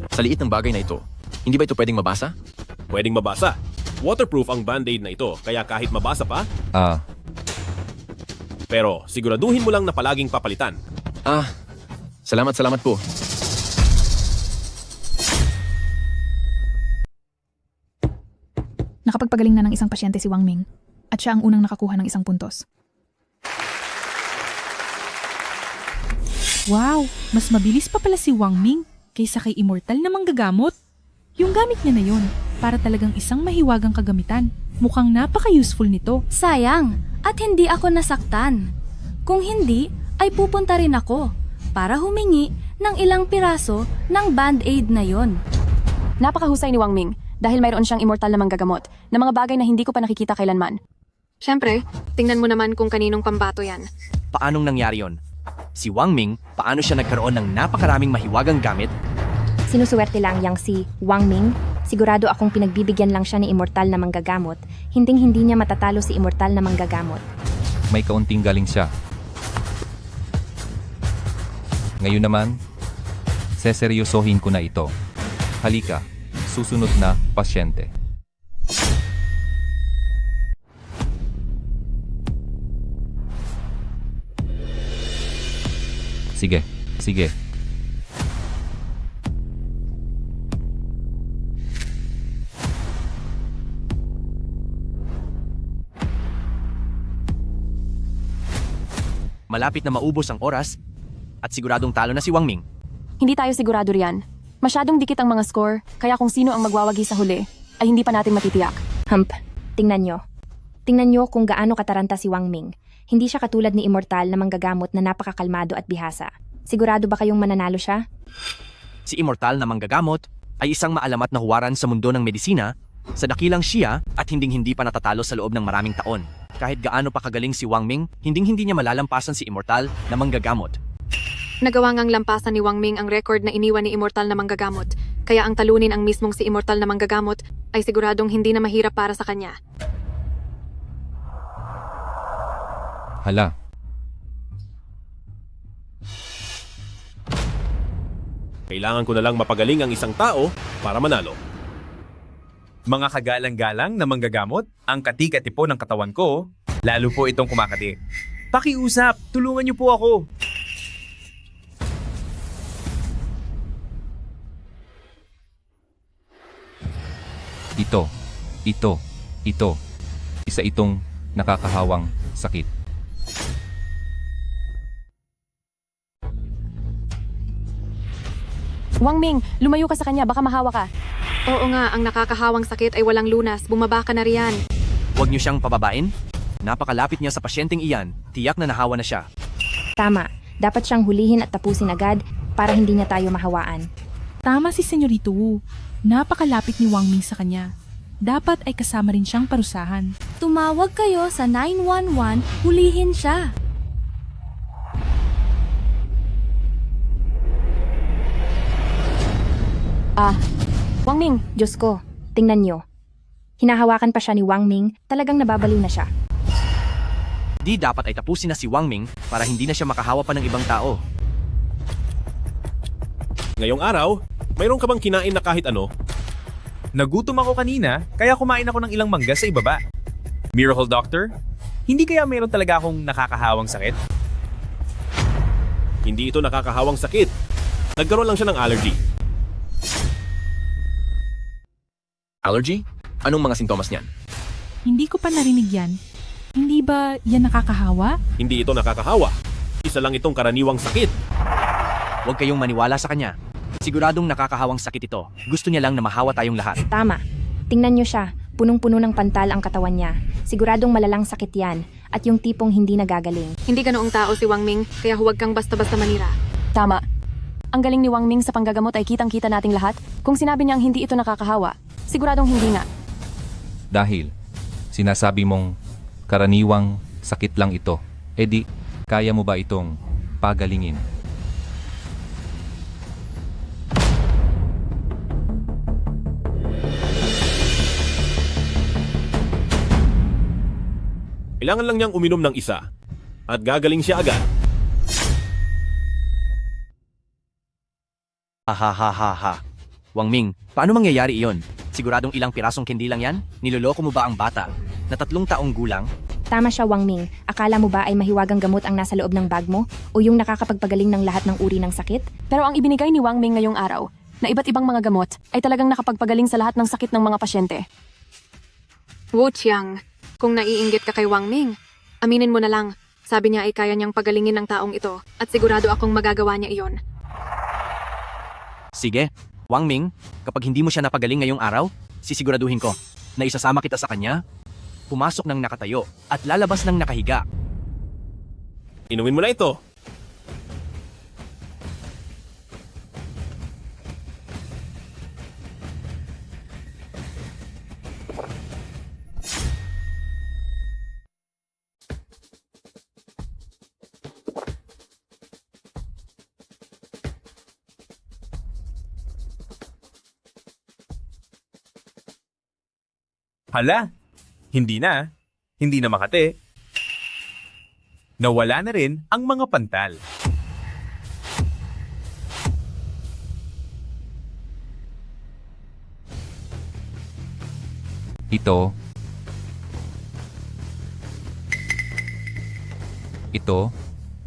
sa liit ng bagay na ito, hindi ba ito pwedeng mabasa? Pwedeng mabasa. Waterproof ang band-aid na ito, kaya kahit mabasa pa, pero siguraduhin mo lang na palaging papalitan. Salamat po. nakapagpagaling na ng isang pasyente si Wang Ming at siya ang unang nakakuha ng 1 puntos. Wow, mas mabilis pa pala si Wang Ming kaysa kay Immortal na manggagamot. Yung gamit niya na yun, para talagang isang mahiwagang kagamitan. Mukhang napaka-useful nito. Sayang, at hindi ako nasaktan. Kung hindi, ay pupunta rin ako para humingi ng ilang piraso ng band-aid na yon. Napakahusay ni Wang Ming dahil mayroon siyang immortal na manggagamot na mga bagay na hindi ko pa nakikita kailanman. Siyempre, tingnan mo naman kung kaninong pambato yan. Paanong nangyari yon? Si Wang Ming, paano siya nagkaroon ng napakaraming mahiwagang gamit? Sinusuwerte lang yang si Wang Ming. Sigurado akong pinagbibigyan lang siya ni immortal na manggagamot. Hinding-hindi niya matatalo si immortal na manggagamot. May kaunting galing siya. Ngayon naman, seseryosohin ko na ito. Halika, susunod na pasyente. Sige. Malapit na maubos ang oras at siguradong talo na si Wang Ming. Hindi tayo sigurado riyan. Masyadong dikit ang mga score, kaya kung sino ang magwawagi sa huli, ay hindi pa natin matitiyak. Tingnan nyo. Tingnan nyo kung gaano kataranta si Wang Ming. Hindi siya katulad ni Immortal na manggagamot na napakakalmado at bihasa. Sigurado ba kayong mananalo siya? Si Immortal na manggagamot ay isang maalamat na huwaran sa mundo ng medisina, sa dakilang siya at hinding-hindi pa natatalo sa loob ng maraming taon. Kahit gaano pa kagaling si Wang Ming, hinding-hindi niya malalampasan si Immortal na manggagamot. Nagawa ngang lampasan ni Wang Ming ang record na iniwan ni Immortal na manggagamot, kaya ang talunin ang mismong si Immortal na manggagamot ay siguradong hindi na mahirap para sa kanya. Hala, Kailangan ko na lang mapagaling ang isang tao para manalo. Mga kagalang-galang na manggagamot, ang kati-katipo ng katawan ko, lalo po itong kumakati. Pakiusap, tulungan niyo po ako. Ito. Isa itong nakakahawang sakit. Wang Ming, lumayo ka sa kanya, baka mahawa ka. Oo nga, ang nakakahawang sakit ay walang lunas. Bumaba ka na riyan. Huwag niyo siyang pababain. Napakalapit niya sa pasyenteng iyan, tiyak na nahawa na siya. Tama. Dapat siyang hulihin at tapusin agad para hindi niya tayo mahawaan. Tama si Senyorito Wu. Napakalapit ni Wang Ming sa kanya. Dapat ay kasama rin siyang parusahan. Tumawag kayo sa 911, hulihin siya. Wang Ming, Diyos ko, tingnan nyo. Hinahawakan pa siya ni Wang Ming, talagang nababaliw na siya. Di dapat ay tapusin na si Wang Ming para hindi na siya makahawa pa ng ibang tao. Ngayong araw, mayroon ka bang kinain na kahit ano? Nagutom ako kanina, kaya kumain ako ng ilang mangga sa ibaba. Miracle Doctor, hindi kaya mayroon talaga akong nakakahawang sakit? Hindi ito nakakahawang sakit. Nagkaroon lang siya ng allergy. Allergy? Anong mga sintomas niyan? Hindi ko pa narinig yan. Hindi ba yan nakakahawa? Hindi ito nakakahawa. Isa lang itong karaniwang sakit. Huwag kayong maniwala sa kanya. Siguradong nakakahawang sakit ito. Gusto niya lang na mahawa tayong lahat. Tama. Tingnan nyo siya, punong-puno ng pantal ang katawan niya. Siguradong malalang sakit yan, at yung tipong hindi nagagaling. Hindi ganoong tao si Wang Ming, kaya huwag kang basta-basta manira. Tama. Ang galing ni Wang Ming sa panggagamot ay kitang-kita nating lahat. Kung sinabi niyang hindi ito nakakahawa, siguradong hindi nga. Dahil sinasabi mong karaniwang sakit lang ito, edi kaya mo ba itong pagalingin? Kailangan lang niyang uminom ng isa. At gagaling siya agad. Ahahaha. Wang Ming, paano mangyayari iyon? Siguradong ilang pirasong kendi lang yan? Niloloko mo ba ang bata na 3 taong gulang? Tama siya, Wang Ming. Akala mo ba ay mahiwagang gamot ang nasa loob ng bag mo? O yung nakakapagpagaling ng lahat ng uri ng sakit? Pero ang ibinigay ni Wang Ming ngayong araw, na iba't ibang mga gamot, ay talagang nakapagpagaling sa lahat ng sakit ng mga pasyente. Wu Qiang, kung naiinggit ka kay Wang Ming, aminin mo na lang. Sabi niya ay kaya niyang pagalingin ng taong ito at sigurado akong magagawa niya iyon. Sige, Wang Ming, kapag hindi mo siya napagaling ngayong araw, sisiguraduhin ko na isasama kita sa kanya, pumasok ng nakatayo at lalabas ng nakahiga. Inumin mo na ito. Hala, hindi na. Hindi na makati. Nawala na rin ang mga pantal. Ito,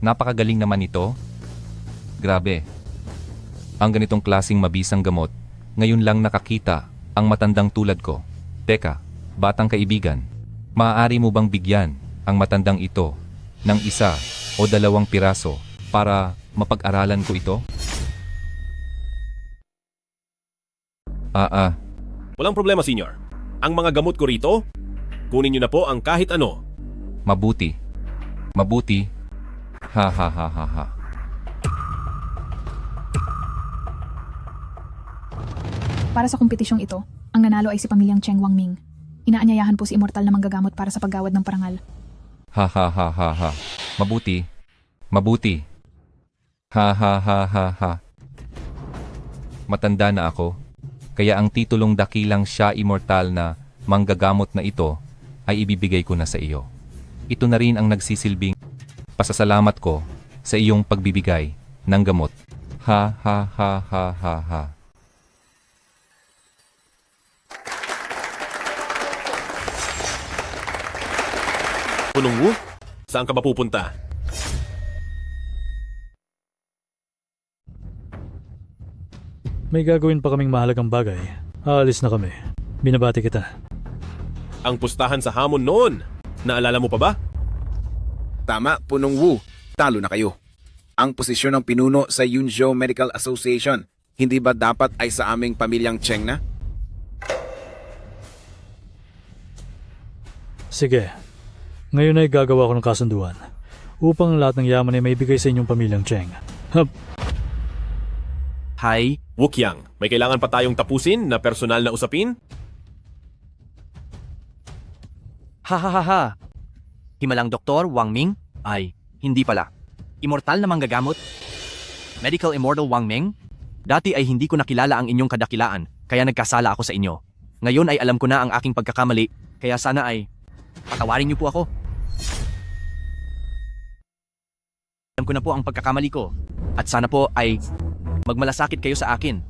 napakagaling naman ito. Grabe. Ang ganitong klasing mabisang gamot, ngayon lang nakakita ang matandang tulad ko. Teka, batang kaibigan, maaari mo bang bigyan ang matandang ito ng isa o 2 piraso para mapag-aralan ko ito? Walang problema, senyor. Ang mga gamot ko rito, kunin niyo na po ang kahit ano. Mabuti. Mabuti. Ha ha ha ha ha. Para sa kompetisyong ito, ang nanalo ay si pamilyang Cheng Wangming. Inaanyayahan po si immortal na manggagamot para sa paggawad ng parangal. Ha ha ha ha ha. Mabuti. Mabuti. Ha ha ha ha ha. Matanda na ako, kaya ang titulong dakilang siya immortal na manggagamot na ito ay ibibigay ko na sa iyo. Ito na rin ang nagsisilbing pasasalamat ko sa iyong pagbibigay ng gamot. Ha ha ha ha ha ha. Punong Wu, saan ka ba pupunta? May gagawin pa kaming mahalagang bagay. Aalis na kami. Binabati kita. Ang pustahan sa hamon noon. Naalala mo pa ba? Tama, Punong Wu. Talo na kayo. Ang posisyon ng pinuno sa Yunzhou Medical Association, hindi ba dapat ay sa aming pamilyang Cheng na? Sige. Ngayon ay gagawa ko ng kasunduan upang lahat ng yaman ay maibigay sa inyong pamilyang Cheng. Hup! Hi? Wukyang, may kailangan pa tayong tapusin na personal na usapin? Ha ha ha ha. Himalang Doktor Wang Ming? Ay, hindi pala. Immortal na manggagamot? Medical Immortal Wang Ming? Dati ay hindi ko nakilala ang inyong kadakilaan, kaya nagkasala ako sa inyo. Ngayon ay alam ko na ang aking pagkakamali, kaya sana ay patawarin niyo po ako. Alam ko na po ang pagkakamali ko, at sana po ay magmalasakit kayo sa akin.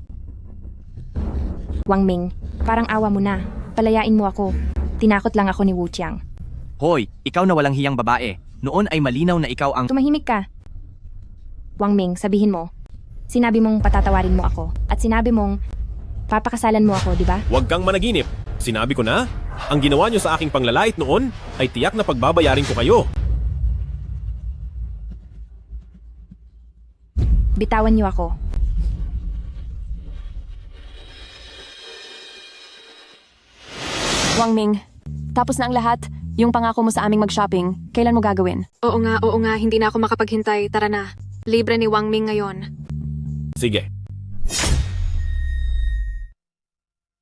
Wang Ming, parang awa mo na. Palayain mo ako. Tinakot lang ako ni Wu Qiang. Hoy, ikaw na walang hiyang babae. Noon ay malinaw na ikaw ang... Tumahimik ka. Wang Ming, sabihin mo. Sinabi mong patatawarin mo ako. At sinabi mong papakasalan mo ako, di ba? Huwag kang managinip. Sinabi ko na, ang ginawa niyo sa aking panglalait noon ay tiyak na pagbabayarin ko kayo. Bitawan niyo ako. Wang Ming, tapos na ang lahat. Yung pangako mo sa aming mag-shopping, kailan mo gagawin? Oo nga, hindi na ako makapaghintay. Tara na. Libre ni Wang Ming ngayon. Sige,